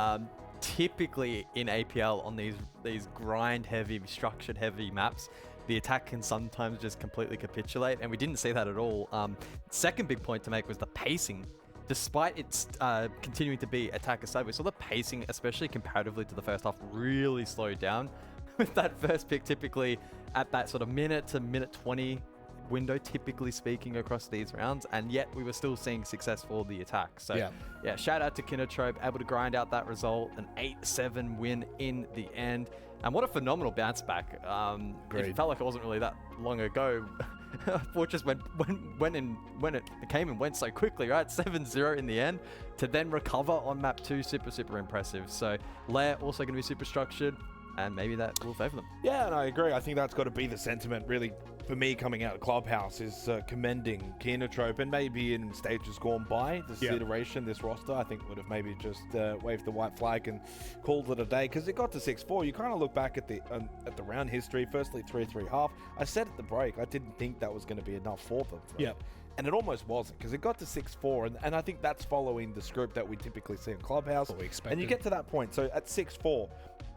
Typically in APL on these grind-heavy, structured-heavy maps, the attack can sometimes just completely capitulate, and we didn't see that at all. Second big point to make was the pacing. Despite its continuing to be attacker side, we saw the pacing, especially comparatively to the first half, really slowed down. With that first pick typically at that sort of minute to minute 20 window, typically speaking, across these rounds, and yet we were still seeing success for the attack. So yeah, shout out to Kinotrope, able to grind out that result, an 8-7 win in the end. And what a phenomenal bounce back. It felt like it wasn't really that long ago. Fortress when it came and went so quickly, right? 7-0 in the end to then recover on map 2, super impressive. So Lair also going to be super structured, and maybe that will favor them. Yeah, and I agree. I think that's got to be the sentiment, really, for me coming out of Clubhouse, is commending Kinotrope, and maybe in stages gone by, this iteration, this roster, I think would have maybe just waved the white flag and called it a day, because it got to 6-4. You kind of look back at the round history, firstly 3-3 half. I said at the break, I didn't think that was going to be enough for them. Right? And it almost wasn't, because it got to 6-4, and I think that's following the script that we typically see in Clubhouse. What we expected. And you get to that point, so at 6-4,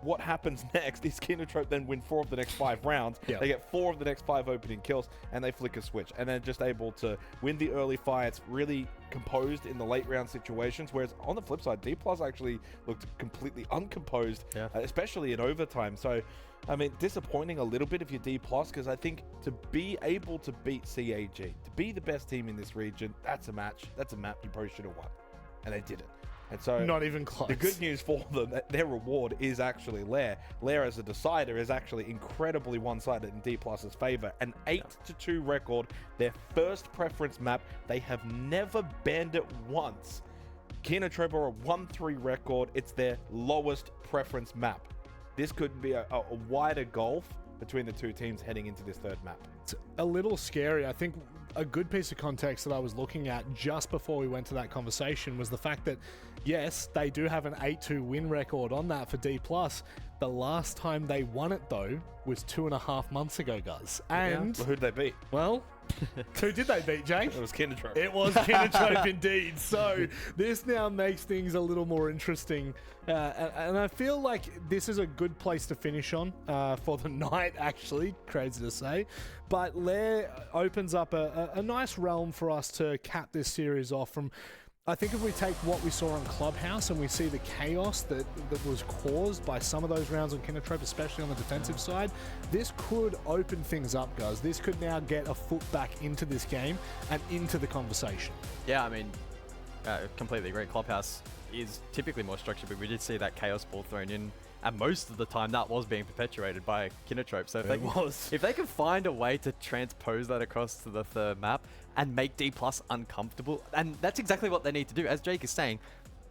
what happens next is Kinotrope then win 4 of the next 5 rounds. They get 4 of the next 5 opening kills, and they flick a switch. And they're just able to win the early fights, really composed in the late round situations. Whereas on the flip side, Dplus actually looked completely uncomposed, especially in overtime. So, I mean, disappointing a little bit if you're Dplus, because I think to be able to beat CAG, to be the best team in this region, that's a match. That's a map you probably should have won. And they didn't. And so not even close. The good news for them, their reward is actually Lair. Lair as a decider is actually incredibly one-sided in Dplus's favor. An 8-2 record, their first preference map. They have never banned it once. Kinotrope are a 1-3 record. It's their lowest preference map. This could be a wider gulf between the two teams heading into this third map. It's a little scary. I think a good piece of context that I was looking at just before we went to that conversation was the fact that, yes, they do have an 8-2 win record on that for D+. The last time they won it, though, was 2.5 months ago, guys. And well, who'd they beat? Well, who did they beat, Jay? It was Kinotrope. It was Kinotrope indeed. So this now makes things a little more interesting. And I feel like this is a good place to finish on for the night, actually. Crazy to say. But Lair opens up a nice realm for us to cap this series off from... I think if we take what we saw on Clubhouse and we see the chaos that was caused by some of those rounds on Kinotrope, especially on the defensive side, this could open things up, guys. This could now get a foot back into this game and into the conversation. Yeah, I mean, completely agree. Clubhouse is typically more structured, but we did see that chaos ball thrown in, and most of the time that was being perpetuated by Kinotrope. So if they can find a way to transpose that across to the third map and make D+ uncomfortable, and that's exactly what they need to do. As Jake is saying,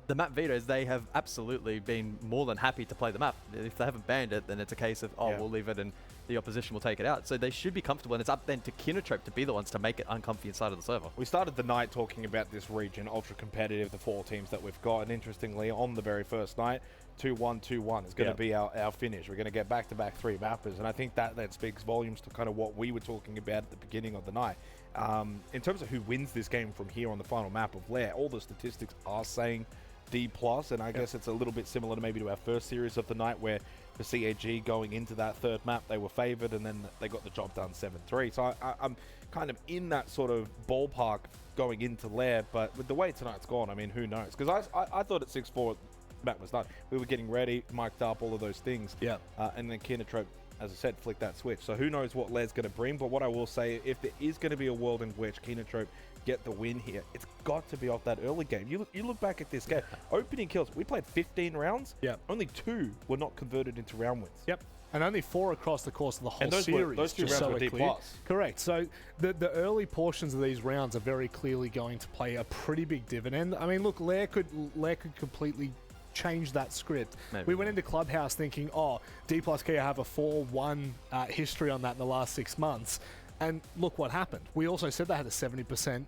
the map vetoes, they have absolutely been more than happy to play the map. If they haven't banned it, then it's a case of, we'll leave it and the opposition will take it out. So they should be comfortable, and it's up then to Kinotrope to be the ones to make it uncomfy inside of the server. We started the night talking about this region, ultra competitive, the 4 teams that we've got, and interestingly, on the very first night, 2-1, 2-1 is going to be our finish. We're going to get back-to-back 3 mappers, and I think that speaks volumes to kind of what we were talking about at the beginning of the night. In terms of who wins this game from here on the final map of Lair, all the statistics are saying Dplus, and I guess it's a little bit similar to maybe to our first series of the night, where the CAG going into that third map, they were favored, and then they got the job done 7-3. So I'm kind of in that sort of ballpark going into Lair, but with the way tonight's gone, I mean, who knows? Because I thought at 6-4 map was done. We were getting ready, mic'd up, all of those things. Yeah. And then Kinotrope, as I said, flicked that switch. So who knows what Lair's going to bring, but what I will say, if there is going to be a world in which Kinotrope get the win here, it's got to be off that early game. You look back at this game, opening kills, we played 15 rounds. Yeah. Only 2 were not converted into round wins. Yep. And only 4 across the course of the whole those series. Those 2 rounds were Dplus. Correct. So the early portions of these rounds are very clearly going to play a pretty big dividend. I mean, look, Lair could completely change that script. Maybe. We went into Clubhouse thinking, oh, Dplus Kia have a 4-1 history on that in the last 6 months. And look what happened. We also said they had a 70%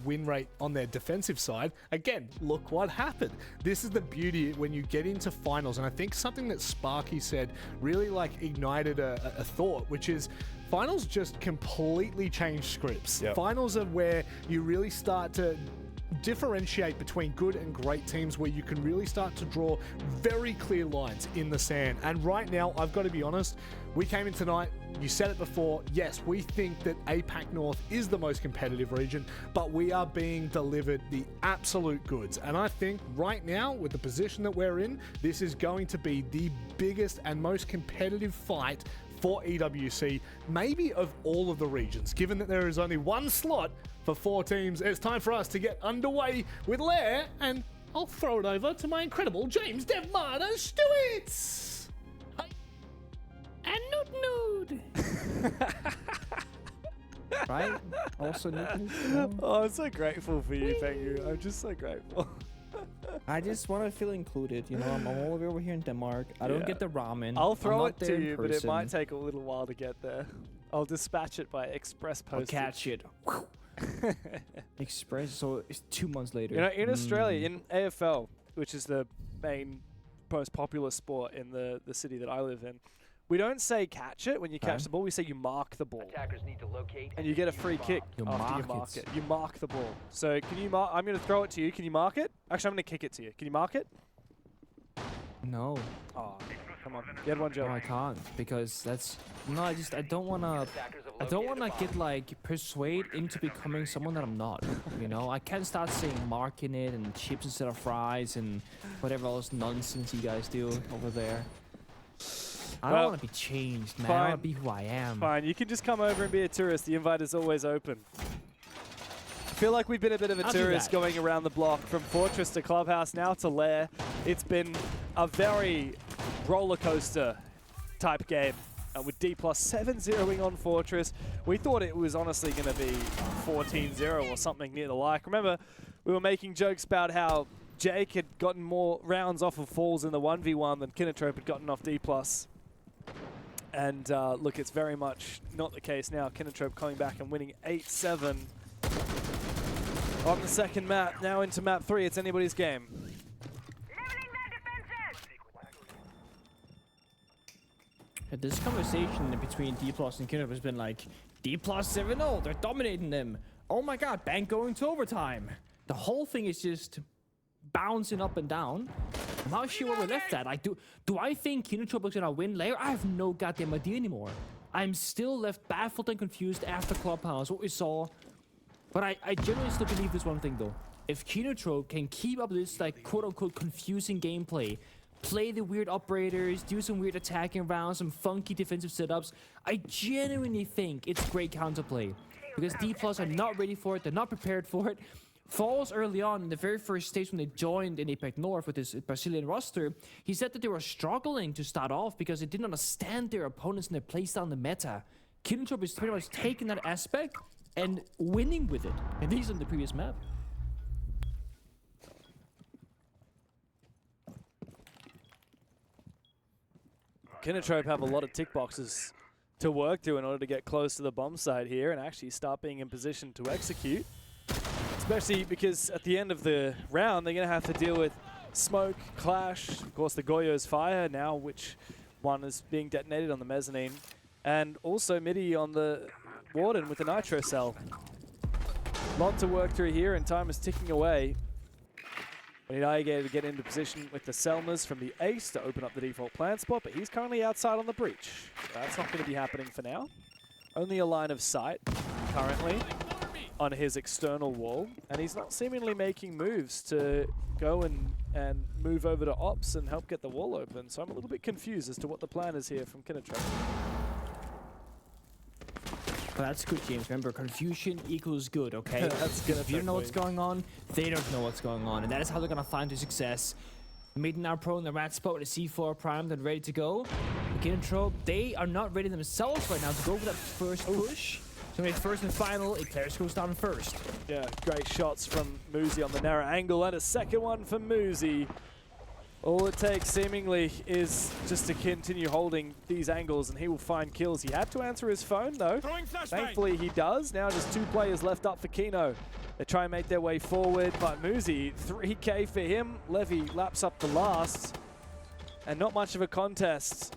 win rate on their defensive side. Again, look what happened. This is the beauty when you get into finals. And I think something that Sparky said really ignited a thought, which is finals just completely change scripts. Yep. Finals are where you really start to differentiate between good and great teams, where you can really start to draw very clear lines in the sand. And right now, I've got to be honest, we came in tonight, you said it before, yes, we think that APAC North is the most competitive region, but we are being delivered the absolute goods. And I think right now, with the position that we're in, this is going to be the biggest and most competitive fight for EWC, maybe of all of the regions, given that there is only 1 slot for 4 teams. It's time for us to get underway with Lair, and I'll throw it over to my incredible James Devmada Stewarts. And nude. Right? Also nude. Oh, I'm so grateful for you, thank you. I'm just so grateful. I just want to feel included. You know, I'm all over here in Denmark. I don't get the ramen. I'll throw it to you, but it might take a little while to get there. I'll dispatch it by express postage. I'll catch it. Express, so it's 2 months later. You know, in Australia, in AFL, which is the main, most popular sport in the city that I live in, we don't say catch it when you catch the ball. We say you mark the ball. Attackers need to locate and you get a free kick after you mark it. You mark the ball. So can you mark? I'm going to throw it to you. Can you mark it? Actually, I'm going to kick it to you. Can you mark it? No. Oh, come on. You had one job. No, I can't, because that's I don't wanna get persuade into becoming someone that I'm not. You know, I can't start saying marking it and chips instead of fries and whatever else nonsense you guys do over there. I don't want to be changed, man. I want to be who I am. Fine, you can just come over and be a tourist. The invite is always open. I feel like we've been a bit of a tourist going around the block from Fortress to Clubhouse, now to Lair. It's been a very roller coaster type game with Dplus 7-0ing on Fortress. We thought it was honestly going to be 14-0 or something near the like. Remember, we were making jokes about how Jake had gotten more rounds off of falls in the 1v1 than Kinotrope had gotten off Dplus. And look, it's very much not the case now. Kinotrope coming back and winning 8-7 on the second map. Now into map 3, it's anybody's game. This conversation between Dplus and Kinotrope has been like, Dplus 7-0, they're dominating them. Oh my god, bank going to overtime. The whole thing is just bouncing up and down. I'm not sure where we're left at. Like, do I think Kinotrope is gonna win Lair? I have no goddamn idea anymore. I'm still left baffled and confused after Clubhouse, what we saw. But I genuinely still believe this one thing though. If Kinotrope can keep up this like quote-unquote confusing gameplay, play the weird operators, do some weird attacking rounds, some funky defensive setups, I genuinely think it's great counterplay. Because Dplus are not ready for it, they're not prepared for it. Falls early on in the very first stage when they joined in APAC North with this Brazilian roster, he said that they were struggling to start off because they didn't understand their opponents and their playstyle in the meta. Kinotrope is pretty much taking that aspect and winning with it, at least on the previous map. Kinotrope have a lot of tick boxes to work through in order to get close to the bomb site here and actually start being in position to execute. Especially because at the end of the round, they're going to have to deal with smoke, clash, of course the Goyo's fire now, which one is being detonated on the mezzanine, and also Midi on the Warden with the nitro cell. Lot to work through here, and time is ticking away. We need Aige to get into position with the Selmas from the ace to open up the default plant spot, but he's currently outside on the breach. That's not going to be happening for now. Only a line of sight currently on his external wall, and he's not seemingly making moves to go and move over to ops and help get the wall open. So I'm a little bit confused as to what the plan is here from Kinotrope. Well, that's good, James. Remember, confusion equals good, okay? That's good. If you don't know what's going on, they don't know what's going on. And that is how they're going to find their success. Mid now pro in the rat spot with a C4 primed and ready to go. Kinotrope, they are not ready themselves right now to go for that first push. So it's first and final, Eclairs goes down first. Yeah, great shots from Muzi on the narrow angle, and a second one for Muzi. All it takes, seemingly, is just to continue holding these angles, and he will find kills. He had to answer his phone, though. Thankfully, he does. Now just 2 players left up for Kino. They try and make their way forward, but Muzi, 3K for him. Levy laps up the last, and not much of a contest.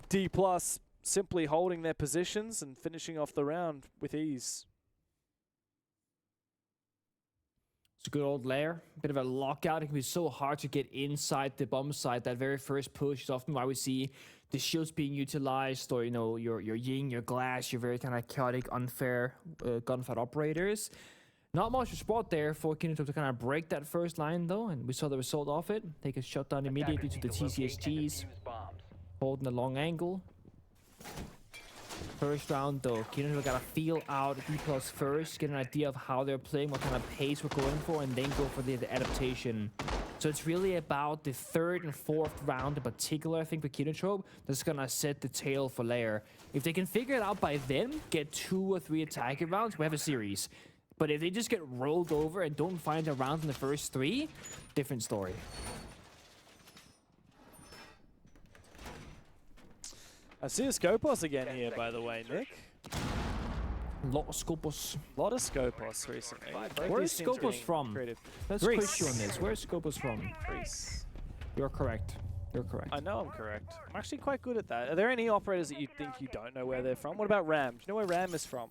Dplus simply holding their positions and finishing off the round with ease. It's a good old lair, bit of a lockout. It can be so hard to get inside the bomb site. That very first push is often why we see the shields being utilized, or, you know, your Ying, your Glass, your very kind of chaotic, unfair gunfight operators. Not much to spot there for Kinotrope to kind of break that first line, though, and we saw the result of it. They get shot down immediately to the TCSGs, holding a long angle. First round, though, Kinotrope gotta feel out Dplus first, get an idea of how they're playing, what kind of pace we're going for, and then go for the adaptation. So it's really about the 3rd and 4th round in particular, I think, for Kinotrope, that's gonna set the tail for Lair. If they can figure it out by then, get 2 or 3 attacking rounds, we have a series. But if they just get rolled over and don't find a round in the first 3, different story. I see a Scopos again here, by the way, Nick. Lot of Scopos. Lot of Scopos recently. Where's Scopos from? Creative. Let's quiz you on this. Where's Scopos from? Greece. You're correct. You're correct. I know I'm correct. I'm actually quite good at that. Are there any operators that you think you don't know where they're from? What about Ram? Do you know where Ram is from?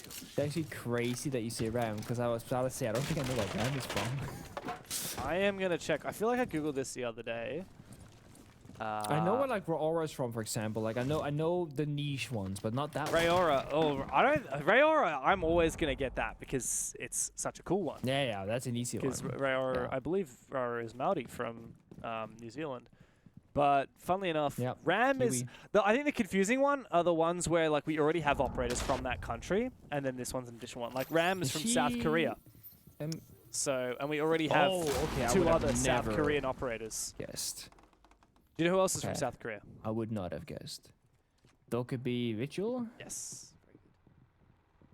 It's actually crazy that you say Ram, because I was about to say, I don't think I know where Ram is from. I am going to check. I feel like I Googled this the other day. I know where like Rayora is from, for example. Like I know the niche ones, but not that Rayora. Oh, Rayora. I'm always gonna get that because it's such a cool one. Yeah, that's an easy one. Because Rayora, I believe Rayora is Maori from New Zealand. But funnily enough, Ram Kiwi. is. I think the confusing one are the ones where like we already have operators from that country, and then this one's an additional one. Like Ram is from South Korea. So, and we already have 2 other South Korean operators. Guessed. Do you know who else is from South Korea? I would not have guessed. Though could be Ritual? Yes.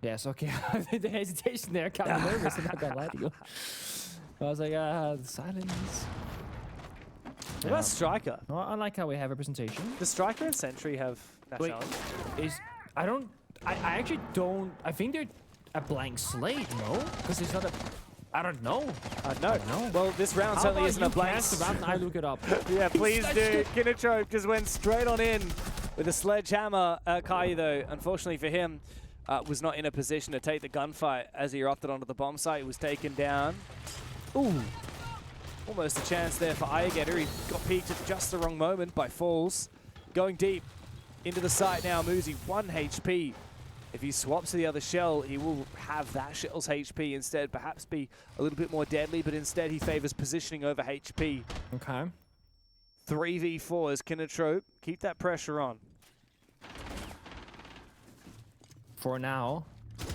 Yes, okay. The hesitation there got me nervous. I'm not gonna lie to you. I was like, silence. What about Striker? No, I like how we have representation. Does Striker and Sentry have nationality? I actually don't. I think they're a blank slate, no? Because it's not a. I don't know. No. Well, this round certainly isn't a blank. Round, I look it up. Yeah, please do. Kinotrope just went straight on in with a sledgehammer. Kai, though, unfortunately for him, was not in a position to take the gunfight as he erupted onto the bomb site. He was taken down. Ooh. Almost a chance there for Ayagetter. He got peeked at just the wrong moment by Falls. Going deep into the site now. Muzi, 1 HP. If he swaps to the other shell, he will have that shell's HP instead, perhaps be a little bit more deadly, but instead he favors positioning over HP. Okay. 3v4 as Kinotrope. Keep that pressure on. For now,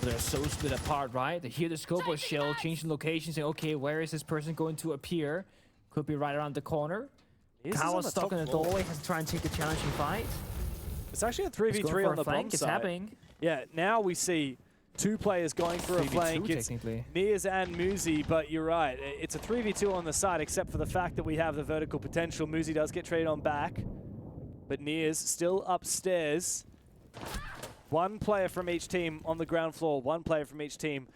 they're so split apart, right? They hear the scope of shell, changing location, saying, okay, where is this person going to appear? Could be right around the corner. Kawa's stuck in the doorway, has to try and take a challenging fight. It's actually a 3v3 on the bomb site. It's happening. Yeah, now we see 2 players going for a flank. It's Niers and Muzi, but you're right. It's a 3v2 on the side, except for the fact that we have the vertical potential. Muzi does get traded on back, but Niers still upstairs. 1 player from each team on the ground floor, 1 player from each team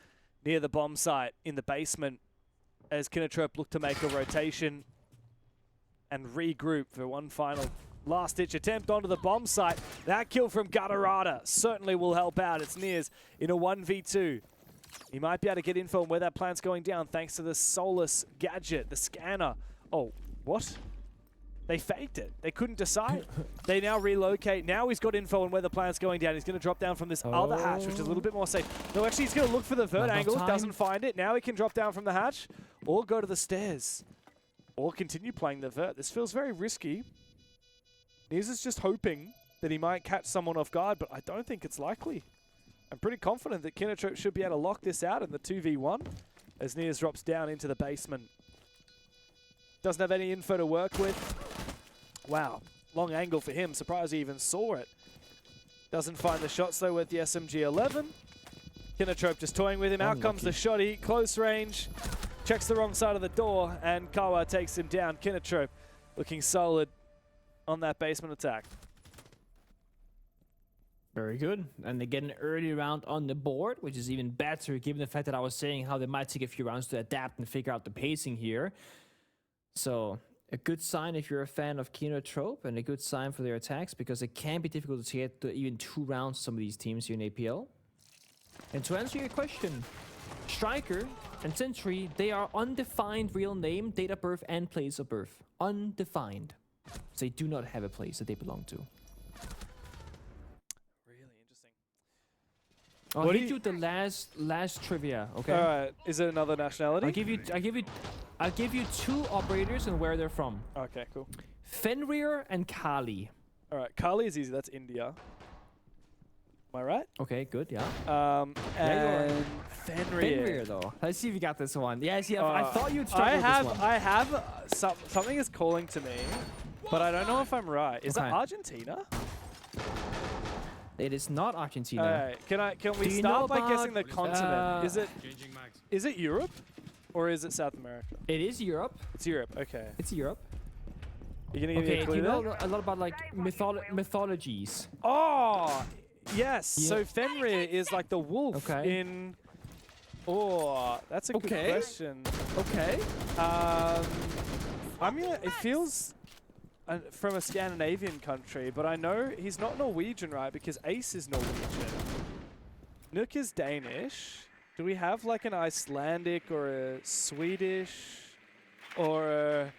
near the bomb site in the basement as Kinotrope look to make a rotation and regroup for one final last-ditch attempt onto the bomb site. That kill from Gutterata certainly will help out. It's Niers in a 1v2. He might be able to get info on where that plant's going down thanks to the Solus gadget, the scanner. Oh, what? They faked it. They couldn't decide. They now relocate. Now he's got info on where the plant's going down. He's going to drop down from this other hatch, which is a little bit more safe. No, actually, he's going to look for the vert angle. Doesn't find it. Now he can drop down from the hatch or go to the stairs or continue playing the vert. This feels very risky. Niz is just hoping that he might catch someone off guard, but I don't think it's likely. I'm pretty confident that Kinotrope should be able to lock this out in the 2v1 as Niz drops down into the basement. Doesn't have any info to work with. Wow, long angle for him. Surprised he even saw it. Doesn't find the shots though with the SMG-11. Kinotrope just toying with him. Out comes the shotty, close range. Checks the wrong side of the door, and Kawa takes him down. Kinotrope looking solid on that basement attack. Very good. And they get an early round on the board, which is even better given the fact that I was saying how they might take a few rounds to adapt and figure out the pacing here. So a good sign if you're a fan of Kinotrope, and a good sign for their attacks, because it can be difficult to get to even 2 rounds some of these teams here in APL. And to answer your question, Striker and Sentry, they are undefined real name, date of birth, and place of birth. Undefined. So they do not have a place that they belong to. I'll give you the last trivia, okay? All right. Is it another nationality? I'll give you 2 operators and where they're from. Okay, cool. Fenrir and Kali. All right, Kali is easy. That's India. Am I right? Okay, good. Yeah. And Fenrir though. Let's see if you got this one. Yeah, see, I thought you'd struggle with this one. I have something is calling to me, but I don't know if I'm right. Is it Argentina? It is not Argentina. Alright, can we start by guessing the continent? Is it Europe or is it South America? It is Europe. It's Europe. Okay. It's Europe. You gonna give me a clue? Do you know a lot about like mythologies? Oh, yes. Yeah. So Fenrir is like the wolf in. Oh, that's a good question. Okay. I mean, it feels. From a Scandinavian country, but I know he's not Norwegian, right? Because Ace is Norwegian. Nook is Danish. Do we have like an Icelandic or a Swedish or a...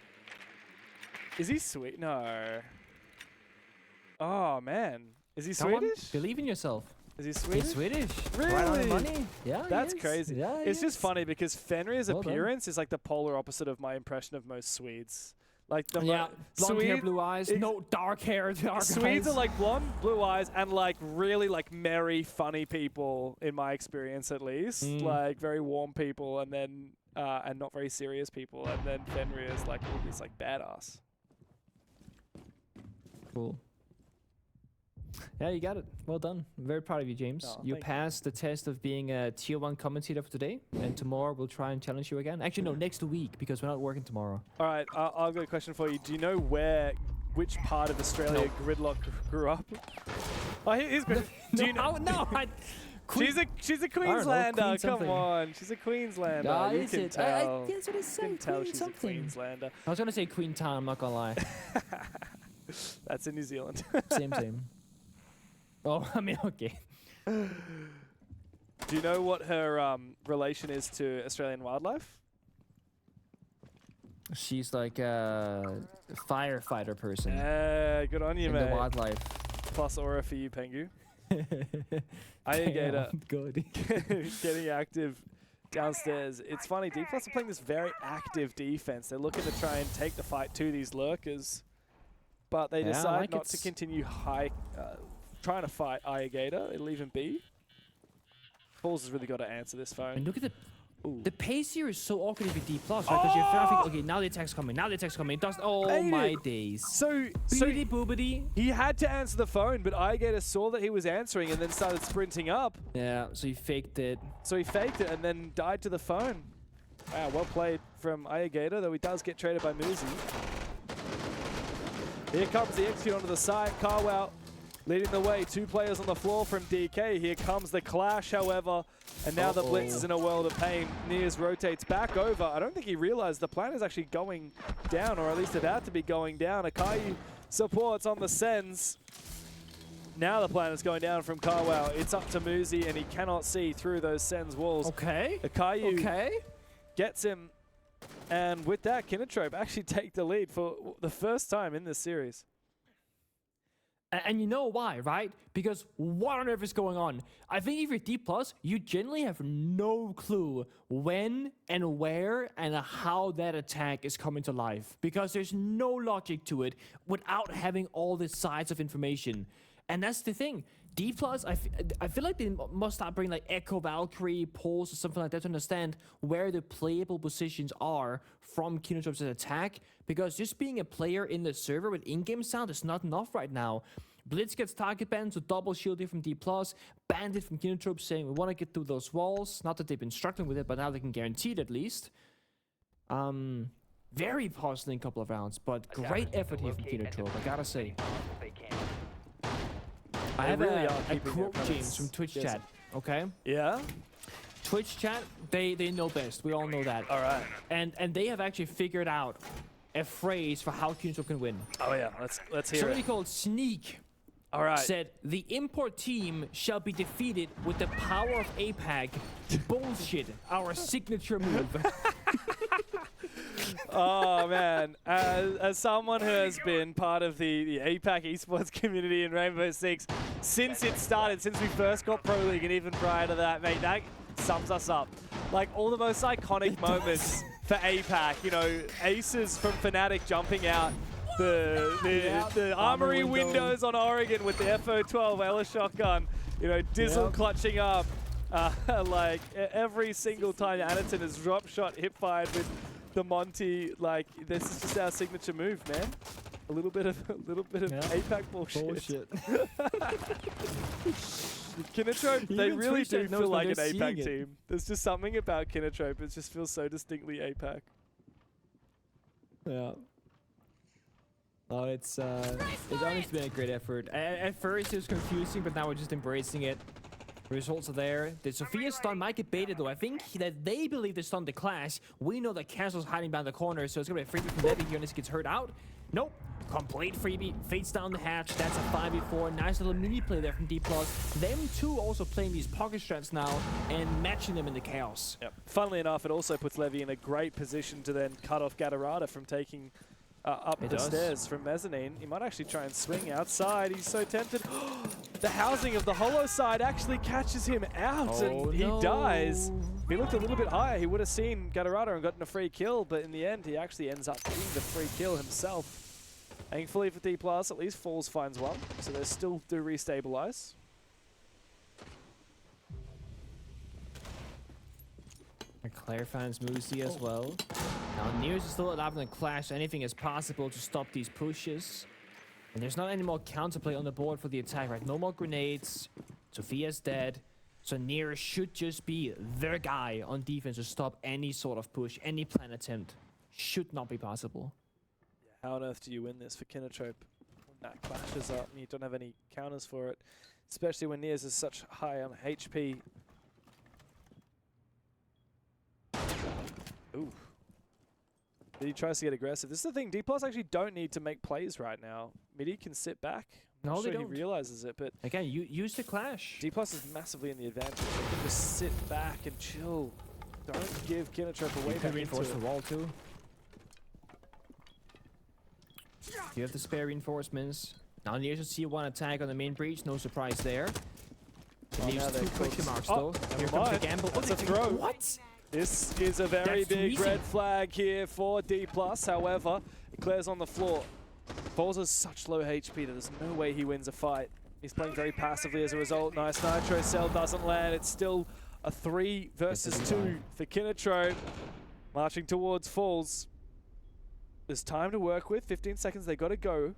Is he Swedish? No. Oh man, is he Swedish? Believe in yourself. Is he Swedish? He's Swedish. Really? Right on the money. Yeah, that's crazy. Yeah, it's just funny because Fenrir's appearance is like the polar opposite of my impression of most Swedes. Like the blonde hair, blue eyes, no dark hair, dark Swedes eyes. are like blonde, blue eyes, and like really like merry, funny people in my experience at least. Like very warm people, and then and not very serious people, and then Fenrir is like this like badass. Cool. Yeah, you got it. Well done. I'm very proud of you, James. Oh, you passed the test of being a tier 1 commentator for today, and tomorrow we'll try and challenge you again. Actually, no, next week, because we're not working tomorrow. All right, I've got a question for you. Do you know which part of Australia Gridlock grew up? Oh, he's good. Do you know? No, she's a Queenslander. Come on, she's a Queenslander. You can tell. That's what I said. You can tell she's a Queenslander. I was gonna say Queen Town. I'm not gonna lie. That's in New Zealand. Same. Oh, I mean, okay. Do you know what her relation is to Australian wildlife? She's like a firefighter person. Good on you, in mate. the wildlife. Plus aura for you, Pengu. Gator. Good. Getting active downstairs. It's funny, Dplus are playing this very active defense. They're looking to try and take the fight to these lurkers, but they decide not to continue trying to fight Gator. It'll even be. Balls has really got to answer this phone. And look at the pace here is so awkward if you're Dplus, right? Because you're thinking, okay, now the attack's coming, It does, my days. So boobity. He had to answer the phone, but Gator saw that he was answering and then started sprinting up. Yeah, so he faked it. And then died to the phone. Wow, well played from Gator, though he does get traded by Muzi. Here comes the execute onto the side. Carwow leading the way. 2 players on the floor from DK. Here comes the clash, however. And now the Blitz is in a world of pain. Niz rotates back over. I don't think he realized the plan is actually going down, or at least about to be going down. Akayu supports on the sends. Now the plan is going down from Carwow. It's up to Muzi, and he cannot see through those Sen's walls. Okay. Akayu gets him, and with that, Kinotrope actually take the lead for the first time in this series. And you know why, right? Because what on earth is going on? I think if you're Dplus, you generally have no clue when and where and how that attack is coming to life. Because there's no logic to it without having all the sides of information. And that's the thing. Dplus, I feel like they must start bringing like Echo Valkyrie, Pulse, or something like that to understand where the playable positions are from Kinotrope's attack. Because just being a player in the server with in-game sound is not enough right now. Blitz gets target banned, so double shielding from Dplus. Bandit from Kinotrope saying we want to get through those walls. Not that they've been struggling with it, but now they can guarantee it at least. Very puzzling couple of rounds, but great effort here from Kinotrope, I gotta say. I have a quote, James, from Twitch chat, okay? Yeah? Twitch chat, they know best. We all know that. All right. And they have actually figured out a phrase for how Kinotrope can win. Oh yeah, let's hear Somebody it. called Sneak All right. said, the import team shall be defeated with the power of APAC. Bullshit, our signature move. Oh man, as someone who has been part of the APAC esports community in Rainbow Six since it started, since we first got Pro League and even prior to that, mate, that sums us up. Like all the most iconic moments for APAC, you know, aces from Fnatic jumping out, the armory windows on Oregon with the FO12 Ella shotgun, you know, Dizzle clutching up, like every single time Anaton has drop shot hip fired with the Monty, like this is just our signature move, man. A little bit of APAC bullshit. Kinotrope, they really do feel like an APAC team. There's just something about Kinotrope. It just feels so distinctly APAC. Yeah. Oh, it's honestly been a great effort. At first it was confusing, but now we're just embracing it. Results are there. The Sophia stun might get baited though. I think that they believe they stunned the Clash. We know that Castle's hiding behind the corner, so it's gonna be a freebie from Levy here unless he gets hurt out. Nope. Complete freebie. Fates down the hatch. That's a 5v4. Nice little mini play there from Dplus. Them two also playing these pocket strats now and matching them in the chaos. Yep. Funnily enough, it also puts Levy in a great position to then cut off Gatorada from taking up the stairs from mezzanine. He might actually try and swing outside. He's so tempted. The housing of the hollow side actually catches him out and he dies. If he looked a little bit higher, he would have seen Gatorada and gotten a free kill, but in the end, he actually ends up getting the free kill himself. Thankfully for Dplus, at least Falls finds one, so they still do restabilize. Claire finds Muzi as well. Now Nears is still alive in the Clash. Anything is possible to stop these pushes. And there's not any more counterplay on the board for the attack, right? No more grenades. Sophia's dead. So Nears should just be the guy on defense to stop any sort of push. Any plan attempt should not be possible. How on earth do you win this for Kinotrope when that clashes up and you don't have any counters for it? Especially when Nears is such high on HP. Ooh. He tries to get aggressive. This is the thing, Dplus actually don't need to make plays right now. Midi can sit back. No, I'm they sure don't. He realizes it, but again, use the Clash. Dplus is massively in the advantage. They can just sit back and chill. Don't give Kinotrope away back into reinforce the it. wall too. You have the spare reinforcements. Now Nears will see one attack on the main breach. No surprise there. Leaves two question marks though. Here comes the gamble. That's a throw. What? This is a very big red flag here for Dplus. However, it clears on the floor. Falls has such low HP that there's no way he wins a fight. He's playing very passively as a result. Nice Nitro Cell doesn't land. It's still a 3 versus 2 for Kinotrope. Marching towards Falls. There's time to work with. 15 seconds, they got to go.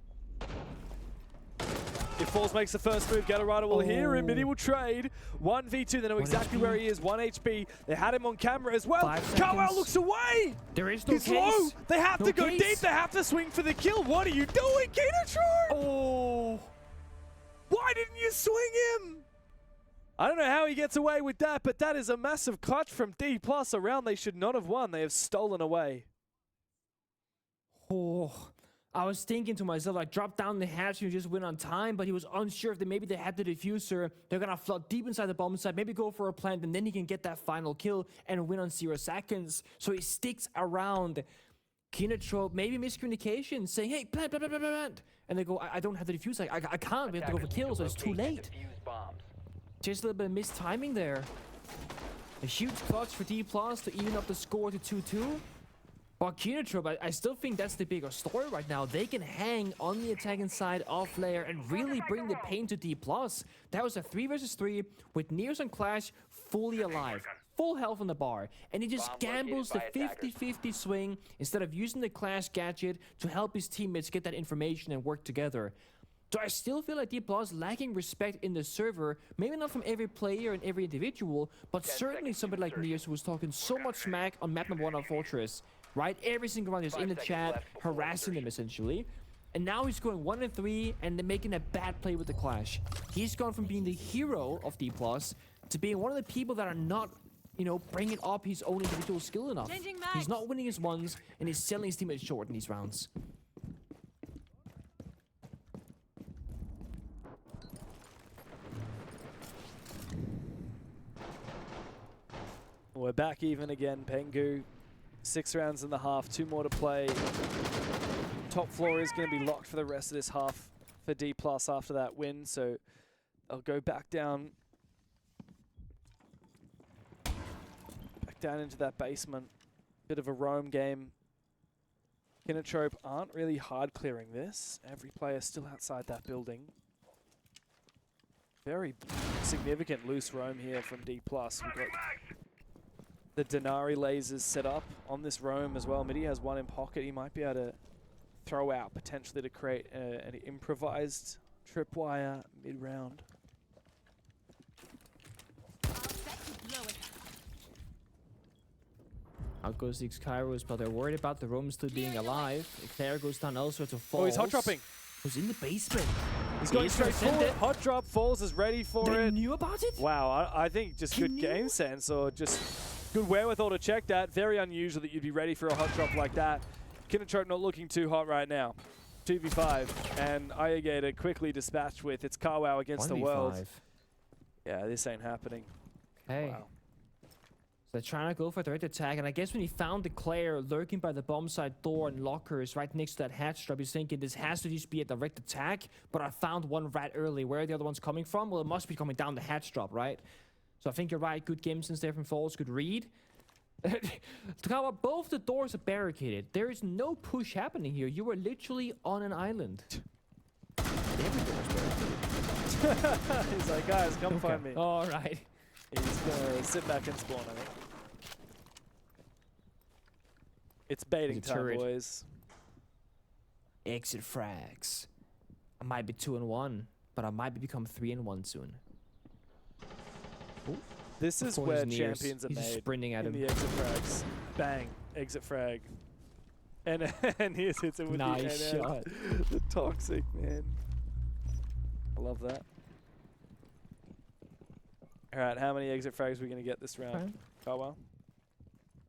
If Falls makes the first move, Gatorada will hear him, and he will trade. 1v2, they know exactly where he is. 1 HP. They had him on camera as well. Carwell looks away! There is no He's low! They have to go case. deep, they have to swing for the kill. What are you doing, Kinotrope? Oh! Why didn't you swing him? I don't know how he gets away with that, but that is a massive clutch from Dplus. A round they should not have won. They have stolen away. Oh, I was thinking to myself, like, drop down the hatch and you just win on time, but he was unsure if maybe they had the diffuser, they're gonna flood deep inside the bomb site, maybe go for a plant, and then he can get that final kill and win on 0 seconds. So he sticks around. Kinotrope, maybe miscommunication, saying, hey, plant, plant, plant, plant. And they go, I don't have the diffuser, I can't, we have to go for kills, so it's too late. Just a little bit of missed timing there. A huge clutch for Dplus to even up the score to 2-2. But Kinotrope, I still think that's the bigger story right now. They can hang on the attacking side off layer and really bring the pain to Dplus. That was a 3 versus 3 with Neos and Clash fully alive. Full health on the bar. And he just gambles the 50-50 swing instead of using the Clash gadget to help his teammates get that information and work together. So I still feel like Dplus lacking respect in the server, maybe not from every player and every individual, but certainly somebody like Neos who was talking so much smack on map number 1 on Fortress, right? Every single round he's in the chat, harassing them essentially. And now he's going 1-3 and they're making a bad play with the Clash. He's gone from being the hero of Dplus to being one of the people that are not, you know, bringing up his own individual skill enough. He's not winning his ones and he's selling his teammates short in these rounds. We're back even again, Pengu. 6 rounds in the half, 2 more to play. Top floor is going to be locked for the rest of this half for Dplus after that win, so they'll go back down into that basement. Bit of a roam game. Kinotrope aren't really hard clearing this. Every player still outside that building. Very significant loose roam here from Dplus. We've got the Denari lasers set up on this roam as well. Midi has 1 in pocket. He might be able to throw out potentially to create an improvised tripwire mid-round. Out goes the Kairos, but they're worried about the roam still being alive. Claire goes down elsewhere to Falls. Oh, he's hot dropping. Who's in the basement? He's going straight forward. Hot drop. Falls is ready for it. They knew about it? Wow, I think just good game sense or just good wherewithal to check that. Very unusual that you'd be ready for a hot drop like that. Kinotrope not looking too hot right now. 2v5, and Ayagator quickly dispatched with it's Carwow against the world. Yeah, this ain't happening. Okay. Wow. So they're trying to go for a direct attack, and I guess when he found the Claire lurking by the bomb site door and lockers right next to that hatch drop, he's thinking this has to just be a direct attack, but I found one rat early. Where are the other ones coming from? Well, it must be coming down the hatch drop, right? So I think you're right. Good game sense there from Falls. Good read. Both the doors are barricaded. There is no push happening here. You are literally on an island. Every door is barricaded. He's like, guys, come find me. All right. He's gonna sit back and spawn, I think. It's baiting time, boys. Exit frags. I might be 2-1, but I might become 3-1 soon. Ooh. This is where champions are He's made. Sprinting at him. The exit frags. Bang. Exit frag. And he hits him with nice the shot. The toxic, man. I love that. All right, how many exit frags are we going to get this round? Carwell?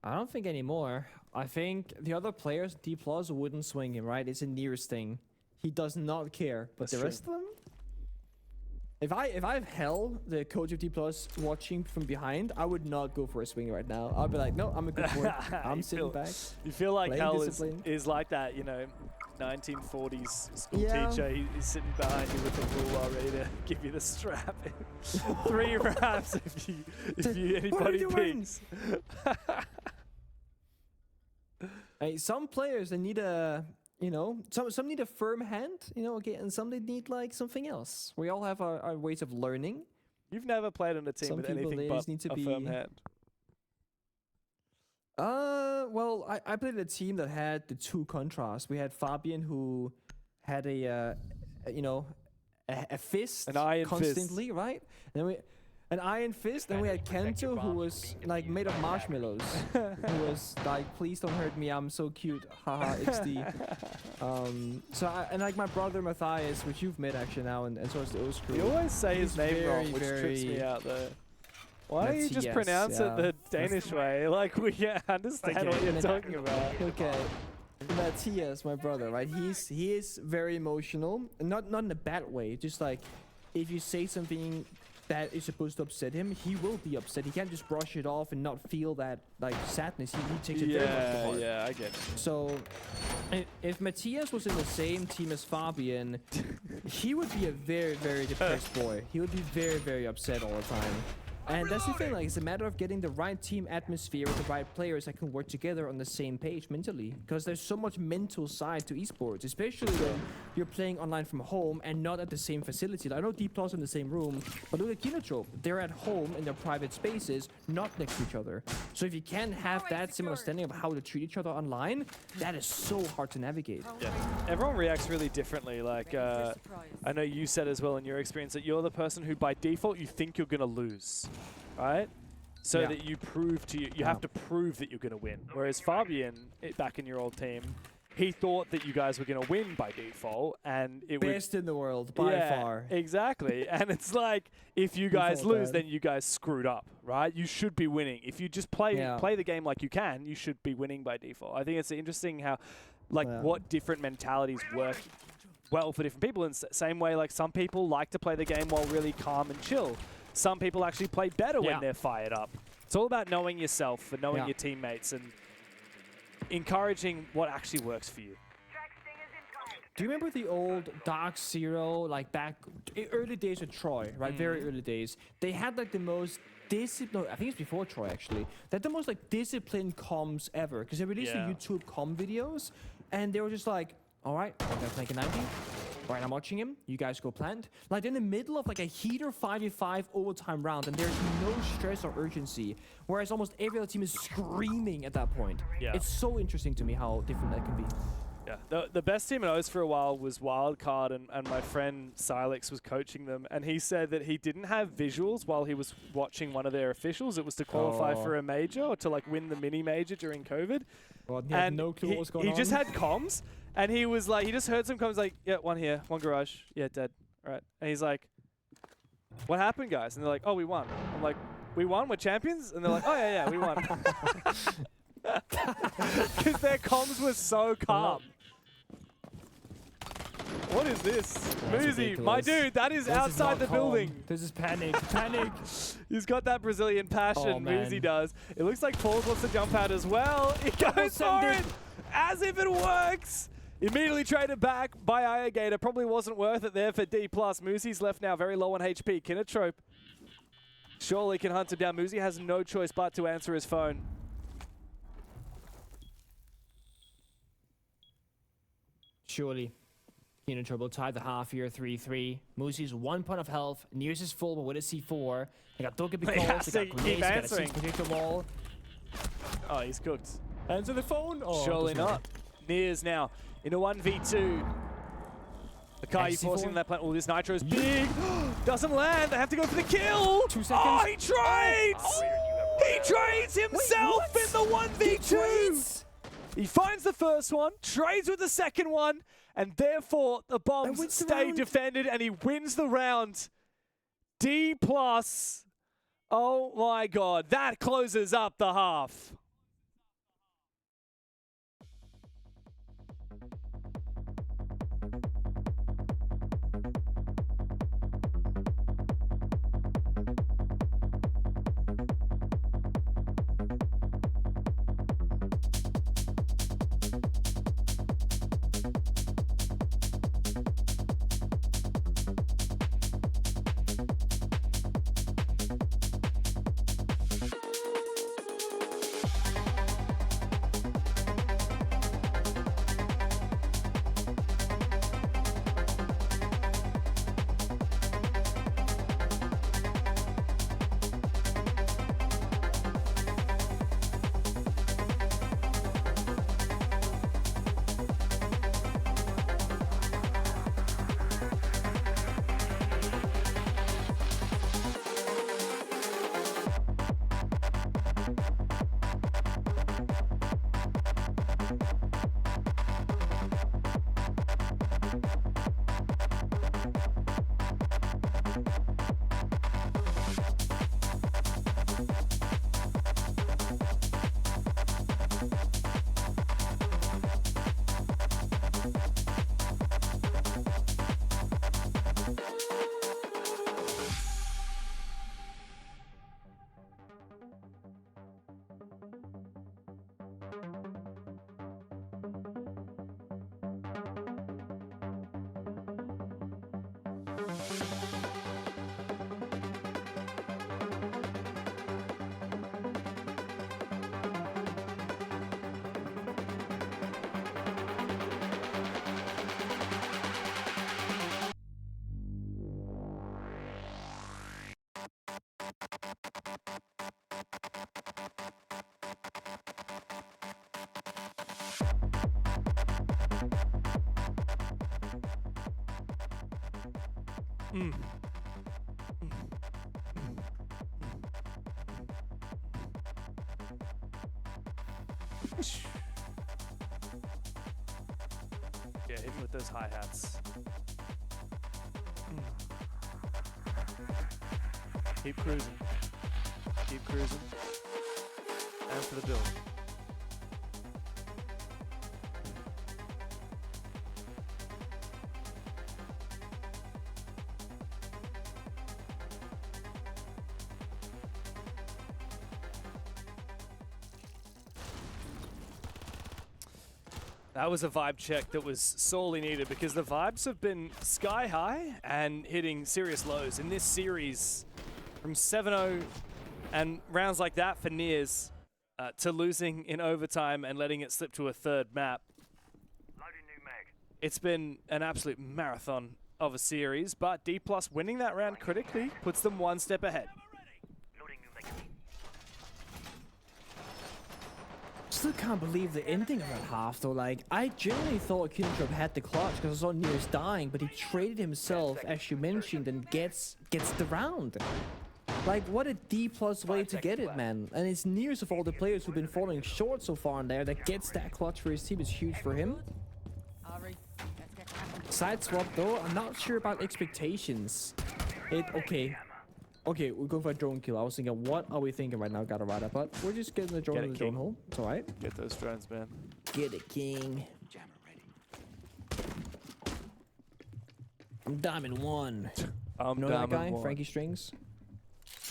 I don't think anymore. I think the other players, Dplus, wouldn't swing him, right? It's a nearest thing. He does not care. But the rest of them? If I have Hell, the coach of Dplus, watching from behind, I would not go for a swing right now. I'd be like, no, I'm a good boy. I'm sitting back. You feel like Hell is like that, you know, 1940s school teacher. He's sitting behind you with the ruler ready to give you the strap. 3 raps if anybody pings. Hey, some players, they need a... You know, some need a firm hand, you know, okay, and some they need like something else. We all have our ways of learning. You've never played on a team with anything but a firm hand. Well, I played a team that had the 2 contrasts. We had Fabian who had a fist, an iron constantly, fist. Right? And then an iron fist, then we had Kento who was like made of marshmallows. Who was like, please don't hurt me, I'm so cute, haha, XD. And like my brother Matthias, which you've met actually now, and so is the O-Screw. You always say his name wrong, which trips me out though. Why don't you just pronounce it the Danish way? Like, we understand what you're talking about. Okay. Matthias, my brother, right? He is very emotional, not in a bad way. Just like if you say something that is supposed to upset him, he will be upset. He can't just brush it off and not feel that like sadness. He takes it very much to heart. Yeah, I get it. So if Matthias was in the same team as Fabian, he would be a very, very depressed boy. He would be very, very upset all the time. And that's the thing, like, it's a matter of getting the right team atmosphere with the right players that can work together on the same page mentally. Because there's so much mental side to esports, especially when you're playing online from home and not at the same facility. Like, I know Dplus in the same room, but look at Kinotrope. They're at home in their private spaces, not next to each other. So if you can't have that similar understanding of how to treat each other online, that is so hard to navigate. Yeah, everyone reacts really differently. Like, I know you said as well in your experience that you're the person who, by default, you think you're gonna lose. Right? So that you prove to you have to prove that you're going to win. Whereas Fabian, back in your old team, he thought that you guys were going to win by default, and it was best in the world by far. Exactly. And it's like, if you guys lose, then you guys screwed up, right? You should be winning. If you just play the game like you can, you should be winning by default. I think it's interesting how, like, what different mentalities work well for different people. In the same way, like, some people like to play the game while really calm and chill. Some people actually play better when they're fired up. It's all about knowing yourself and knowing your teammates and encouraging what actually works for you. Do you remember the old Dark Zero, like back early days of Troy, right? Very early days. They had like the most disciplined, I think it's before Troy actually, they had the most like disciplined comms ever, because they released the YouTube comm videos and they were just like, all right, I'm gonna play a 90. All right, I'm watching him. You guys go plant. Like, in the middle of like a heater 5v5 overtime round, and there's no stress or urgency. Whereas almost every other team is screaming at that point. Yeah. It's so interesting to me how different that can be. Yeah. The best team in O's for a while was Wildcard, and my friend Silex was coaching them, and he said that he didn't have visuals while he was watching one of their officials. It was to qualify for a major or to like win the mini major during COVID. Well, he had no clue what was going on. He just had comms. And he was like, he just heard some comms like, yeah, one here, one garage, yeah, dead, all right. And he's like, what happened, guys? And they're like, oh, we won. I'm like, we won? We're champions? And they're like, oh, yeah, we won. Because their comms were so calm. What is this? Muzi, my dude, that is outside the building. This is panic, panic. He's got that Brazilian passion, Muzi does. It looks like Paul wants to jump out as well. He goes for it, as if it works. Immediately traded back by Ayagator. Probably wasn't worth it there for Dplus. Muzi's left now, very low on HP. Kinotrope surely can hunt him down. Muzi has no choice but to answer his phone. Surely. Kinotrope will tie the half here, 3-3. Muzi's 1 point of health. Nears is full, but with a C4. They got Doka because they got grenades, got a 6 projector wall. Oh, he's cooked. Answer the phone? Oh, surely not. Nears now in a 1v2. Akai forcing that plant. Oh, this Nitro's big. Doesn't land. They have to go for the kill. 2 seconds. Oh, he trades! He trades himself in the 1v2. He finds the first one, trades with the second one, and therefore the bombs stay defended and he wins the round. Dplus. Oh my god, that closes up the half. Yeah, hit me with those hi-hats. Keep cruising. Keep cruising. And for the build. That was a vibe check that was sorely needed because the vibes have been sky high and hitting serious lows in this series. From 7-0 and rounds like that for Nears to losing in overtime and letting it slip to a third map. It's been an absolute marathon of a series, but Dplus winning that round critically puts them one step ahead. Still can't believe the ending of that half though. Like, I genuinely thought Kinotrope had the clutch because I saw Nears dying, but he traded himself, as you mentioned, and gets the round. Like, what a D+ way to get it, man. And it's Nears of all the players who've been falling short so far in there that gets that clutch for his team is huge for him. Side swap though, I'm not sure about expectations. Okay, we're going for a drone kill. I was thinking, what are we thinking right now, Gatorada? But we're just getting the drone in the drone hole. It's alright. Get those drones, man. Get it, king. I'm Diamond 1. I'm you know Diamond that guy, 1. Frankie Strings?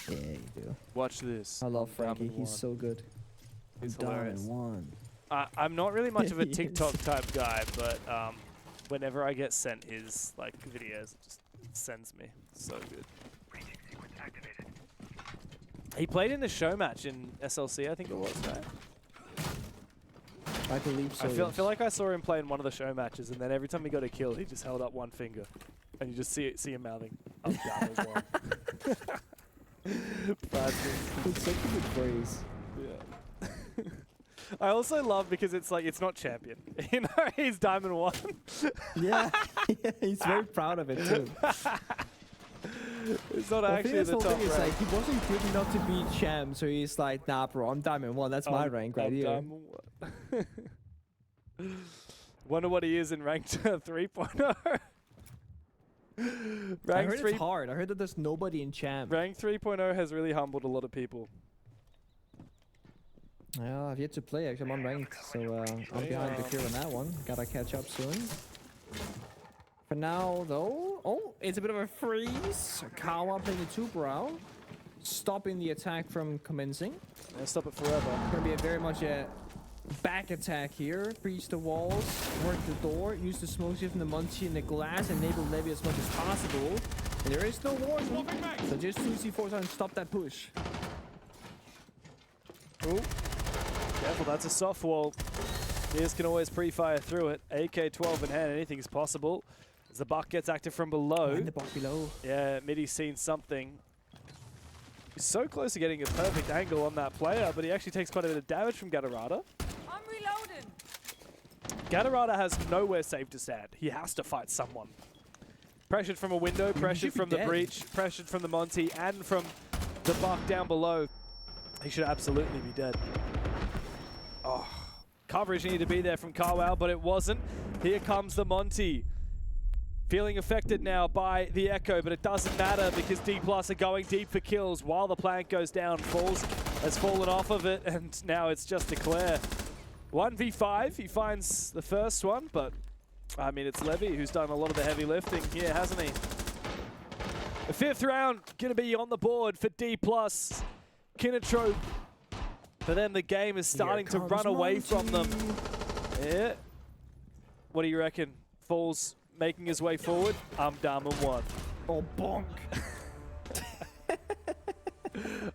Yeah, you do. Watch this. I love I'm Frankie. Diamond He's 1. so good. He's Diamond 1. I'm not really much of a TikTok type guy, but whenever I get sent his like videos, it just sends me. So good. He played in the show match in SLC, I think it was, right? I believe so. I feel like I saw him play in one of the show matches, and then every time he got a kill, he just held up one finger, and you just see him mouthing, "I'm down as well." It's such a good phrase. Yeah. I also love because it's like it's not champion, you know, he's Diamond 1. Yeah, he's very proud of it too. It's not actually the top rank. It's like, he wasn't good enough to beat champ, so he's like, nah, bro, I'm Diamond 1. That's my rank right here. Diamond 1. Wonder what he is in ranked 3.0. I heard it's hard. I heard that there's nobody in champ. Rank 3.0 has really humbled a lot of people. Yeah, I've yet to play. Actually, I'm unranked, so I'm behind the queue on that one. Gotta catch up soon. For now, though, it's a bit of a freeze. Kawa playing the 2-brow, stopping the attack from commencing. Yeah, stop it forever. Gonna be very much a back attack here. Breach the walls, work the door, use the smoke shift from the Munchie and the glass, enable Levy as much as possible. And there is no warning, so just 2 C4s and stop that push. Oh, careful, that's a soft wall. Nears can always pre-fire through it. AK-12 in hand, anything's possible. As the buck gets active from below. And the buck below. Yeah, Middy's seen something. He's so close to getting a perfect angle on that player, but he actually takes quite a bit of damage from Gatorada. I'm reloading. Gatorada has nowhere safe to stand. He has to fight someone. Pressured from a window, pressured from the breach, pressured from the Monty, and from the buck down below. He should absolutely be dead. Oh, coverage needed to be there from Carwell, but it wasn't. Here comes the Monty. Feeling affected now by the Echo, but it doesn't matter because Dplus are going deep for kills while the plank goes down. Falls has fallen off of it, and now it's just Declare. 1v5, he finds the first one, but I mean, it's Levy who's done a lot of the heavy lifting here, hasn't he? The 5th round gonna be on the board for Dplus. Kinotrope. For them, the game is starting to run away from them. Yeah. What do you reckon? Falls making his way forward. I'm Diamond 1. Oh, bonk.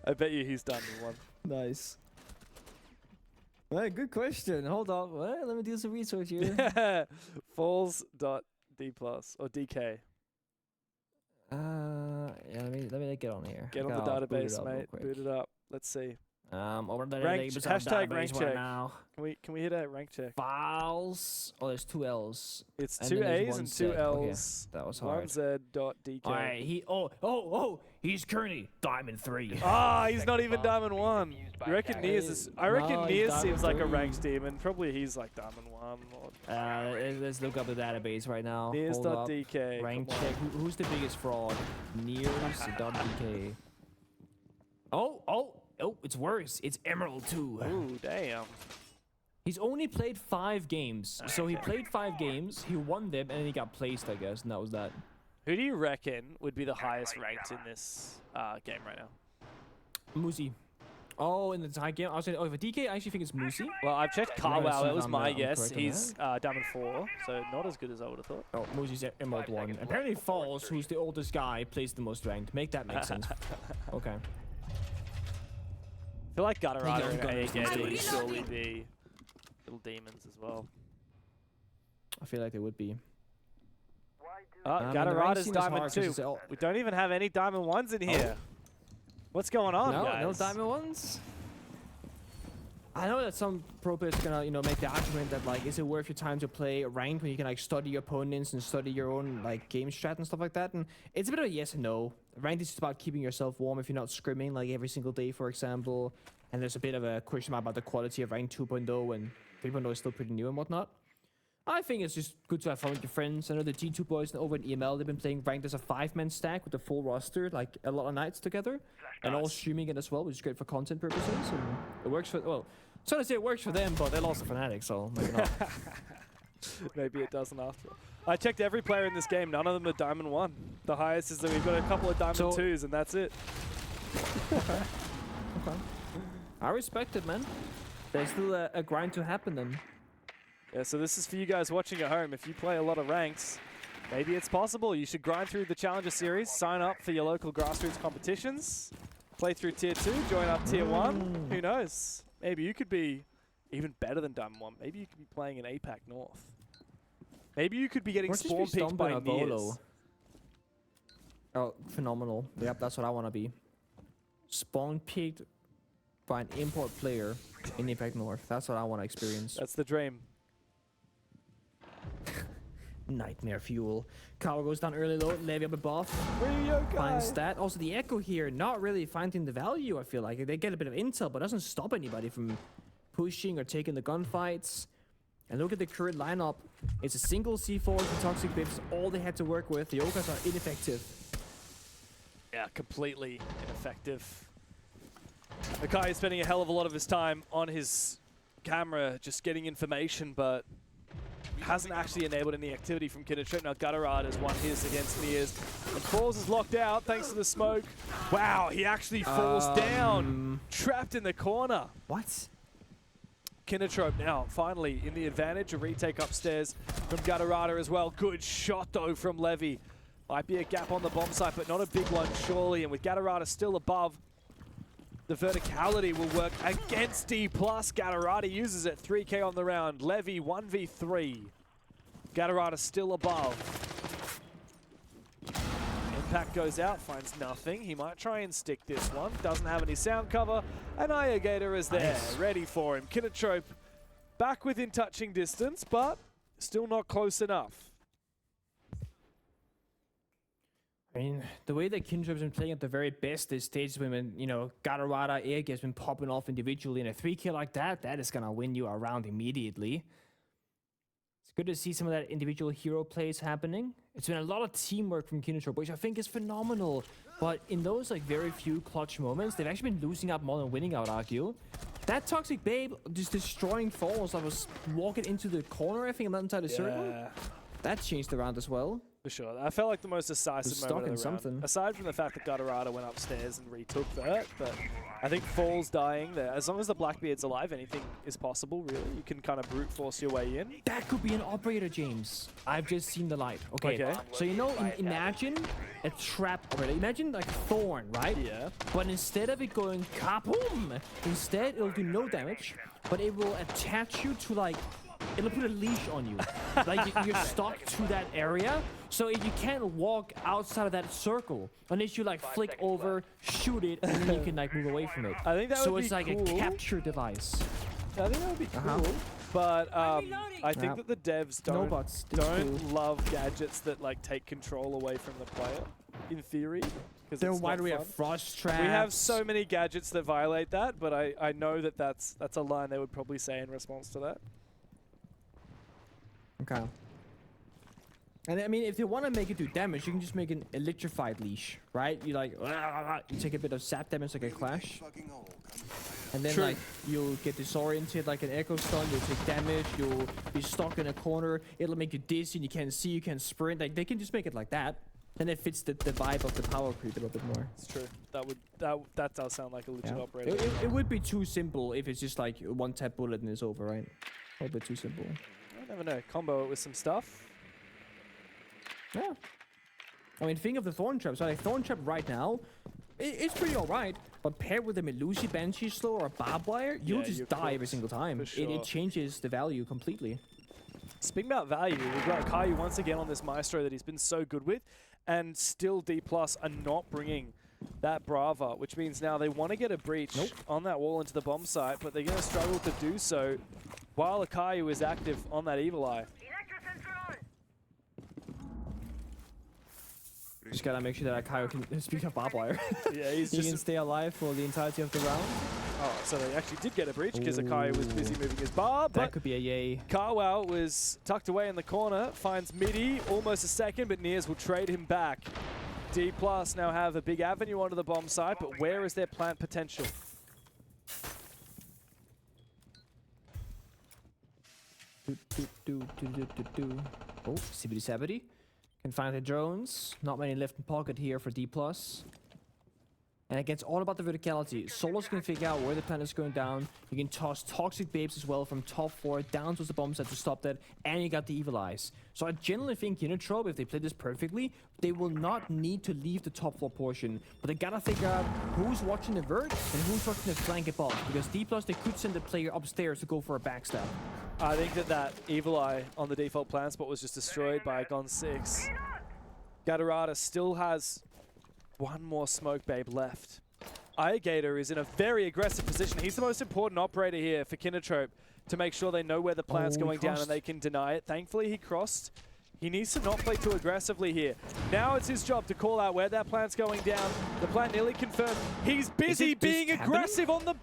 I bet you he's Diamond 1. Nice. Well, good question. Hold on. Well, let me do some research here. Falls.dplus or DK. Yeah, let me get on here. Get on the database, mate. Boot it up. Let's see. Over there, Hashtag rank right check. now. Can we hit a rank check? Files. Oh, there's 2 L's. It's And 2 then there's A's one and 2 Z. L's. Okay, that was hard. 1Z.dk. All right, he's currently Diamond 3. He's not even Diamond 1. You reckon Niers is? I reckon No, Niers he's seems like a Diamond ranked demon. Probably he's like Diamond 1. Or Let's look up the database right now. Niers.dk. Rank check. Who's the biggest fraud? Niers.dk. Oh, it's worse. It's Emerald 2. Ooh, damn. He's only played 5 games. So he played 5 games, he won them, and then he got placed, I guess, and that was that. Who do you reckon would be the highest ranked in this game right now? Musi. Oh, in the tie game? I was saying, for DK, I actually think it's Musi. Well, I've checked Carwow. That was my I'm guess. correct on He's Diamond 4, so not as good as I would have thought. Oh, Musi's Emerald 1. Apparently Falls, who's the oldest guy, plays the most ranked. Make that make sense. Okay. I feel like Gutterada and Gunners AEG would these surely be little demons as well. I feel like they would be. Gutterada's Diamond 2. We don't even have any Diamond 1s in here. What's going on, guys? No Diamond 1s? I know that some pro players are gonna, make the argument that, like, is it worth your time to play a rank when you can, like, study your opponents and study your own, like, game strat and stuff like that? And it's a bit of a yes and no. Ranked is just about keeping yourself warm if you're not scrimming, like, every single day, for example. And there's a bit of a question mark about the quality of rank 2.0, and 3.0 is still pretty new and whatnot. I think it's just good to have fun with your friends. I know the G2 boys over in EML, they've been playing ranked as a 5-man stack with the full roster, like, a lot of nights together. And all streaming it as well, which is great for content purposes. And it works for, well, so to say it works for them, but they lost the Fnatic, so maybe not. Maybe it doesn't after. I checked every player in this game. None of them are Diamond 1. The highest is that we've got a couple of Diamond 2s, and that's it. Okay. I respect it, man. There's still a grind to happen then. Yeah, so this is for you guys watching at home. If you play a lot of ranks, maybe it's possible. You should grind through the Challenger Series, sign up for your local grassroots competitions, play through Tier 2, join up Tier 1. Who knows? Maybe you could be even better than Diamond 1. Maybe you could be playing in APAC North. Maybe you could be getting spawn picked by Niers. Oh, phenomenal. Yep, that's what I want to be. Spawn picked by an import player in APAC North. That's what I want to experience. That's the dream. Nightmare fuel. Cower goes down early though. Levy up above. Finds that. Also, the Echo here, not really finding the value, I feel like. They get a bit of intel, but doesn't stop anybody from pushing or taking the gunfights. And look at the current lineup. It's a single C4 and Toxic Bips. All they had to work with. The Okas are ineffective. Yeah, completely ineffective. Akai is spending a hell of a lot of his time on his camera just getting information, but hasn't actually enabled any activity from Kinotrope. Now Gutterada has won his against Niers. And Falls is locked out thanks to the smoke. Wow, he actually falls down. Trapped in the corner. What? Kinotrope now finally in the advantage. A retake upstairs from Gutterada as well. Good shot though from Levy. Might be a gap on the bomb site, but not a big one surely. And with Gutterada still above, the verticality will work against Dplus. Gutterada uses it. 3K on the round. Levy 1v3. Gutterada still above. Impact goes out, finds nothing. He might try and stick this one. Doesn't have any sound cover. And Iogator is there, ready for him. Kinotrope back within touching distance, but still not close enough. I mean, the way that Kinotrope's been playing at the very best this stage is when, Gutterada, Egg has been popping off individually, and a 3K like that, that is going to win you a round immediately. It's good to see some of that individual hero plays happening. It's been a lot of teamwork from Kinotrope, which I think is phenomenal. But in those very few clutch moments, they've actually been losing out more than winning, I would argue. That Toxic Babe just destroying Falls that was walking into the corner, I think, on that inside the circle. That changed the round as well. For sure. I felt like the most decisive moment of the round. Aside from the fact that Gutterada went upstairs and retook that, but I think Falls dying there. As long as the Blackbeard's alive, anything is possible, really. You can kind of brute force your way in. That could be an operator, James. I've just seen the light. Okay. So, imagine a trap operator. Imagine like Thorn, right? Yeah. But instead of it going kaboom, instead it'll do no damage, but it will attach you to it'll put a leash on you. Like you're stuck to that area, so you can't walk outside of that circle unless you like flick over, shoot it, and then you can like move away from it. I think that so would be it's like cool. a capture device. I think that would be cool. But I think that the devs don't love gadgets that like take control away from the player. In theory, because then why do we have frost traps? We have so many gadgets that violate that, but I know that that's a line they would probably say in response to that. Okay. And I mean, if they want to make it do damage, you can just make an electrified leash, right? You like, you take a bit of sap damage like a Clash. And then like, you'll get disoriented like an Echo Stun, you'll take damage, you'll be stuck in a corner, it'll make you dizzy and you can't see, you can't sprint. Like, they can just make it like that. Then it fits the vibe of the power creep a little bit more. It's true. That does sound like a legit operator. It would be too simple if it's just like one tap bullet and it's over, right? A little bit too simple. I never know. Combo it with some stuff. Yeah. I mean, think of the Thorn Trap. So like Thorn Trap right now, it's pretty alright. But paired with a Melusi Banshee Slow or a Barbed Wire, you'll just die every single time. Sure. It changes the value completely. Speaking about value, we've got Caillou once again on this Maestro that he's been so good with. And still Dplus are not bringing that Brava, which means now they want to get a breach on that wall into the bomb site, but they're going to struggle to do so while Caillou is active on that Evil Eye. Just gotta make sure that Caillou can speak of Barbed Wire. Yeah, he can stay alive for the entirety of the round. Oh, so they actually did get a breach because Caillou was busy moving his bar. That could be a yay. Carwell was tucked away in the corner, finds Midi, almost a second, but Nears will trade him back. Dplus now have a big avenue onto the bomb site, but where is their plant potential? Oh, Sibbity Sabbity. Can find the drones. Not many left in pocket here for Dplus. And it gets all about the verticality. Solos can figure out where the plant is going down. You can toss toxic babes as well from top 4 down towards the bomb site to stop that. And you got the Evil Eyes. So I generally think Kinotrope, if they play this perfectly, they will not need to leave the top 4 portion. But they gotta figure out who's watching the vert and who's watching the flank above. Because Dplus, they could send the player upstairs to go for a backstab. I think that Evil Eye on the default plant spot was just destroyed by a Gon 6. Gatorada still has one more smoke babe left. Gator is in a very aggressive position. He's the most important operator here for Kinotrope to make sure they know where the plant's going down and they can deny it. Thankfully, he crossed. He needs to not play too aggressively here. Now it's his job to call out where that plant's going down. The plant nearly confirmed. He's busy being aggressive on the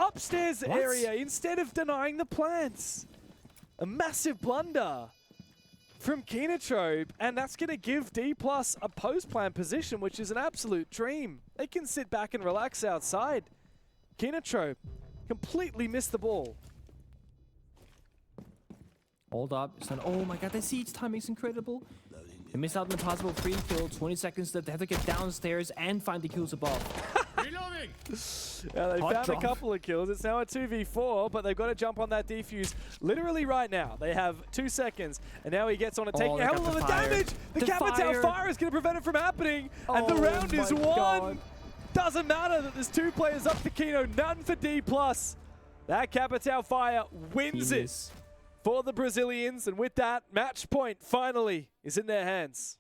upstairs area instead of denying the plants. A massive blunder from Kinotrope, and that's going to give Dplus a post-plant position, which is an absolute dream. They can sit back and relax outside. Kinotrope completely missed the ball. Hold up. Oh my god, the siege timing's incredible. They missed out on the possible free kill. 20 seconds left. They have to get downstairs and find the kills above. Reloading! Yeah, they found a couple of kills. It's now a 2v4, but they've got to jump on that defuse literally right now. They have 2 seconds, and now he gets on it, taking a hell of a damage. The Capitão fire is going to prevent it from happening, and the round is won. Doesn't matter that there's 2 players up for Kino, none for Dplus. That Capitão fire wins it for the Brazilians, and with that, match point finally is in their hands.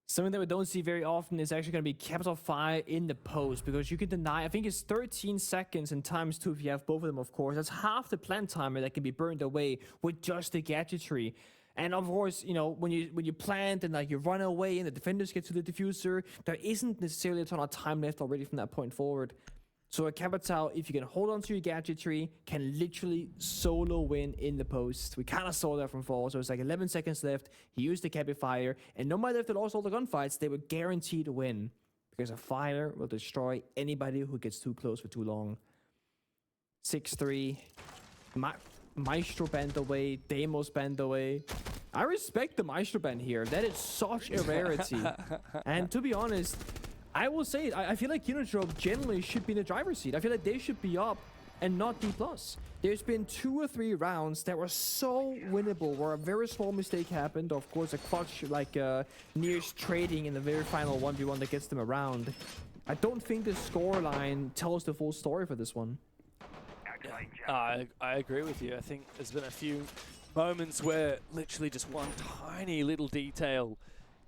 Something that we don't see very often is actually going to be Capitão fire in the post, because you can deny, I think it's 13 seconds and times 2 if you have both of them, of course. That's half the plant timer that can be burned away with just the gadgetry. And of course, you know, when you plant and like you run away and the defenders get to the diffuser, there isn't necessarily a ton of time left already from that point forward. So a Capitão, if you can hold on to your gadgetry, can literally solo win in the post. We kind of saw that from Fall, so it's like 11 seconds left. He used the Cappy Fire, and no matter if they lost all the gunfights, they were guaranteed to win. Because a fire will destroy anybody who gets too close for too long. 6-3. Maestro banned away, Demos banned away. I respect the Maestro ban here. That is such a rarity. And to be honest, I will say, I feel like Kinotrope generally should be in the driver's seat. I feel like they should be up and not Dplus. There's been 2 or 3 rounds that were so winnable, where a very small mistake happened. Of course, a clutch like Nears trading in the very final 1v1 that gets them around. I don't think the scoreline tells the full story for this one. I agree with you. I think there's been a few moments where literally just one tiny little detail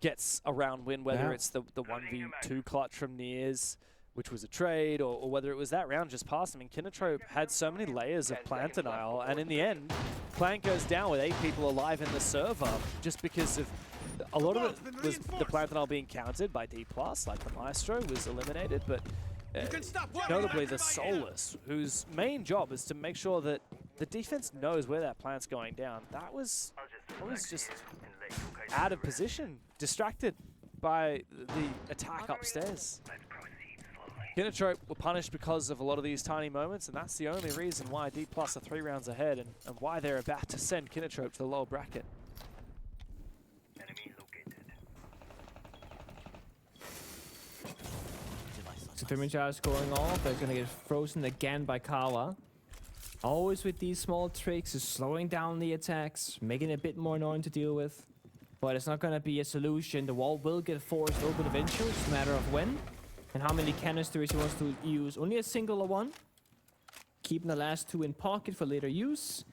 gets a round win, whether it's the 1v2 clutch from Nears, which was a trade, or whether it was that round just past. I mean, Kinotrope had so many layers of plant denial, and in the end, plant goes down with 8 people alive in the server just because of a lot of it was the plant denial being countered by Dplus, like the Maestro was eliminated, but notably the Solus, whose main job is to make sure that the defense knows where that plant's going down. That was just out of position, distracted by the attack upstairs. Kinotrope were punished because of a lot of these tiny moments, and that's the only reason why Dplus are 3 rounds ahead and why they're about to send Kinotrope to the lower bracket. So thermal charge going off. They're gonna get frozen again by Kawa. Always with these small tricks, is slowing down the attacks, making it a bit more annoying to deal with. But it's not gonna be a solution. The wall will get forced open eventually. It's a matter of when and how many canisters he wants to use. Only a single one. Keeping the last 2 in pocket for later use.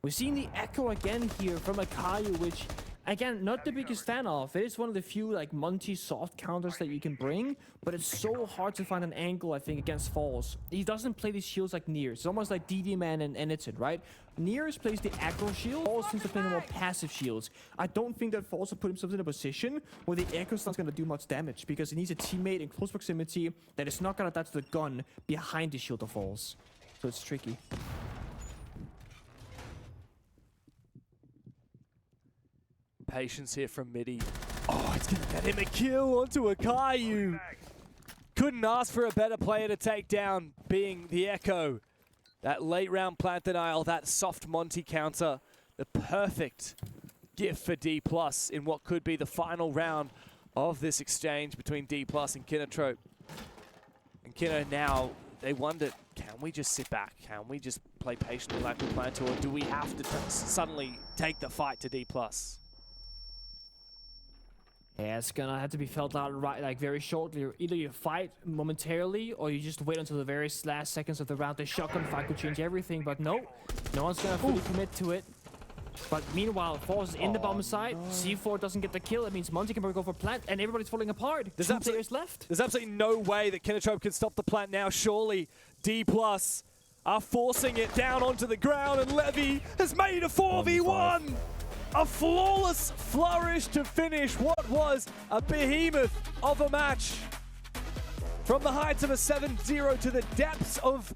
We've seen the echo again here from Akayu, which, again, not the biggest fan of. It is one of the few, like, Monty soft counters that you can bring, but it's so hard to find an angle, I think, against Falls. He doesn't play these shields like Nears. It's almost like DD-Man and Eniton, right? Nears plays the aggro shield. Falls seems to play the more passive shields. I don't think that Falls will put himself in a position where the echo's not going to do much damage, because he needs a teammate in close proximity that is not going to touch the gun behind the shield of Falls. So it's tricky. Patience here from Midi. Oh, it's going to get him a kill onto Akayu. Couldn't ask for a better player to take down, being the Echo. That late round plant denial, that soft Monty counter, the perfect gift for Dplus in what could be the final round of this exchange between Dplus and Kinotrope. And Kino now, they wondered, can we just sit back? Can we just play patiently like we planned to, or do we have to suddenly take the fight to Dplus? Yeah, it's gonna have to be felt out right, like very shortly. Either you fight momentarily, or you just wait until the very last seconds of the round. The shotgun fight could change everything, but no one's gonna fully commit to it. But meanwhile, Force is in the bomb side. No. C4 doesn't get the kill. It means Monty can go for plant, and everybody's falling apart. There's 2 players left. There's absolutely no way that Kinotrope can stop the plant now. Surely Dplus are forcing it down onto the ground, and Levy has made a 4v1. A flawless flourish to finish what was a behemoth of a match. From the heights of a 7-0 to the depths of